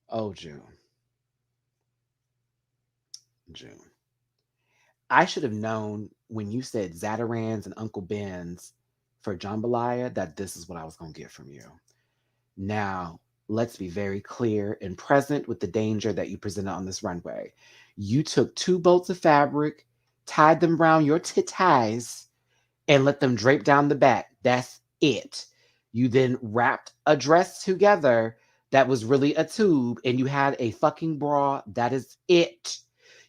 Oh, June. June. I should have known when you said Zatarans and Uncle Ben's for jambalaya that this is what I was going to get from you. Now, let's be very clear and present with the danger that you presented on this runway. You took 2 bolts of fabric, tied them around your titties, and let them drape down the back. That's it. You then wrapped a dress together that was really a tube, and you had a fucking bra. That is it.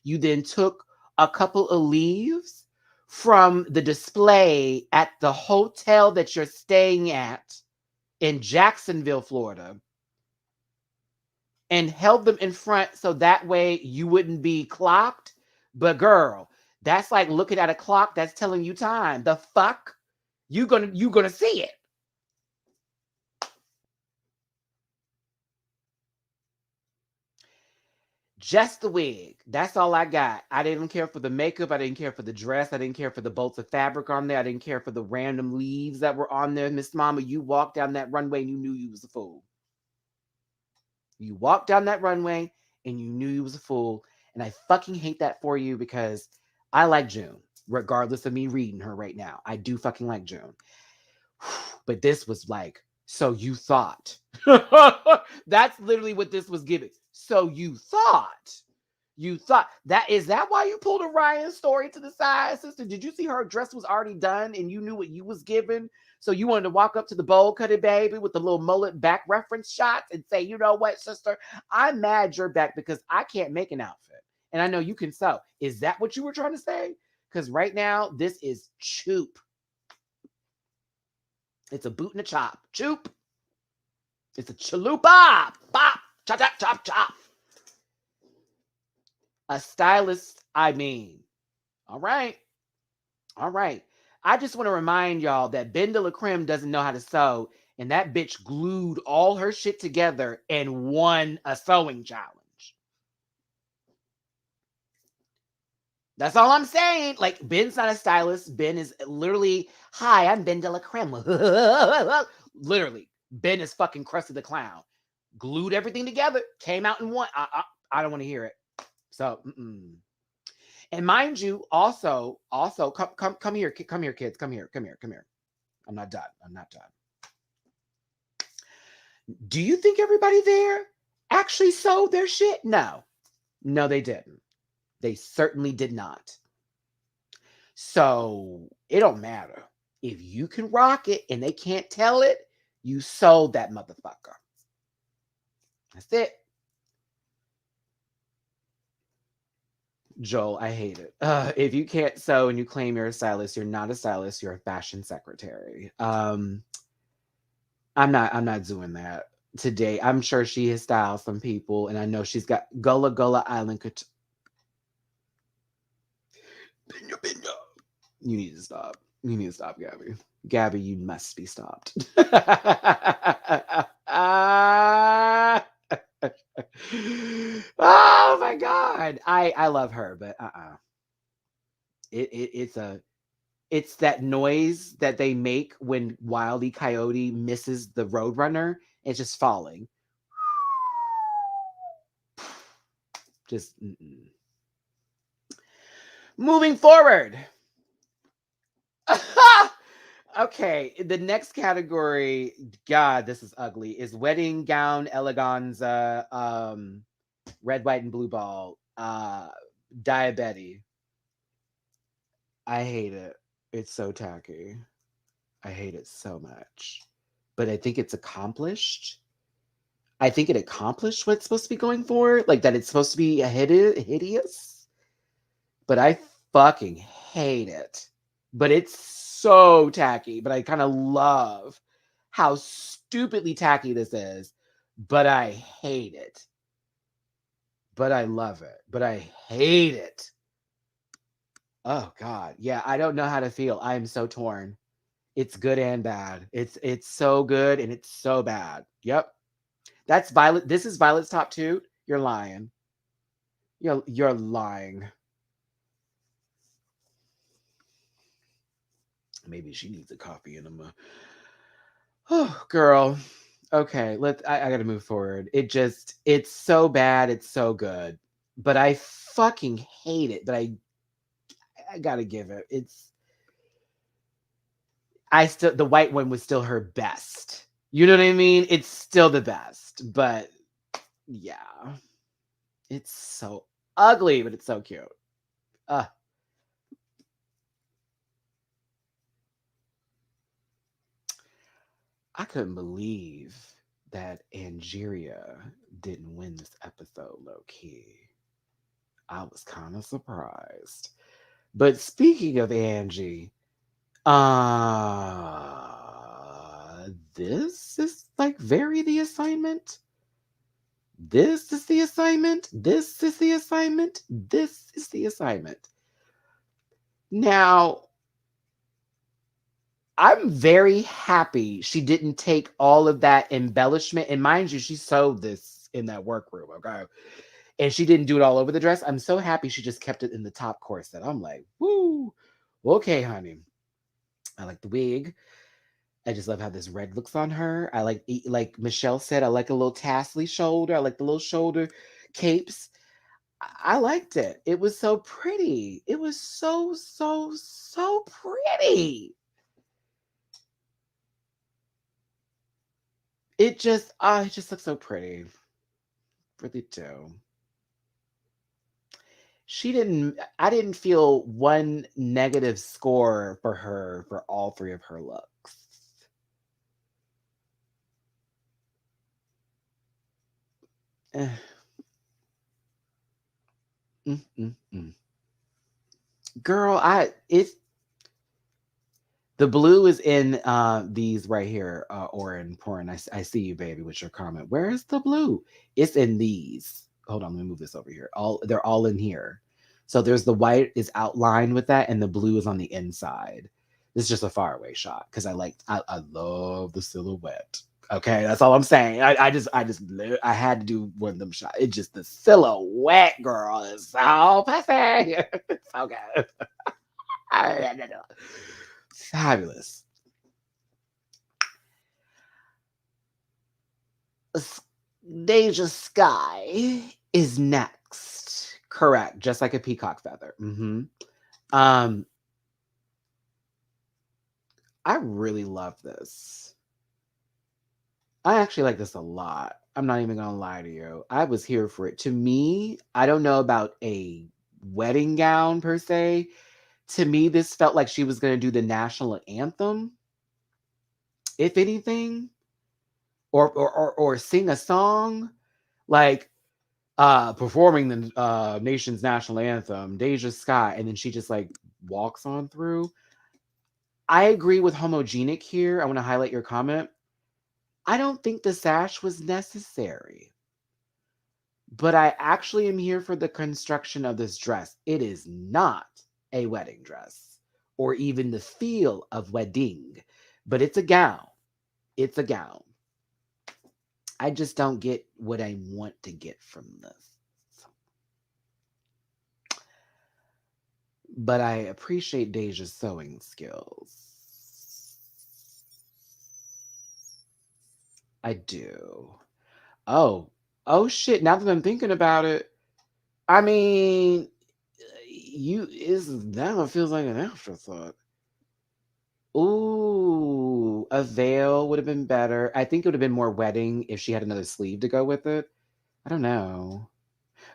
You then took a couple of leaves from the display at the hotel that you're staying at in Jacksonville, Florida, and held them in front so that way you wouldn't be clocked. But girl, that's like looking at a clock that's telling you time. The fuck? You gonna see it. Just the wig. That's all I got. I didn't care for the makeup. I didn't care for the dress. I didn't care for the bolts of fabric on there. I didn't care for the random leaves that were on there. Miss Mama, you walked down that runway and you knew you was a fool. You walked down that runway and you knew you was a fool. And I fucking hate that for you because I like June, regardless of me reading her right now. I do fucking like June. But this was like, so you thought. That's literally what this was giving. So you thought. You thought that is that why you pulled Orion Story to the side, sister? Did you see her dress was already done and you knew what you was given? So you wanted to walk up to the bowl cutted baby with the little mullet back reference shots and say, you know what, sister? I'm mad you're back because I can't make an outfit. And I know you can sew. Is that what you were trying to say? Because right now, this is choop. It's a boot and a chop. Choop. It's a chalupa. Pop. Chop, chop, chop, chop. A stylist, I mean. All right. All right. I just want to remind y'all that Ben de la Creme doesn't know how to sew, and that bitch glued all her shit together and won a sewing challenge. That's all I'm saying. Like, Ben's not a stylist. Ben is literally, hi, I'm Ben de la Creme. Literally, Ben is fucking Krusty the Clown. Glued everything together, came out and won. I don't want to hear it. So, and mind you, also, come here, kids, come here. I'm not done. Do you think everybody there actually sold their shit? No, they didn't. They certainly did not. So it don't matter. If you can rock it and they can't tell it, you sold that motherfucker. That's it. Joel, I hate it. If you can't sew and you claim you're a stylist, you're not a stylist. You're a fashion secretary. I'm not doing that today. I'm sure she has styled some people, and I know she's got Gullah Island. Binya. You need to stop. You need to stop, Gabby. Gabby, you must be stopped. Oh my god, I love her, but it's that noise that they make when Wile E. Coyote misses the Roadrunner. It's just falling. Just moving forward. Okay, the next category, God, this is ugly, is wedding gown eleganza, red, white, and blue ball, diabetes. I hate it. It's so tacky. I hate it so much. But I think it's accomplished. I think it accomplished what it's supposed to be going for. Like that it's supposed to be hideous. But I fucking hate it. But it's so tacky. But I kind of love how stupidly tacky this is. But I hate it. But I love it. But I hate it. Oh God. Yeah, I don't know how to feel. I am so torn. It's good and bad. It's so good and it's so bad. Yep. That's Violet. This is Violet's top 2. You're lying. You're lying. Maybe she needs a coffee enema. Oh, girl. Okay, I gotta move forward. It's so bad, it's so good. but I fucking hate it. But I gotta give it. The white one was still her best. You know what I mean? It's still the best, but yeah, it's so ugly, but it's so cute. Uh, I couldn't believe that Angeria didn't win this episode, low key. I was kind of surprised. But speaking of Angie, this is like very the assignment. This is the assignment. This is the assignment. This is the assignment. Now, I'm very happy she didn't take all of that embellishment. And mind you, she sewed this in that workroom, okay? And she didn't do it all over the dress. I'm so happy she just kept it in the top corset. I'm like, woo, okay, honey. I like the wig. I just love how this red looks on her. I like Michelle said, I like a little tassely shoulder. I like the little shoulder capes. I liked it. It was so pretty. It was so, so, so pretty. It just looks so pretty. Really do. I didn't feel one negative score for her for all three of her looks. Eh. Mm, mm, mm. Girl, the blue is in these right here, Orion Porn. I see you, baby, with your comment. Where is the blue? It's in these. Hold on, let me move this over here. They're all in here. So there's the white is outlined with that, and the blue is on the inside. This is just a faraway shot because I love the silhouette. Okay, that's all I'm saying. I had to do one of them shots. It's just the silhouette, girl, is so pussy. It's so good. Fabulous. Deja Sky is next. Correct. Just like a peacock feather. Um, I really love this. I actually like this a lot. I'm not even gonna lie to you. I was here for it. To me, I don't know about a wedding gown per se. To me, this felt like she was gonna do the national anthem, if anything, or sing a song. Like performing the nation's national anthem, Deja Sky, and then she just like walks on through. I agree with Homogenic here. I want to highlight your comment. I don't think the sash was necessary, but I actually am here for the construction of this dress. It is not a wedding dress or even the feel of wedding, but it's a gown. It's a gown. I just don't get what I want to get from this. But I appreciate Deja's sewing skills. I do. Oh shit. Now that I'm thinking about it, I mean, now it feels like an afterthought. Ooh, a veil would have been better. I think it would have been more wedding if she had another sleeve to go with it. I don't know.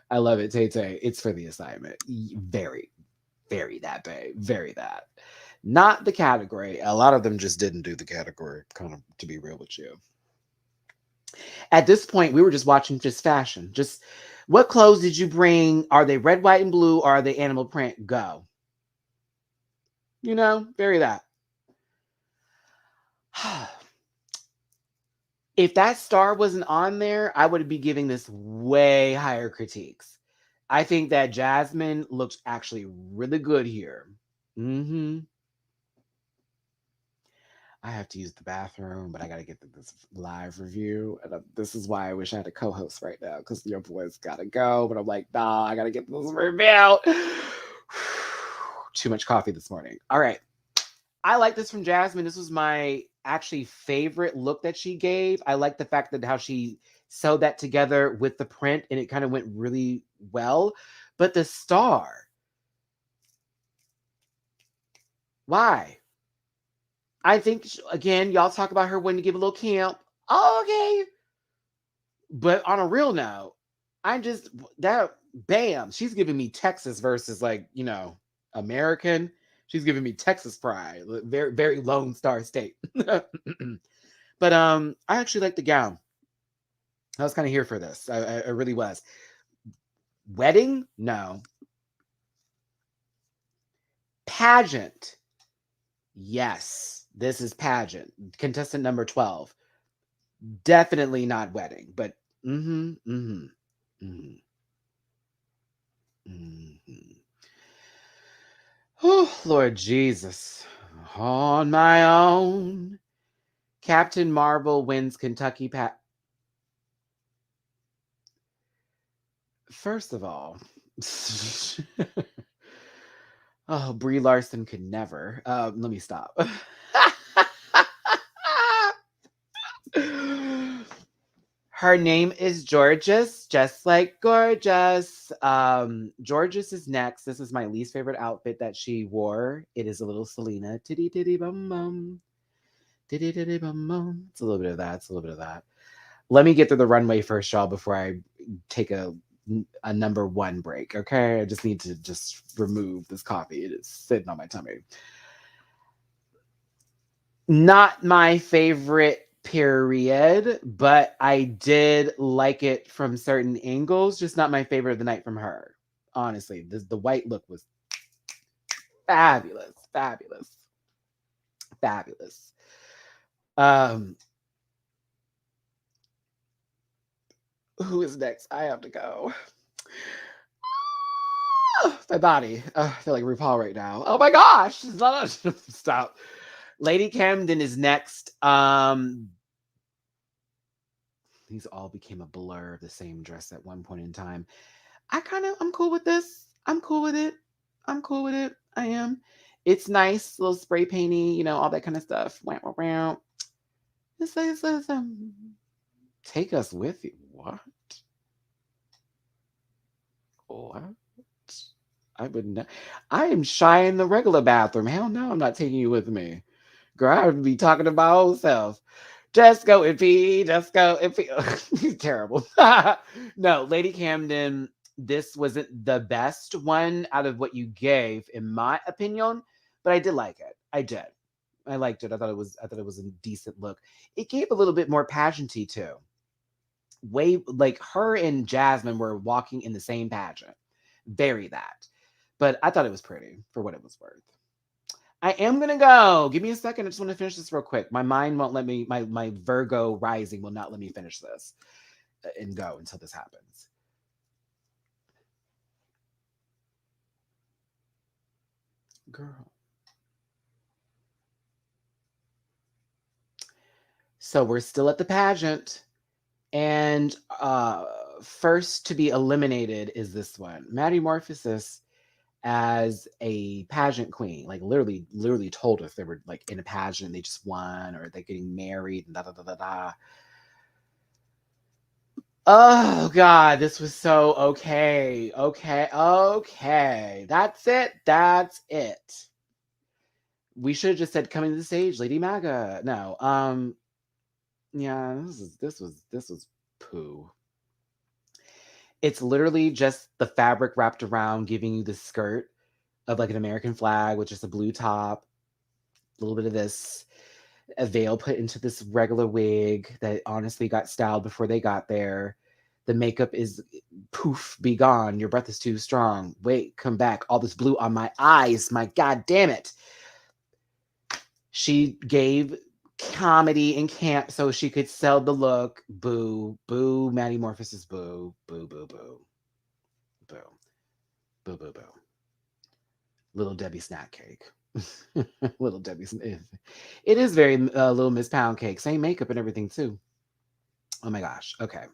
I love it, Tay Tay. It's for the assignment. Very, very that, babe. Very that. Not the category. A lot of them just didn't do the category, kind of, to be real with you. At this point, we were just watching just fashion. Just what clothes did you bring? Are they red, white, and blue, or are they animal print? Go. Very that. If that star wasn't on there, I would be giving this way higher critiques. I think that Jasmine looks actually really good here. I have to use the bathroom, but I got to get this live review. And this is why I wish I had a co-host right now, because your boy's got to go. But I'm like, nah, I got to get this review. Too much coffee this morning. All right. I like this from Jasmine. This was my actually favorite look that she gave. I like the fact that how she sewed that together with the print and it kind of went really well. But the star, why? I think, again, y'all talk about her wanting to give a little camp. Oh, okay. But on a real note, bam, she's giving me Texas versus like, American. She's giving me Texas pride. Very, very Lone Star State. But I actually like the gown. I was kind of here for this. I really was. Wedding? No. Pageant? Yes. This is pageant. Contestant number 12. Definitely not wedding, but Oh, Lord Jesus. On my own. Captain Marvel wins Kentucky First of all, oh, Brie Larson could never. Let me stop. Her name is Georges, just like gorgeous. Georges is next. This is my least favorite outfit that she wore. It is a little Selena. Titty titty bum bum. Titty titty bum bum. It's a little bit of that. It's a little bit of that. Let me get through the runway first, y'all, before I take a number one break. Okay, I just need to just remove this coffee. It is sitting on my tummy. Not my favorite period, but I did like it from certain angles. Just not my favorite of the night from her. Honestly, the white look was fabulous, fabulous, fabulous. Who is next? I have to go. My body. I feel like RuPaul right now. Oh my gosh. Stop. Lady Camden is next. These all became a blur of the same dress at one point in time. I'm cool with this. I'm cool with it. I'm cool with it. I am. It's nice, little spray painty, all that kind of stuff. It says, take us with you. What? What? I would not. I am shy in the regular bathroom. Hell no, I'm not taking you with me. Girl, I would be talking to my old self. Just go and pee. Just go and pee. Terrible. No, Lady Camden, this wasn't the best one out of what you gave, in my opinion, but I did like it. I did. I liked it. I thought it was a decent look. It gave a little bit more pageanty too. Way like her and Jasmine were walking in the same pageant. Very that. But I thought it was pretty for what it was worth. I am gonna go. Give me a second. I just want to finish this real quick. My mind won't let me. My Virgo rising will not let me finish this and go until this happens. Girl. So we're still at the pageant, and first to be eliminated is this one, Matty Morphosis, as a pageant queen. Like literally told us they were like in a pageant, they just won, or they're getting married and da da da da da. Oh God, this was so okay. That's it. That's it. We should have just said coming to the stage, Lady Maga. No. Yeah, this was poo. It's literally just the fabric wrapped around, giving you the skirt of like an American flag with just a blue top, a little bit of this, a veil put into this regular wig that honestly got styled before they got there. The makeup is poof, be gone. Your breath is too strong. Wait, come back. All this blue on my eyes. My God damn it. She gave comedy and camp so she could sell the look. Boo, boo, Matty Morphosis, boo, boo, boo, boo, boo, boo, boo, boo. Little Debbie snack cake. Little Debbie. It is very Little Miss Pound Cake. Same makeup and everything too. Oh my gosh. Okay.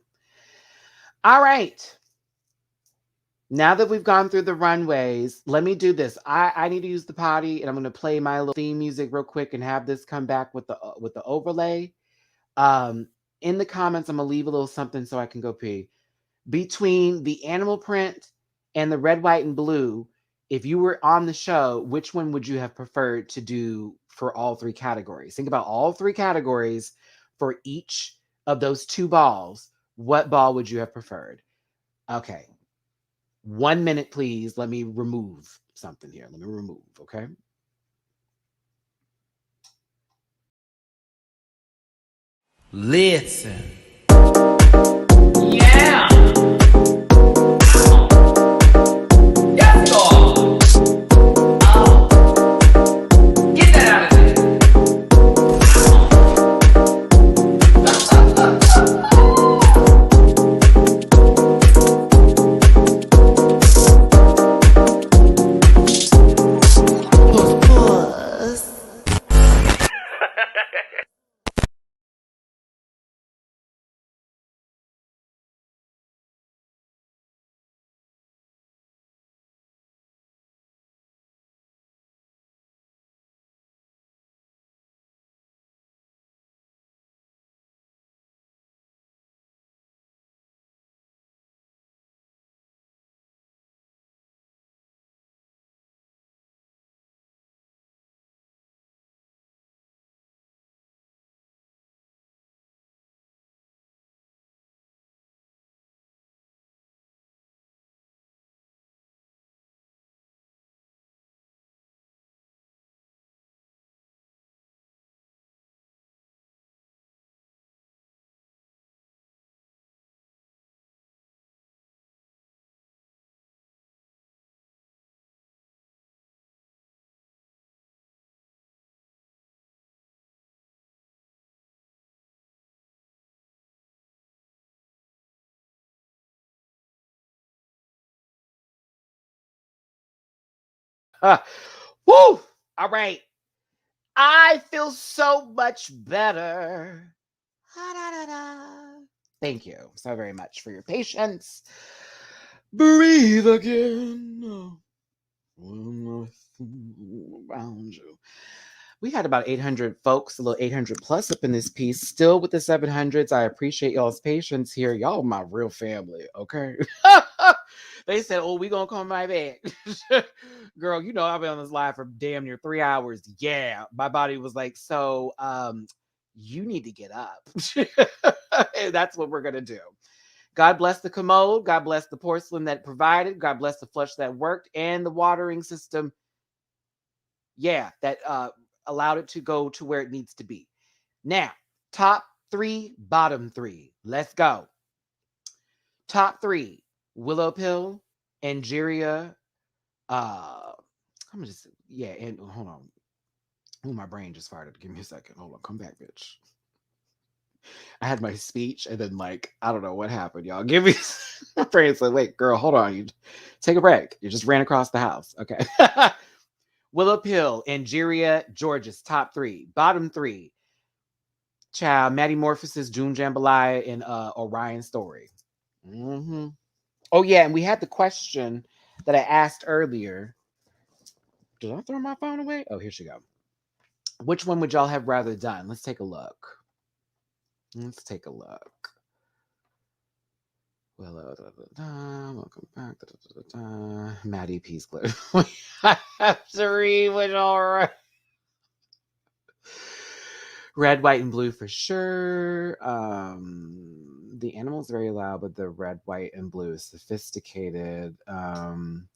All right. Now that we've gone through the runways, let me do this. I need to use the potty, and I'm going to play my little theme music real quick and have this come back with the overlay. in the comments, I'm going to leave a little something so I can go pee. Between the animal print and the red, white, and blue, if you were on the show, which one would you have preferred to do for all three categories? Think about all three categories for each of those two balls. What ball would you have preferred? Okay. 1 minute, please. Let me remove something here. Let me remove, okay? Listen. Yeah. Yes, God. Oh. Get that out of there. Woo! All right. I feel so much better. Thank you so very much for your patience. Breathe again. Around you. We had about 800 folks, a little 800 plus up in this piece, still with the 700s. I appreciate y'all's patience here. Y'all my real family, okay? They said, oh, we gonna come right back. Girl, you know I've been on this live for damn near 3 hours. Yeah. My body was like, so you need to get up. And that's what we're gonna do. God bless the commode. God bless the porcelain that provided. God bless the flush that worked and the watering system. Yeah, that allowed it to go to where it needs to be. Now, top three, bottom three. Let's go. Top three, Willow Pill, Angeria. I'm just, yeah, and hold on. Oh, my brain just farted. Give me a second. Hold on. Come back, bitch. I had my speech and then, like, I don't know what happened, y'all. Give me my brain said, wait, girl, hold on. You take a break. You just ran across the house. Okay. Willow Pill, Angeria, George's top three. Bottom three, child, Matty Morphosis, June Jambalaya, and Orion Story. Mm-hmm. Oh, yeah, and we had the question that I asked earlier. Did I throw my phone away? Oh, here she go. Which one would y'all have rather done? Let's take a look. Let's take a look. Well, welcome back. Maddie Peace Clip. I have to read which all right. Red, white, and blue for sure. The animal's very loud, but the red, white, and blue is sophisticated. I'm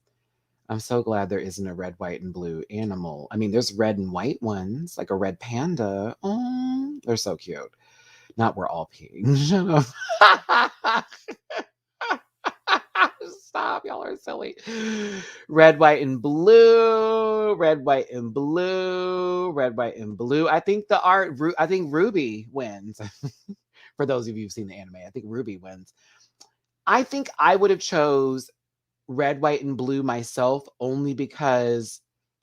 so glad there isn't a red, white, and blue animal. I mean, there's red and white ones, like a red panda. Oh, they're so cute. Not we're all peeing. Shut up. Stop, y'all are silly. Red, white, and blue. Red, white, and blue. Red, white, and blue. I think I think Ruby wins. For those of you who've seen the anime, I think Ruby wins. I think I would have chose red, white, and blue myself only because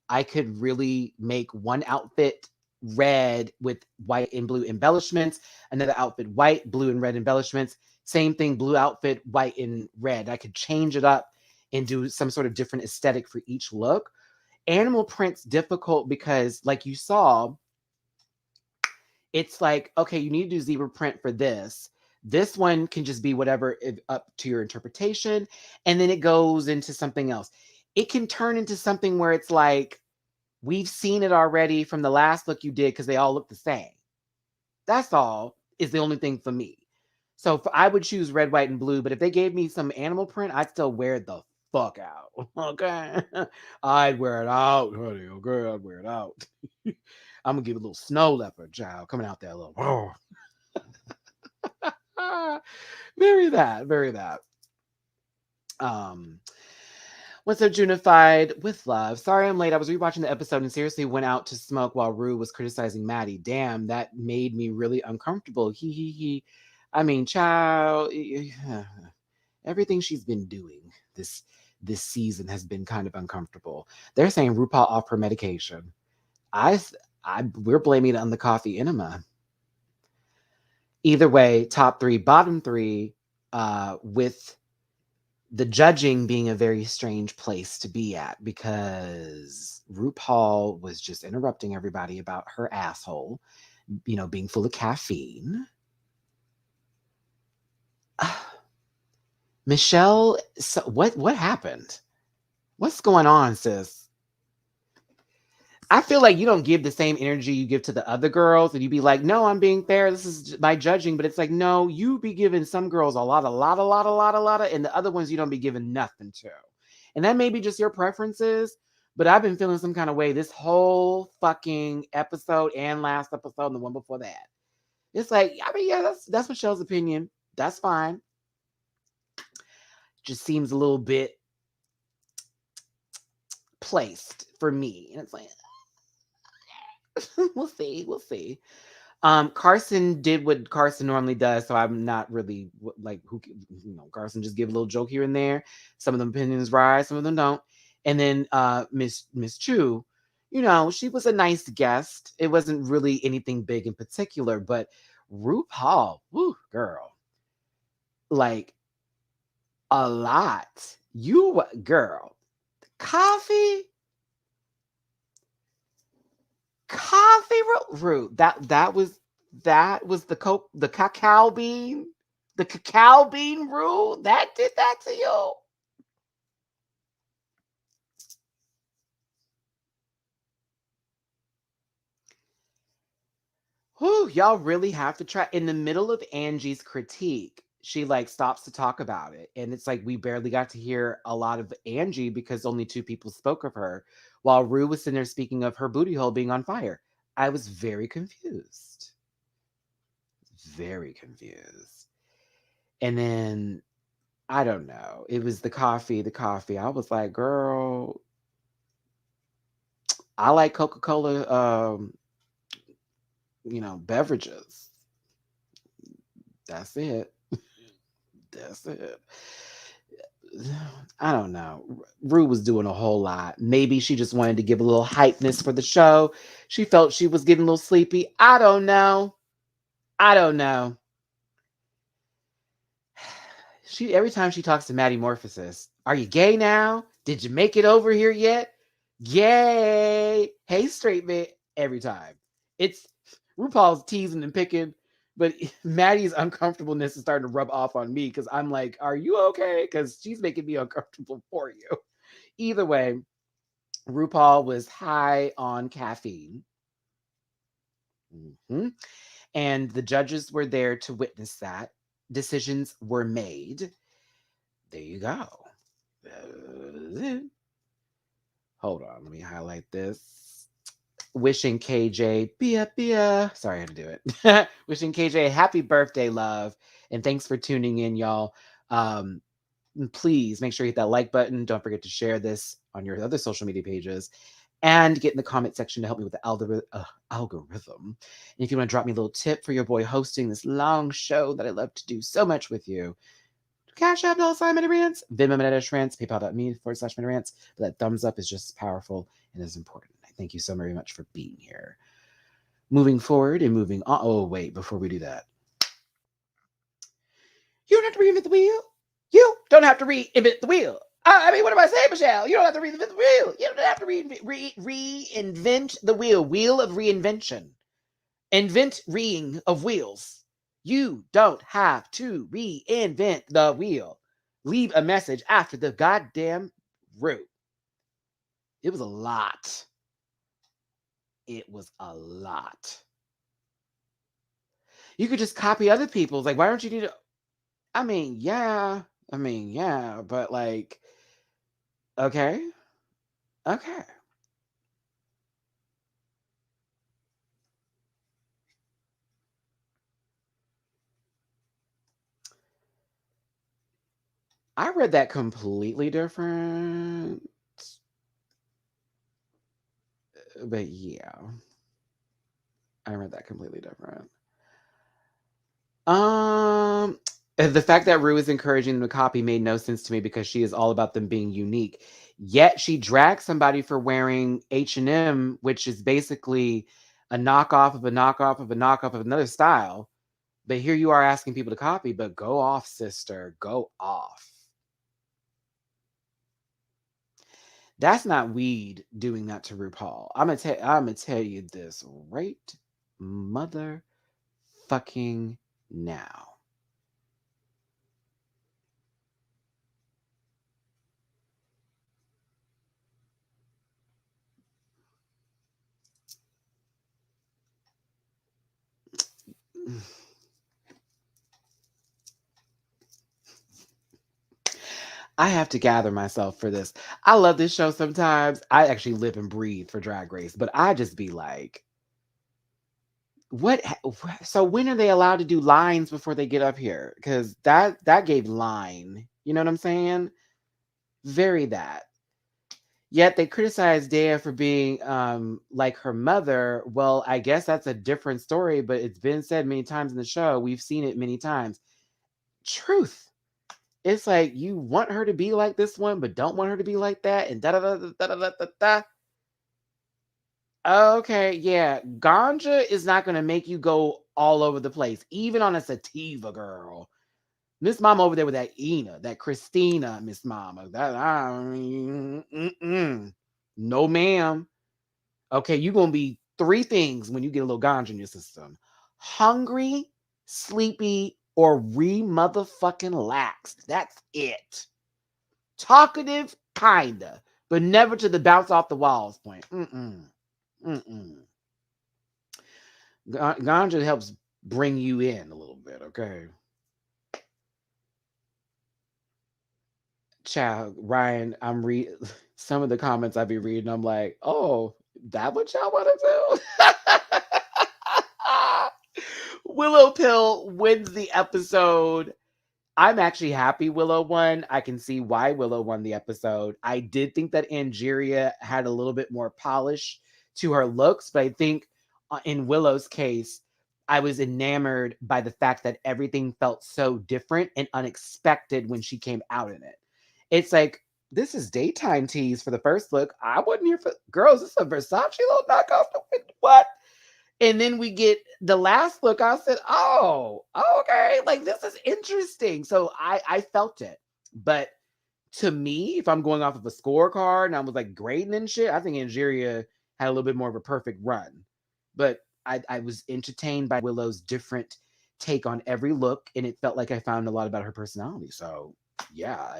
I could really make one outfit red with white and blue embellishments, another outfit white, blue, and red embellishments. Same thing, blue outfit, white and red. I could change it up and do some sort of different aesthetic for each look. Animal print's difficult because, like you saw, It's like, okay, you need to do zebra print for this. This one can just be whatever up to your interpretation. And then it goes into something else. It can turn into something where it's like, we've seen it already from the last look you did because they all look the same. That's all is the only thing for me. So I would choose red, white, and blue. But if they gave me some animal print, I'd still wear it the fuck out. Okay. I'd wear it out, honey. Okay, I'd wear it out. I'm gonna give it a little snow leopard, child, coming out there a little. Very that. What's up, Junified with love? Sorry I'm late. I was rewatching the episode and seriously went out to smoke while Rue was criticizing Maddie. Damn, that made me really uncomfortable. He. I mean, child, everything she's been doing this season has been kind of uncomfortable. They're saying RuPaul off her medication. We're blaming it on the coffee enema. Either way, top 3, bottom 3, with the judging being a very strange place to be at because RuPaul was just interrupting everybody about her asshole, being full of caffeine. Michelle, so what happened? What's going on, sis? I feel like you don't give the same energy you give to the other girls, and you be like, no, I'm being fair. This is my judging. But it's like, no, you be giving some girls a lot, and the other ones you don't be giving nothing to. And that may be just your preferences, but I've been feeling some kind of way this whole fucking episode and last episode and the one before that. It's like, I mean, yeah, that's Michelle's opinion. That's fine. Just seems a little bit placed for me. And it's like, we'll see. Carson did what Carson normally does, so I'm not really like Carson just give a little joke here and there. Some of them opinions rise, some of them don't. And then Miss Chu, she was a nice guest. It wasn't really anything big in particular, but RuPaul, woo, girl, like a lot. You girl, coffee root. That was the cacao bean. The cacao bean root that did that to you. Whew, y'all really have to try. In the middle of Angie's critique, she stops to talk about it. And it's like we barely got to hear a lot of Angie because only 2 people spoke of her, while Rue was sitting there speaking of her booty hole being on fire. I was very confused. Very confused. And then, I don't know. It was the coffee. I was like, girl, I like Coca-Cola, beverages. That's it. That's it. I don't know. Rue was doing a whole lot. Maybe she just wanted to give a little hypeness for the show. She felt she was getting a little sleepy. I don't know. Every time she talks to Maddie Morphosis, are you gay now? Did you make it over here yet? Yay! Hey, straight man. Every time. It's RuPaul's teasing and picking, but Maddie's uncomfortableness is starting to rub off on me because I'm like, are you okay? Because she's making me uncomfortable for you. Either way, RuPaul was high on caffeine. Mm-hmm. And the judges were there to witness that. Decisions were made. There you go. Hold on, let me highlight this. Wishing KJ, Bia. Sorry, I had to do it. Wishing KJ a happy birthday, love. And thanks for tuning in, y'all. Please make sure you hit that like button. Don't forget to share this on your other social media pages. And get in the comment section to help me with the algorithm. And if you want to drop me a little tip for your boy hosting this long show that I love to do so much with you, Cash App, $MattyRants, Venmo, MattyRants, PayPal.me/MattyRants. But that thumbs up is just as powerful and as important. I thank you so very much for being here. Moving forward and moving on. Oh, wait, before we do that. You don't have to reinvent the wheel. You don't have to reinvent the wheel. I mean, what am I saying, Michelle? You don't have to reinvent the wheel. You don't have to reinvent the wheel. Wheel of reinvention. Invent ring of wheels. You don't have to reinvent the wheel. Leave a message after the goddamn root. It was a lot. It was a lot. You could just copy other people's. Like, why don't you need to? I mean, yeah. But like, okay. Okay. I read that completely different. But yeah, I read that completely different. The fact that Rue is encouraging them to copy made no sense to me because she is all about them being unique. Yet she drags somebody for wearing H&M, which is basically a knockoff of a knockoff of a knockoff of another style. But here you are asking people to copy, but go off, sister. Go off. That's not weed doing that to RuPaul. I'm gonna tell you this right mother fucking now. I have to gather myself for this. I love this show sometimes. I actually live and breathe for Drag Race, but I just be like, what? So when are they allowed to do lines before they get up here? Because that gave line. You know what I'm saying? Very that. Yet they criticize Dea for being like her mother. Well, I guess that's a different story, but it's been said many times in the show. We've seen it many times. Truth. It's like you want her to be like this one, but don't want her to be like that, and da da da da da da da da. Okay, yeah. Ganja is not gonna make you go all over the place, even on a sativa, girl. Miss Mama over there with that Ena, that Christina, Miss Mama. That I mean, no, ma'am. Okay, you're gonna be three things when you get a little ganja in your system: hungry, sleepy, or re-motherfucking laxed. That's it. Talkative, kinda, but never to the bounce off the walls point. Mm-mm. Ganja helps bring you in a little bit, okay? Child, Ryan, I'm read some of the comments I be reading. I'm like, oh, that what y'all want to do? Willow Pill wins the episode. I'm actually happy Willow won. I can see why Willow won the episode. I did think that Angeria had a little bit more polish to her looks, but I think in Willow's case, I was enamored by the fact that everything felt so different and unexpected when she came out in it. It's like, this is daytime tease for the first look. I wasn't here for girls. This is a Versace little knockoff. What? And then we get the last look. I said, "Oh, okay, like this is interesting." So I felt it, but to me, if I'm going off of a scorecard and I was like grading and shit, I think Angeria had a little bit more of a perfect run. But I was entertained by Willow's different take on every look, and it felt like I found a lot about her personality. So yeah,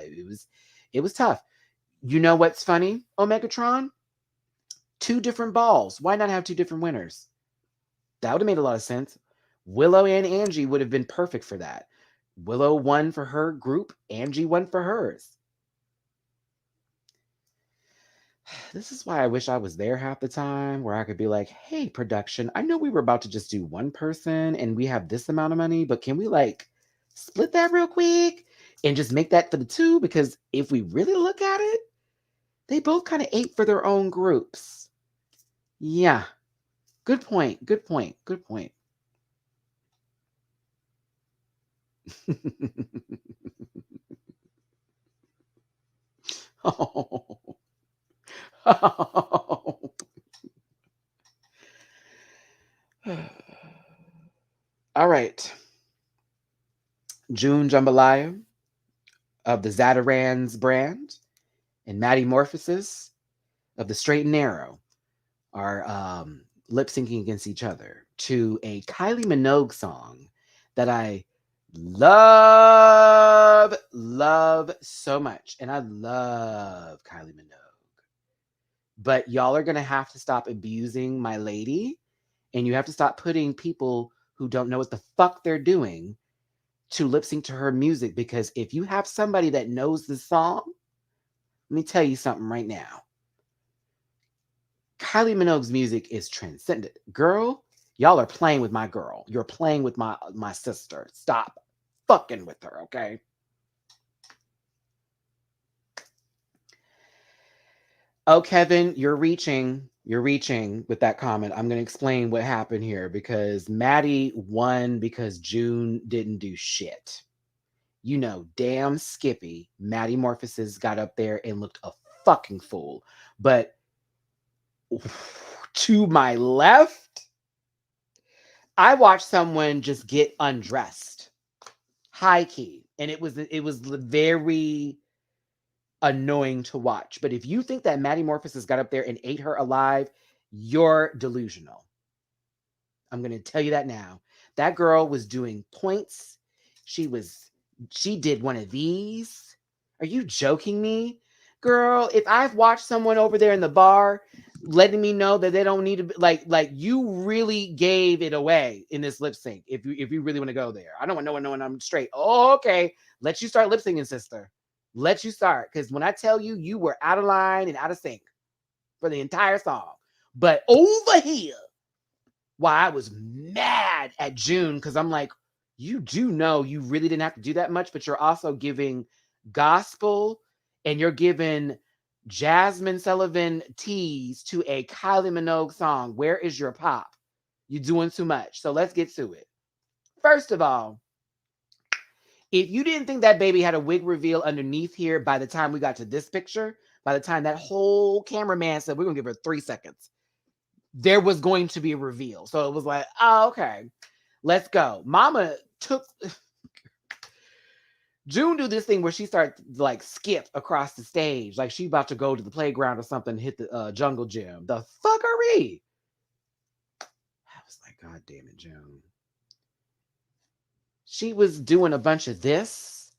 it was tough. You know what's funny, Omegatron? Two different balls. Why not have two different winners? That would have made a lot of sense. Willow and Angie would have been perfect for that. Willow won for her group, Angie won for hers. This is why I wish I was there half the time, where I could be like, hey, production, I know we were about to just do one person and we have this amount of money, but can we like split that real quick and just make that for the two? Because if we really look at it, they both kind of ate for their own groups. Yeah. Good point. Good point. Good point. Oh. Oh. All right. June Jambalaya of the Zatarans brand and Matty Morphosis of the Straight and Narrow are lip syncing against each other to a Kylie Minogue song that I love so much. And I love Kylie Minogue. But y'all are going to have to stop abusing my lady. And you have to stop putting people who don't know what the fuck they're doing to lip sync to her music. Because if you have somebody that knows the song, let me tell you something right now. Kylie Minogue's music is transcendent. Girl, y'all are playing with my girl. You're playing with my sister. Stop fucking with her, okay? Oh, Kevin, you're reaching with that comment. I'm going to explain what happened here because Maddie won because June didn't do shit. You know, damn Skippy, Maddie Morphosis got up there and looked a fucking fool. But to my left, I watched someone just get undressed, high key, and it was very annoying to watch. But if you think that Maddie Morphosis got up there and ate her alive, you're delusional. I'm going to tell you that now. That girl was doing points. She did one of these. Are you joking me? Girl, if I've watched someone over there in the bar letting me know that they don't need to be like you really gave it away in this lip sync. If you really want to go there. I don't want no one knowing I'm straight. Oh, okay. Let you start lip syncing, sister. Let you start. Because when I tell you, you were out of line and out of sync for the entire song. But over here, why I was mad at June, because I'm like, you do know you really didn't have to do that much, but you're also giving gospel and you're giving Jasmine Sullivan tease to a Kylie Minogue song. Where is your pop? You're doing too much. So let's get to it. First of all, if you didn't think that baby had a wig reveal underneath here by the time we got to this picture, by the time that whole cameraman said, we're going to give her 3 seconds, there was going to be a reveal. So it was like, oh, okay, let's go. Mama took... June do this thing where she starts like skip across the stage. Like she about to go to the playground or something, hit the jungle gym. The fuckery. I was like, God damn it, June. She was doing a bunch of this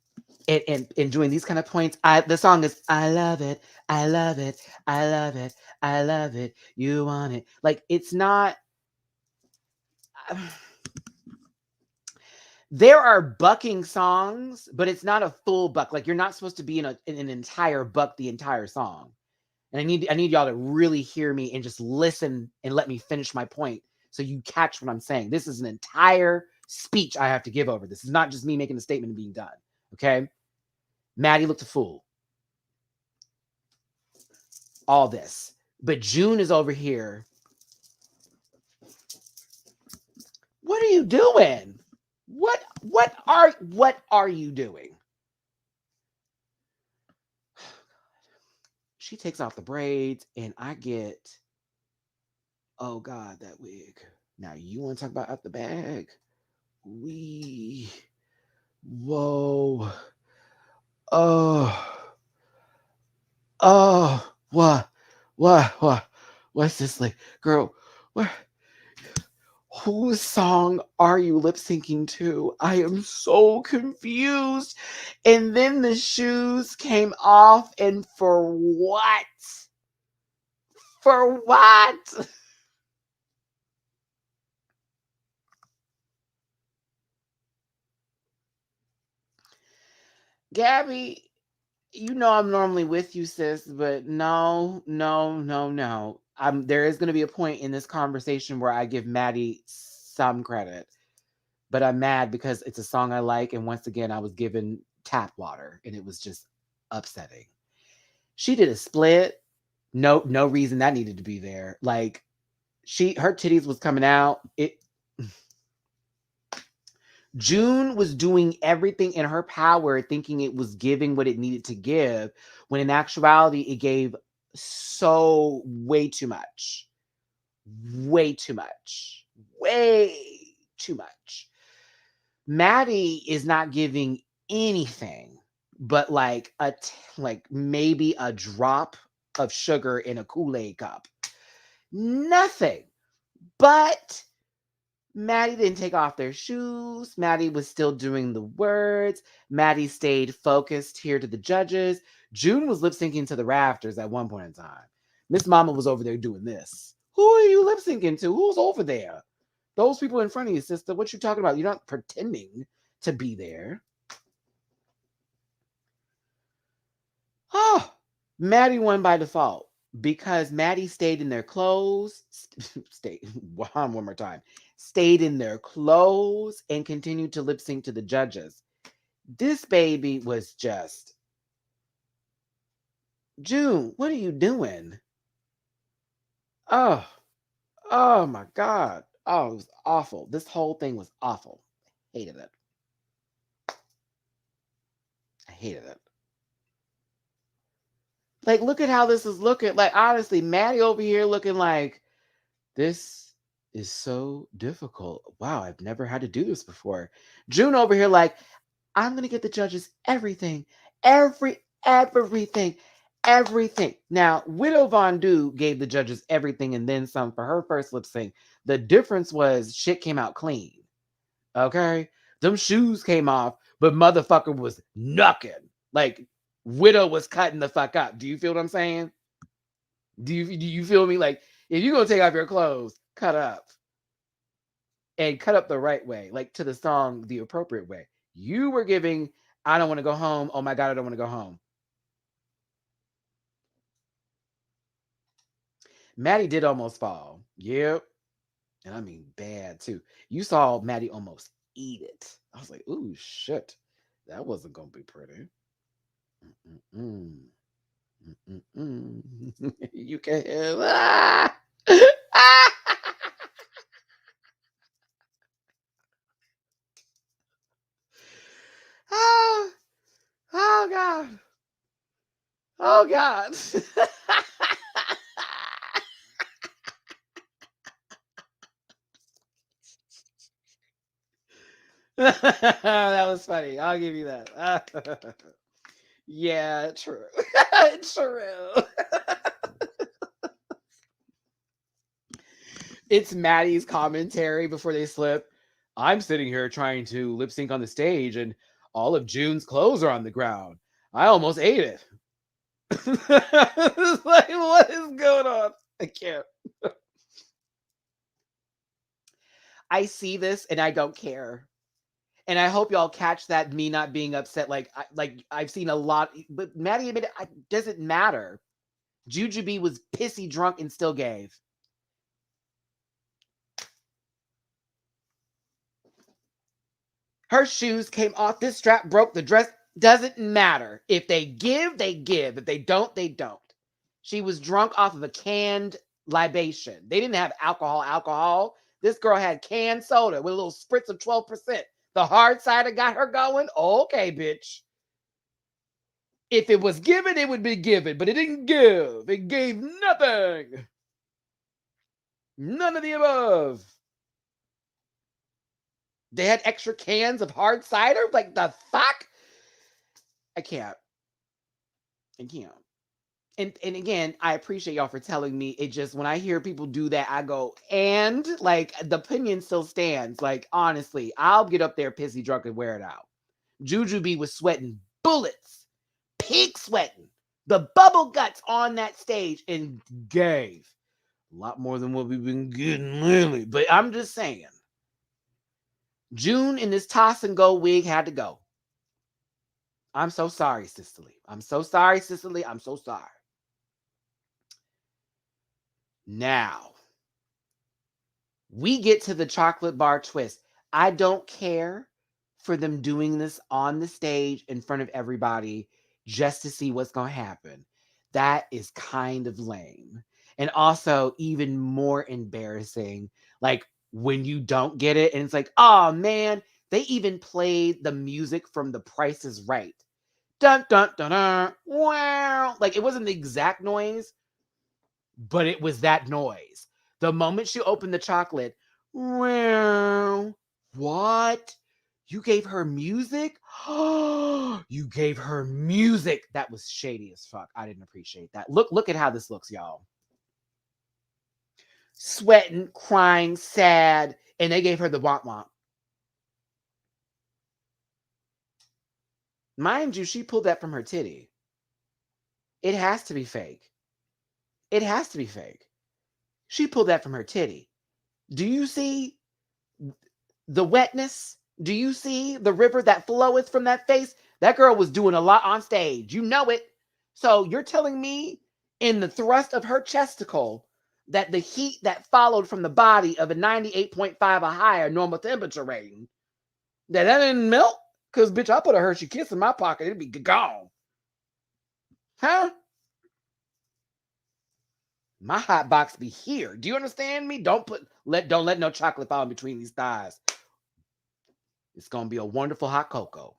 and doing these kind of points. The song is, I love it, I love it, I love it, I love it, you want it. Like, it's not... There are bucking songs, but it's not a full buck. Like, you're not supposed to be in an entire buck the entire song. And I need y'all to really hear me and just listen and let me finish my point so you catch what I'm saying. This is an entire speech I have to give over. This is not just me making a statement and being done. Okay? Maddie looked a fool. All this. But June is over here. What are you doing? What are you doing? She takes off the braids and I get, oh God, that wig. Now you want to talk about out the bag? Whoa. Oh, what's this like? Girl, what? Whose song are you lip syncing to? I am so confused. And then the shoes came off, and for what? For what? Gabby, you know I'm normally with you, sis, but no. There is going to be a point in this conversation where I give Maddie some credit. But I'm mad because it's a song I like, and once again, I was given tap water, and it was just upsetting. She did a split. No reason that needed to be there. Like, her titties was coming out. June was doing everything in her power, thinking it was giving what it needed to give, when in actuality, it gave way too much. Way too much. Way too much. Maddie is not giving anything but like maybe a drop of sugar in a Kool-Aid cup. Nothing. But Maddie didn't take off their shoes. Maddie was still doing the words. Maddie stayed focused here to the judges. June was lip syncing to the rafters at one point in time. Miss Mama was over there doing this. Who are you lip syncing to? Who's over there? Those people in front of you, sister. What you talking about? You're not pretending to be there. Oh, Maddie won by default because Maddie stayed in their clothes. One more time. Stayed in their clothes and continued to lip sync to the judges. This baby was just, June, what are you doing? Oh my God. Oh, it was awful. This whole thing was awful. Hated it. I hated it. Like, look at how this is looking. Like, honestly, Maddie over here looking like, this is so difficult. Wow, I've never had to do this before. June over here like, I'm going to get the judges everything. Everything. Now, Widow Von Du gave the judges everything and then some for her first lip sync. The difference was shit came out clean. Okay? Them shoes came off, but motherfucker was knucking. Like, Widow was cutting the fuck up. Do you feel what I'm saying? Do you feel me? Like, if you're going to take off your clothes, cut up. And cut up the right way, like to the song, the appropriate way. You were giving, I don't want to go home. Oh my God, I don't want to go home. Maddie did almost fall. Yep. And I mean bad too. You saw Maddie almost eat it. I was like, ooh, shit. That wasn't going to be pretty. You can hear. Ah! Oh, oh God. Oh God. That was funny. I'll give you that. Yeah, true. True. It's Maddie's commentary before they slip. I'm sitting here trying to lip sync on the stage, and all of June's clothes are on the ground. I almost ate it. It's like, what is going on? I can't. I see this and I don't care. And I hope y'all catch that, me not being upset. Like I've seen a lot, but Maddie admitted it doesn't matter. Jujubee was pissy drunk and still gave. Her shoes came off. This strap broke. The dress doesn't matter. If they give, they give. If they don't, they don't. She was drunk off of a canned libation. They didn't have alcohol. This girl had canned soda with a little spritz of 12%. The hard cider got her going. Okay, bitch. If it was given, it would be given, but it didn't give. It gave nothing. None of the above. They had extra cans of hard cider? Like, the fuck? I can't. And again, I appreciate y'all for telling me. It just, when I hear people do that, I go, and like, the opinion still stands. Like, honestly, I'll get up there pissy drunk and wear it out. Jujubee was sweating bullets, pig sweating, the bubble guts on that stage, and gave a lot more than what we've been getting lately. But I'm just saying, June in this toss and go wig had to go. I'm so sorry, Cicely. I'm so sorry, Cicely. I'm so sorry. Now, we get to the chocolate bar twist. I don't care for them doing this on the stage in front of everybody just to see what's going to happen. That is kind of lame. And also even more embarrassing, like when you don't get it and it's like, oh man, they even played the music from The Price is Right. Dun, dun, dun, dun, wow. Like, it wasn't the exact noise, but it was that noise. The moment she opened the chocolate, wow, what? You gave her music? You gave her music. That was shady as fuck. I didn't appreciate that. Look at how this looks, y'all. sweating, crying, sad, and they gave her the womp womp. Mind you, she pulled that from her titty. It has to be fake. It has to be fake. She pulled that from her titty. Do you see the wetness? Do you see the river that floweth from that face? That girl was doing a lot on stage. You know it. So you're telling me in the thrust of her chesticle that the heat that followed from the body of a 98.5 or higher normal temperature rating, that didn't melt? Because, bitch, I put a Hershey Kiss in my pocket. It'd be gone. Huh? My hot box be here. Do you understand me? Don't let no chocolate fall in between these thighs. It's gonna be a wonderful hot cocoa.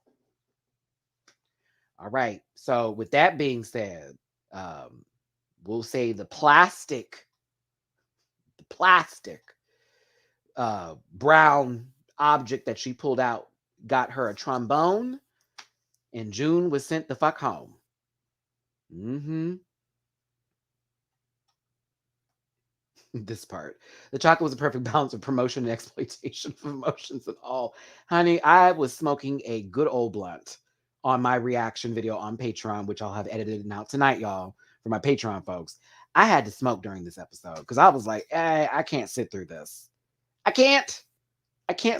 All right. So with that being said, we'll say the plastic brown object that she pulled out got her a trombone, and June was sent the fuck home. This part. The chocolate was a perfect balance of promotion and exploitation of emotions and all. Honey, I was smoking a good old blunt on my reaction video on Patreon, which I'll have edited out tonight, y'all, for my Patreon folks. I had to smoke during this episode because I was like, I can't sit through this. I can't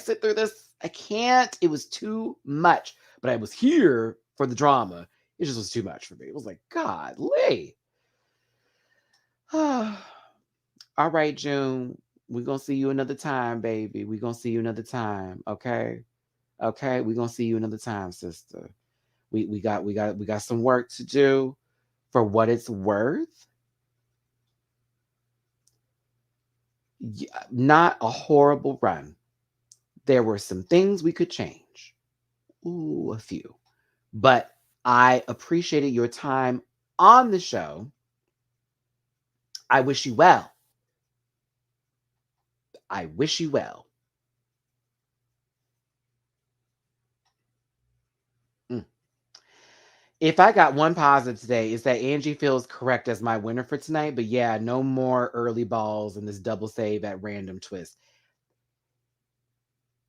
sit through this. I can't. It was too much. But I was here for the drama. It just was too much for me. It was like, golly. All right, June. We're gonna see you another time, baby. We're gonna see you another time. Okay. Okay. We're gonna see you another time, sister. We got some work to do. For what it's worth. Not a horrible run. There were some things we could change. Ooh, a few. But I appreciated your time on the show. I wish you well. I wish you well. If I got one positive today, is that Angie feels correct as my winner for tonight. But yeah, no more early balls and this double save at random twist.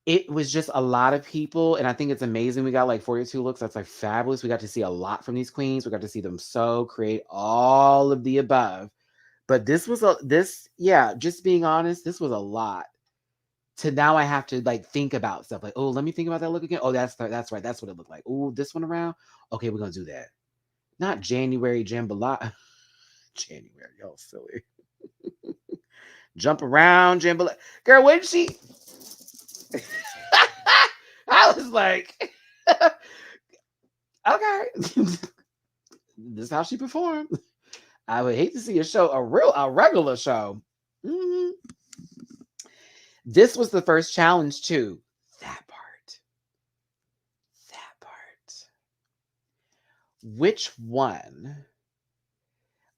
It was just a lot of people, and I think it's amazing. We got like 42 looks. That's like fabulous. We got to see a lot from these queens. We got to see them create all of the above. But this was just being honest, this was a lot. To now I have to like think about stuff like, oh, let me think about that look again. Oh, that's right. That's what it looked like. Oh, this one around. Okay, we're gonna do that. Not January jambalaya. January, y'all silly. Jump around jambalaya. Girl, when she I was like, okay. This is how she performed. I would hate to see a regular show. Mm-hmm. This was the first challenge too. That part. Which one?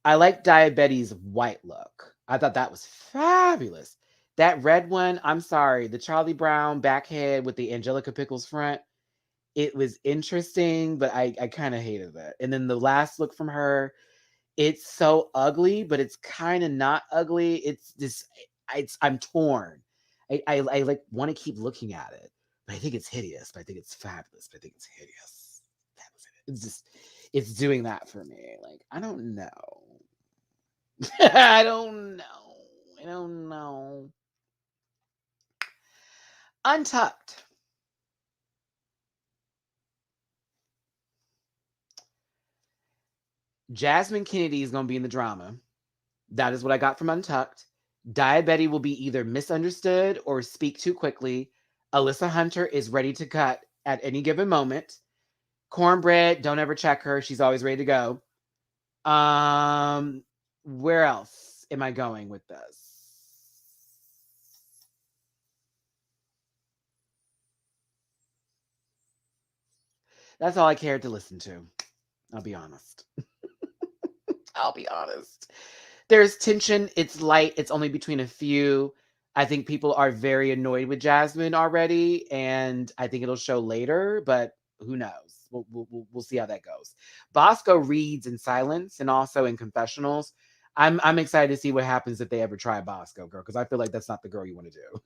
I like Diabetes' white look. I thought that was fabulous. That red one, I'm sorry, the Charlie Brown backhead with the Angelica Pickles front. It was interesting, but I kind of hated that. And then the last look from her, it's so ugly, but it's kind of not ugly. It's just, I'm torn. I like want to keep looking at it, but I think it's hideous. But I think it's fabulous. But I think it's hideous. That was it. It's just, it's doing that for me. Like, I don't know. I don't know. Untucked. Jasmine Kennedy is going to be in the drama. That is what I got from Untucked. Diabetes will be either misunderstood or speak too quickly. Alyssa Hunter is ready to cut at any given moment. Kornbread, don't ever check her. She's always ready to go. Where else am I going with this? That's all I cared to listen to. I'll be honest. There's tension. It's light. It's only between a few. I think people are very annoyed with Jasmine already, and I think it'll show later, but who knows? We'll see how that goes. Bosco reads in silence and also in confessionals. I'm excited to see what happens if they ever try Bosco, girl, because I feel like that's not the girl you want to do.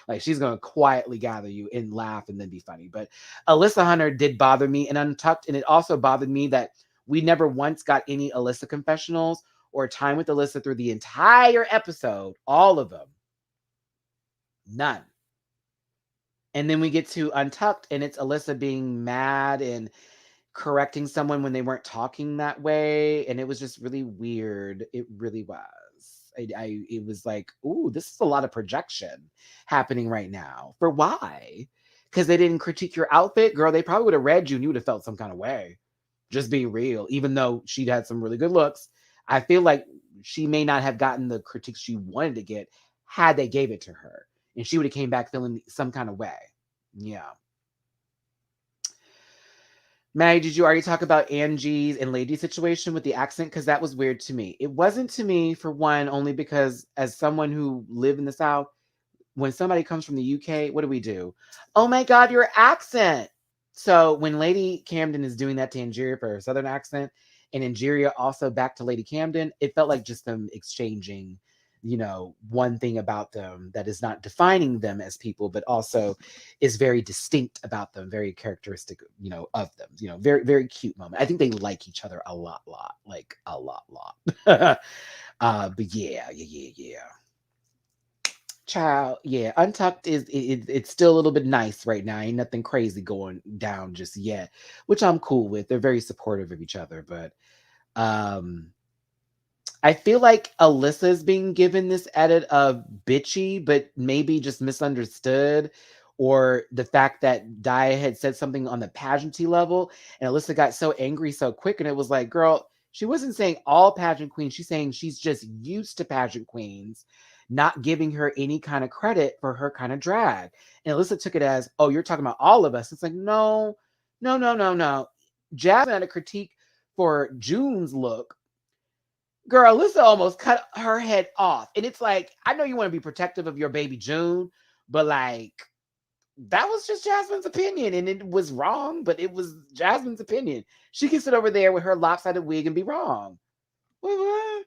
Like she's gonna quietly gather you and laugh and then be funny. But Alyssa Hunter did bother me and Untucked, and it also bothered me that we never once got any Alyssa confessionals or time with Alyssa through the entire episode, all of them. None. And then we get to Untucked, and it's Alyssa being mad and correcting someone when they weren't talking that way, and it was just really weird. It really was. It was like, ooh, this is a lot of projection happening right now. For why? Because they didn't critique your outfit, girl. They probably would have read you and you would have felt some kind of way. Just being real, even though she'd had some really good looks, I feel like she may not have gotten the critiques she wanted to get had they gave it to her, and she would have came back feeling some kind of way. Yeah. Maddie, did you already talk about Angie's and Lady's situation with the accent? Because that was weird to me. It wasn't to me, for one, only because as someone who lived in the South, when somebody comes from the UK, what do? Oh my God, your accent. So when Lady Camden is doing that to Angeria for her Southern accent, and Angeria also back to Lady Camden, it felt like just them exchanging, one thing about them that is not defining them as people, but also is very distinct about them, very characteristic, of them, very, very cute moment. I think they like each other a lot, like a lot. But yeah. Child, yeah, Untucked it's still a little bit nice right now. Ain't nothing crazy going down just yet, which I'm cool with. They're very supportive of each other, but I feel like Alyssa is being given this edit of bitchy, but maybe just misunderstood, or the fact that Daya had said something on the pageanty level, and Alyssa got so angry so quick, and it was like, girl, she wasn't saying all pageant queens. She's saying she's just used to pageant queens not giving her any kind of credit for her kind of drag. And Alyssa took it as, oh, you're talking about all of us. It's like, no. Jasmine had a critique for June's look. Girl, Alyssa almost cut her head off. And it's like, I know you want to be protective of your baby June, but like, that was just Jasmine's opinion, and it was wrong, but it was Jasmine's opinion. She can sit over there with her lopsided wig and be wrong. What?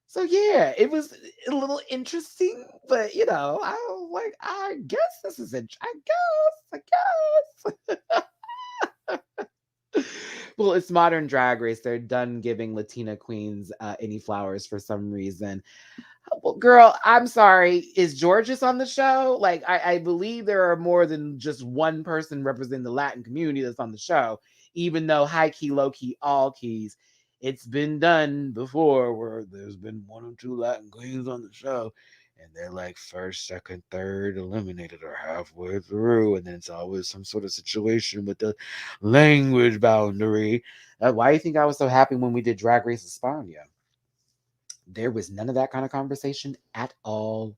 So yeah, it was a little interesting, but I was like, I guess this is it. I guess. Well, it's modern drag race. They're done giving Latina queens any flowers for some reason. Well, girl, I'm sorry. Is Georges on the show? Like, I believe there are more than just one person representing the Latin community that's on the show, even though high key, low key, all keys. It's been done before where there's been one or two Latin queens on the show, and they're like first, second, third eliminated or halfway through, and then it's always some sort of situation with the language boundary. Why do you think I was so happy when we did Drag Race España? There was none of that kind of conversation at all.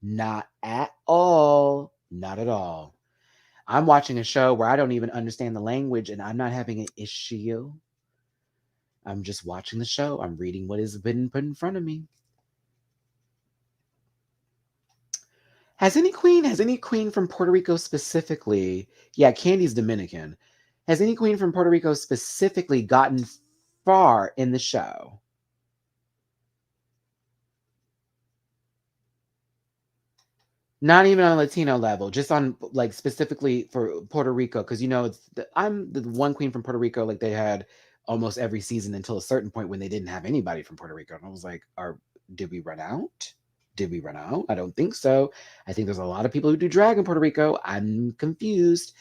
Not at all. Not at all. I'm watching a show where I don't even understand the language and I'm not having an issue. I'm just watching the show. I'm reading what has been put in front of me. Has any queen from Puerto Rico specifically? Yeah, Candy's Dominican. Has any queen from Puerto Rico specifically gotten far in the show? Not even on a Latino level, just on like specifically for Puerto Rico, because I'm the one queen from Puerto Rico. Like they had almost every season until a certain point when they didn't have anybody from Puerto Rico, and I was like, did we run out? Did we run out? I don't think so. I think there's a lot of people who do drag in Puerto Rico. I'm confused.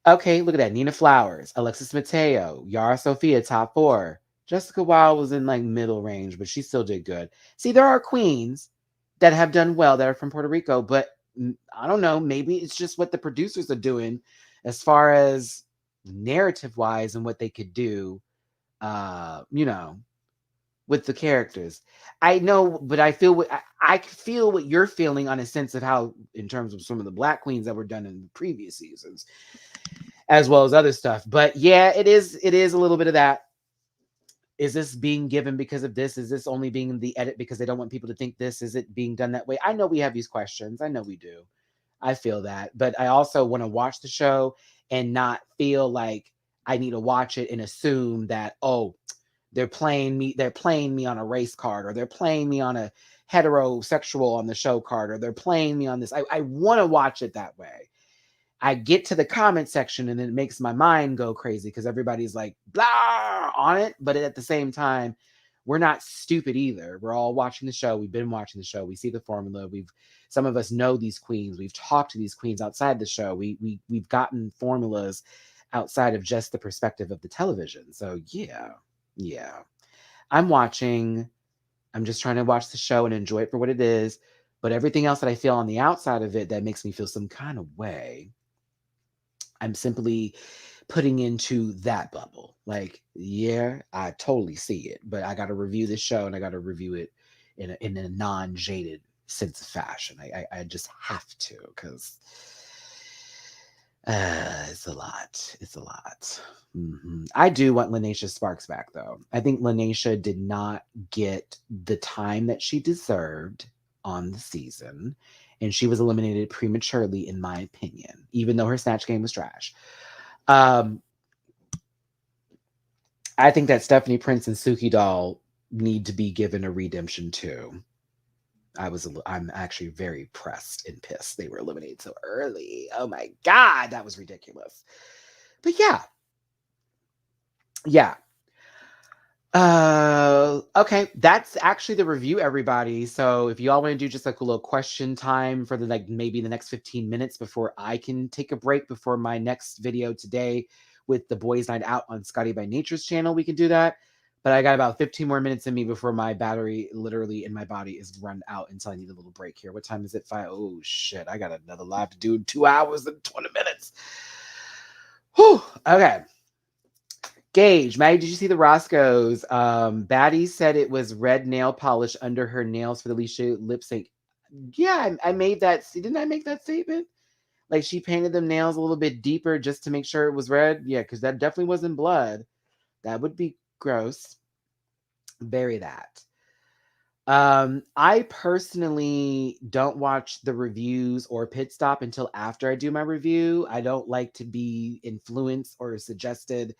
Okay, look at that. Nina Flowers, Alexis Mateo, Yara Sofia, top 4. Jessica Wilde was in like middle range, but she still did good. See, there are queens that have done well that are from Puerto Rico, but I don't know. Maybe it's just what the producers are doing as far as narrative wise and what they could do, with the characters. I know, but I feel I feel what you're feeling on a sense of how, in terms of some of the Black queens that were done in the previous seasons, as well as other stuff. But yeah, it is a little bit of that. Is this being given because of this? Is this only being the edit because they don't want people to think this? Is it being done that way? I know we have these questions. I know we do. I feel that. But I also want to watch the show and not feel like I need to watch it and assume that, oh, they're playing me on a race card, or they're playing me on a heterosexual on the show card, or they're playing me on this. I want to watch it that way. I get to the comment section and it makes my mind go crazy because everybody's like blah on it. But at the same time, we're not stupid either. We're all watching the show. We've been watching the show. We see the formula. Some of us know these queens. We've talked to these queens outside the show. We've gotten formulas outside of just the perspective of the television. So yeah. I'm watching. I'm just trying to watch the show and enjoy it for what it is. But everything else that I feel on the outside of it that makes me feel some kind of way, I'm simply putting into that bubble. Like, yeah, I totally see it, but I got to review this show and I got to review it in a non-jaded sense of fashion. I just have to, because it's a lot. It's a lot. I do want Lanesha Sparks back, though. I think Lanesha did not get the time that she deserved on the season, and she was eliminated prematurely, in my opinion, even though her snatch game was trash. I think that Stephanie Prince and Suki Doll need to be given a redemption too. I'm actually very pressed and pissed they were eliminated so early. Oh my God, that was ridiculous. But yeah. Okay, that's actually the review, everybody. So if you all want to do just like a little question time for maybe the next 15 minutes before I can take a break before my next video today with the boys' night out on Scotty by Nature's channel, we can do that. But I got about 15 more minutes in me before my battery literally in my body is run out until I need a little break here. What time is it? 5? Oh shit, I got another live to do in 2 hours and 20 minutes. Whew. Okay. Gage, Maddie, did you see the Roscoe's? Batty said it was red nail polish under her nails for the Alicia lip sync. Yeah, I made that. Didn't I make that statement? Like she painted them nails a little bit deeper just to make sure it was red. Yeah, because that definitely wasn't blood. That would be gross. Bury that. I personally don't watch the reviews or pit stop until after I do my review. I don't like to be influenced or suggested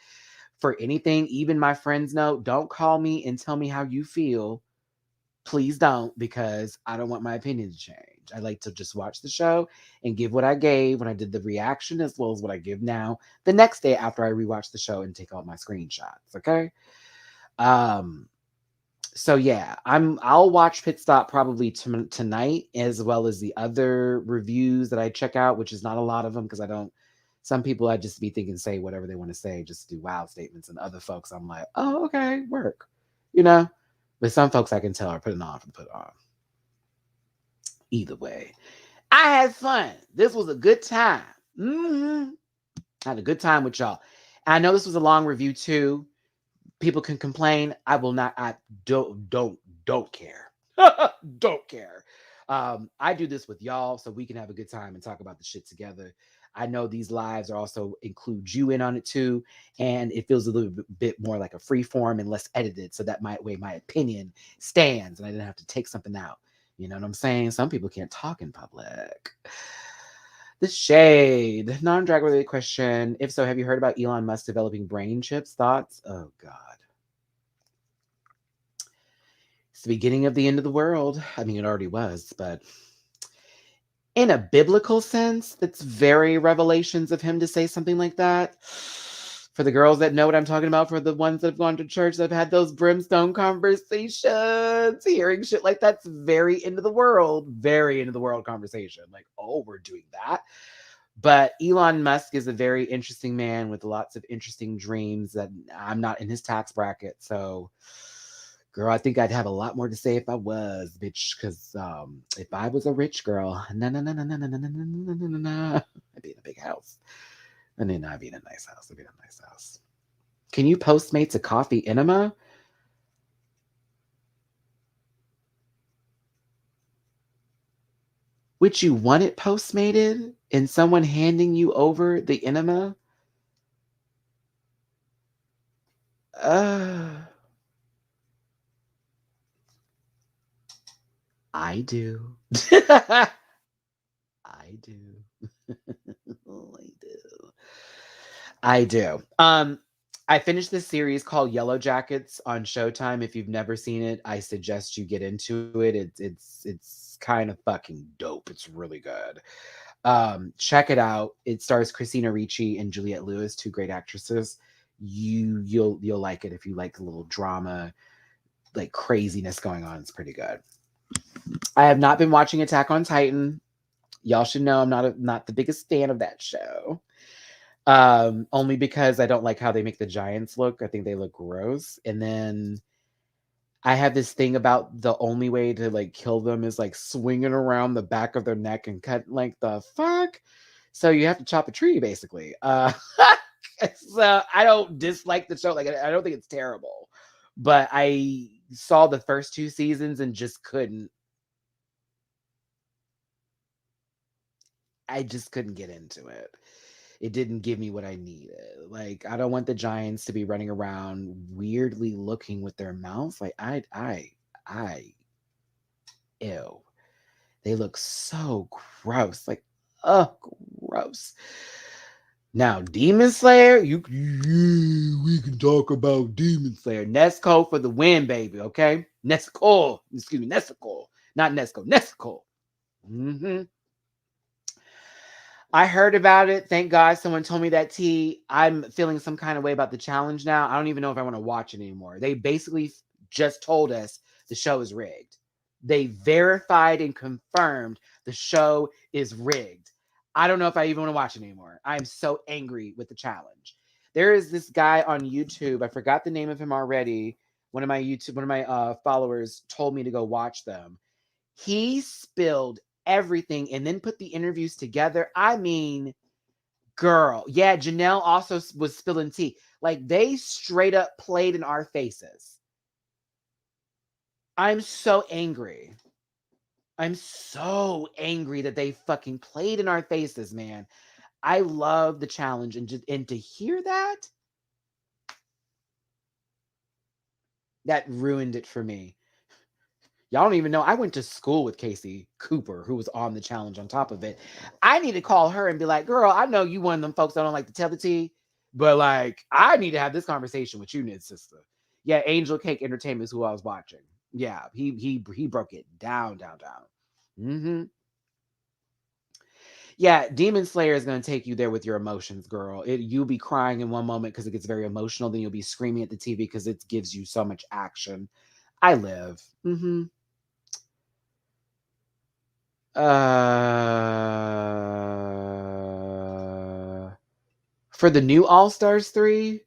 for anything. Even my friends know, don't call me and tell me how you feel. Please don't, because I don't want my opinion to change. I like to just watch the show and give what I gave when I did the reaction, as well as what I give now the next day after I rewatch the show and take all my screenshots. Okay. So yeah, I'll watch Pit Stop probably tonight, as well as the other reviews that I check out, which is not a lot of them because I don't. Some people I just be thinking say whatever they want to say, just do wow statements, and other folks I'm like, oh okay, work, you know. But some folks I can tell are putting on for the put on. Either way, I had fun. This was a good time. I had a good time with y'all. And I know this was a long review too. People can complain. I will not. I don't care. Don't care. I do this with y'all so we can have a good time and talk about the shit together. I know these lives are also include you in on it too, and it feels a little bit more like a free form and less edited, so that way my opinion stands and I didn't have to take something out. You know what I'm saying? Some people can't talk in public. The shade. Non-drag related question. If so, have you heard about Elon Musk developing brain chips? Thoughts? Oh God. It's the beginning of the end of the world. I mean, it already was, but in a biblical sense, that's very revelations of him to say something like that. For the girls that know what I'm talking about, for the ones that have gone to church that have had those brimstone conversations, hearing shit like that's very end of the world conversation. Like, oh, we're doing that. But Elon Musk is a very interesting man with lots of interesting dreams that I'm not in his tax bracket. So, girl, I think I'd have a lot more to say if I was, bitch. Because if I was a rich girl, I'd be in a big house. And then I'd be in a nice house. Can you Postmates a coffee enema? Would you want it Postmated and someone handing you over the enema? I do. I do. I do. I finished this series called Yellow Jackets on Showtime. If you've never seen it, I suggest you get into it. It's kind of fucking dope. It's really good. Check it out. It stars Christina Ricci and Juliette Lewis, two great actresses. You'll like it if you like a little drama, like craziness going on. It's pretty good. I have not been watching Attack on Titan. Y'all should know I'm not the biggest fan of that show. Only because I don't like how they make the giants look. I think they look gross. And then I have this thing about the only way to like kill them is like swinging around the back of their neck and cut like the fuck. So you have to chop a tree basically. So I don't dislike the show. Like I don't think it's terrible, but I saw the first 2 seasons and just couldn't. I just couldn't get into it. It didn't give me what I needed. Like, I don't want the giants to be running around weirdly looking with their mouths. Like, ew. They look so gross. Like, gross. Now, Demon Slayer, we can talk about Demon Slayer. Nesco for the win, baby, okay? Nesco. Excuse me, Nesco. Not Nesco, Nesco. Mm-hmm. I heard about it. Thank God someone told me that tea. I'm feeling some kind of way about the challenge now. I don't even know if I want to watch it anymore. They basically just told us the show is rigged. They verified and confirmed the show is rigged. I don't know if I even want to watch it anymore. I'm so angry with the challenge. There is this guy on YouTube. I forgot the name of him already. One of my followers told me to go watch them. He spilled everything and then put the interviews together. I mean, girl. Yeah, Janelle also was spilling tea. Like, they straight up played in our faces. I'm so angry. I'm so angry that they fucking played in our faces, man. I love the challenge, and to hear that ruined it for me. Y'all don't even know. I went to school with Casey Cooper, who was on the challenge on top of it. I need to call her and be like, girl, I know you one of them folks that don't like to tell the tea, but like, I need to have this conversation with you, Nid sister. Yeah, Angel Cake Entertainment is who I was watching. Yeah, he broke it down. Mm-hmm. Yeah, Demon Slayer is going to take you there with your emotions, girl. You'll be crying in one moment because it gets very emotional. Then you'll be screaming at the TV because it gives you so much action. I live. Mm-hmm. For the new All Stars 3,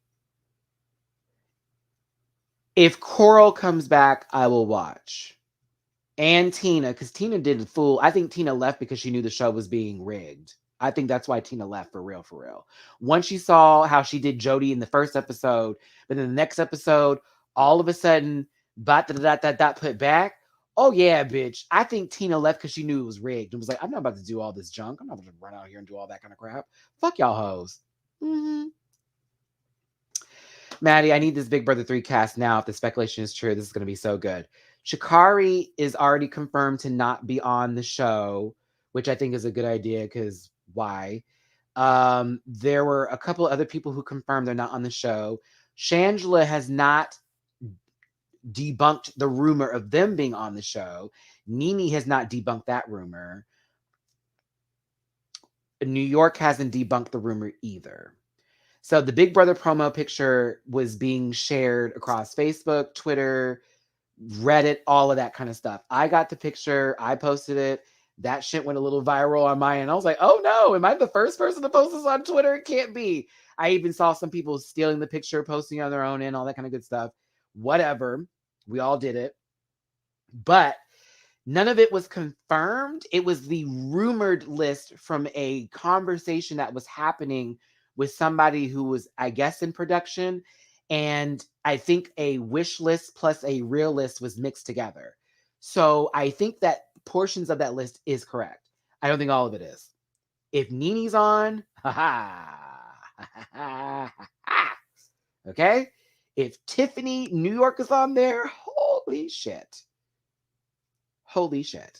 if Coral comes back, I will watch. And Tina, because Tina did the fool. I think Tina left because she knew the show was being rigged. I think that's why Tina left for real, for real. Once she saw how she did Jody in the first episode, but in the next episode, all of a sudden, put back. Oh yeah, bitch. I think Tina left because she knew it was rigged and was like, I'm not about to do all this junk. I'm not going to run out here and do all that kind of crap. Fuck y'all hoes. Mm-hmm. Maddie, I need this Big Brother 3 cast now. If the speculation is true, this is going to be so good. Shikari is already confirmed to not be on the show, which I think is a good idea because why? There were a couple other people who confirmed they're not on the show. Shangela has not debunked the rumor of them being on the show. Nene has not debunked that rumor. New York hasn't debunked the rumor either. So the Big Brother promo picture was being shared across Facebook, Twitter, Reddit, all of that kind of stuff. I got the picture. I posted it. That shit went a little viral on my end. I was like, oh no, am I the first person to post this on Twitter? It can't be. I even saw some people stealing the picture, posting on their own end, all that kind of good stuff. Whatever. We all did it. But none of it was confirmed. It was the rumored list from a conversation that was happening with somebody who was, I guess, in production. And I think a wish list plus a real list was mixed together. So I think that portions of that list is correct. I don't think all of it is. If Nene's on, okay? If Tiffany New York is on there, holy shit. Holy shit.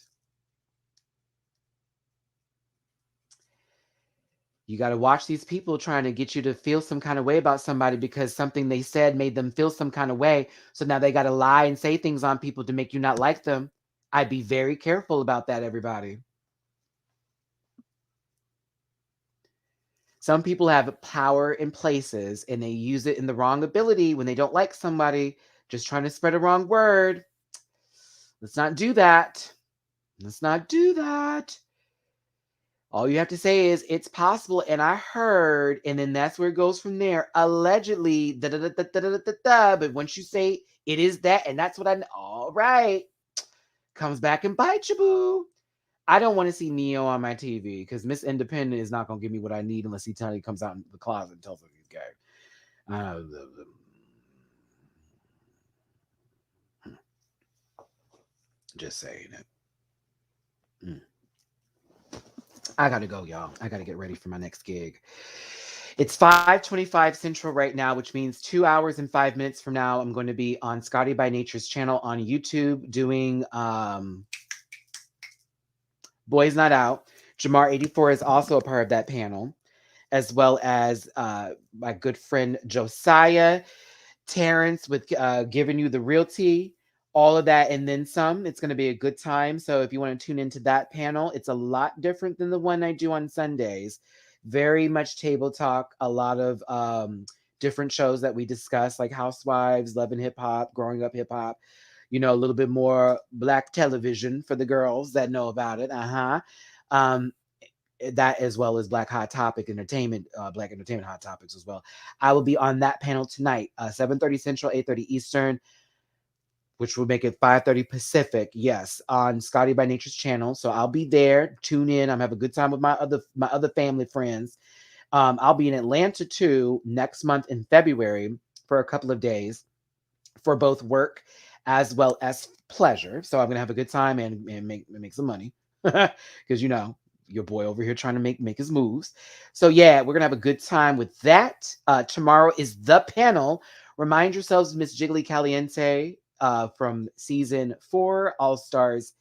You got to watch these people trying to get you to feel some kind of way about somebody because something they said made them feel some kind of way. So now they got to lie and say things on people to make you not like them. I'd be very careful about that, everybody. Some people have power in places and they use it in the wrong ability when they don't like somebody, just trying to spread a wrong word. Let's not do that. Let's not do that. All you have to say is it's possible, and I heard, and then that's where it goes from there. Allegedly, but once you say it is that, and that's what I know, all right, comes back and bite you, boo. I don't want to see Neo on my TV because Miss Independent is not going to give me what I need unless he comes out in the closet and tells us he's gay. Just saying it. I got to go, y'all. I got to get ready for my next gig. It's 5:25 Central right now, which means 2 hours and 5 minutes from now, I'm going to be on Scotty by Nature's channel on YouTube doing Boys Not Out. Jamar84 is also a part of that panel, as well as my good friend Josiah, Terrence with Giving You the Real Tea, all of that and then some. It's going to be a good time. So if you want to tune into that panel, it's a lot different than the one I do on Sundays. Very much table talk, a lot of different shows that we discuss, like Housewives, Love and Hip Hop, Growing Up Hip Hop, you know, a little bit more Black television for the girls that know about it. That as well as Black Hot Topic Entertainment, Black Entertainment Hot Topics as well. I will be on that panel tonight, 7:30 Central, 8:30 Eastern, which will make it 5:30 Pacific. Yes, on Scotty by Nature's channel. So I'll be there. Tune in. I'm having a good time with my other family friends. I'll be in Atlanta too next month in February for a couple of days for both work as well as pleasure. So I'm gonna have a good time and make some money because you know your boy over here trying to make his moves. So yeah, we're gonna have a good time with that. Tomorrow is the panel. Remind yourselves, Miss Jiggly Caliente from season 4, All Stars,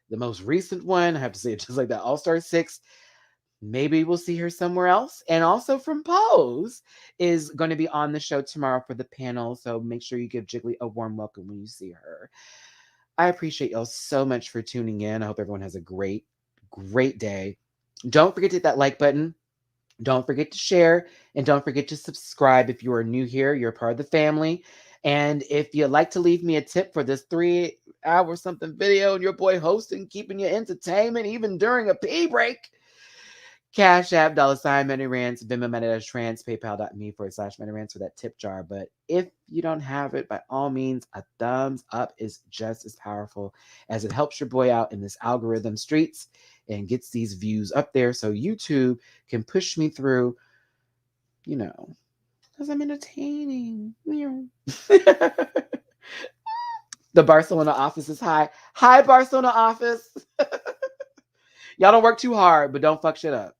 the most recent one. I have to say it just like that, All Stars 6. Maybe we'll see her somewhere else. And also from Pose is going to be on the show tomorrow for the panel. So make sure you give Jiggly a warm welcome when you see her. I appreciate y'all so much for tuning in. I hope everyone has a great, great day. Don't forget to hit that like button. Don't forget to share. And don't forget to subscribe if you are new here. You're part of the family. And if you'd like to leave me a tip for this 3-hour something video and your boy hosting, keeping you entertainment even during a pee break, Cash App, $ MattyRants, Venmo, MattyRants, PayPal.me/MattyRants for that tip jar. But if you don't have it, by all means, a thumbs up is just as powerful as it helps your boy out in this algorithm streets and gets these views up there so YouTube can push me through, you know, because I'm entertaining. The Barcelona office is high. Hi, Barcelona office. Y'all don't work too hard, but don't fuck shit up.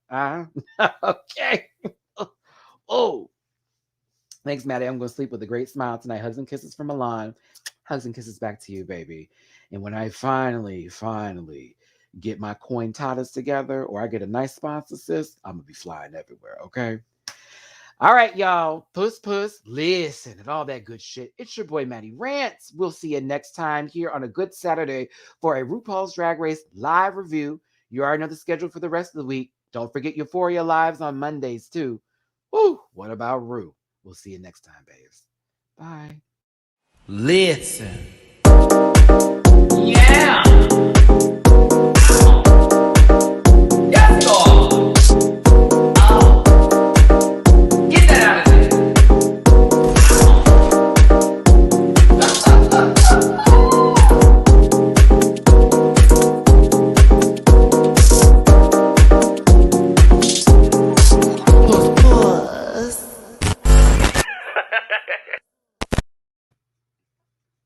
Okay. Oh. Thanks, Maddie. I'm going to sleep with a great smile tonight. Hugs and kisses from Milan. Hugs and kisses back to you, baby. And when I finally get my coin tatas together or I get a nice sponsor, sis, I'm going to be flying everywhere, okay? All right, y'all. Puss. Listen and all that good shit. It's your boy, Matty Rants. We'll see you next time here on a good Saturday for a RuPaul's Drag Race live review. You already know the schedule for the rest of the week. Don't forget Euphoria Lives on Mondays, too. Woo! What about Ru? We'll see you next time, babes. Bye. Listen. Yeah.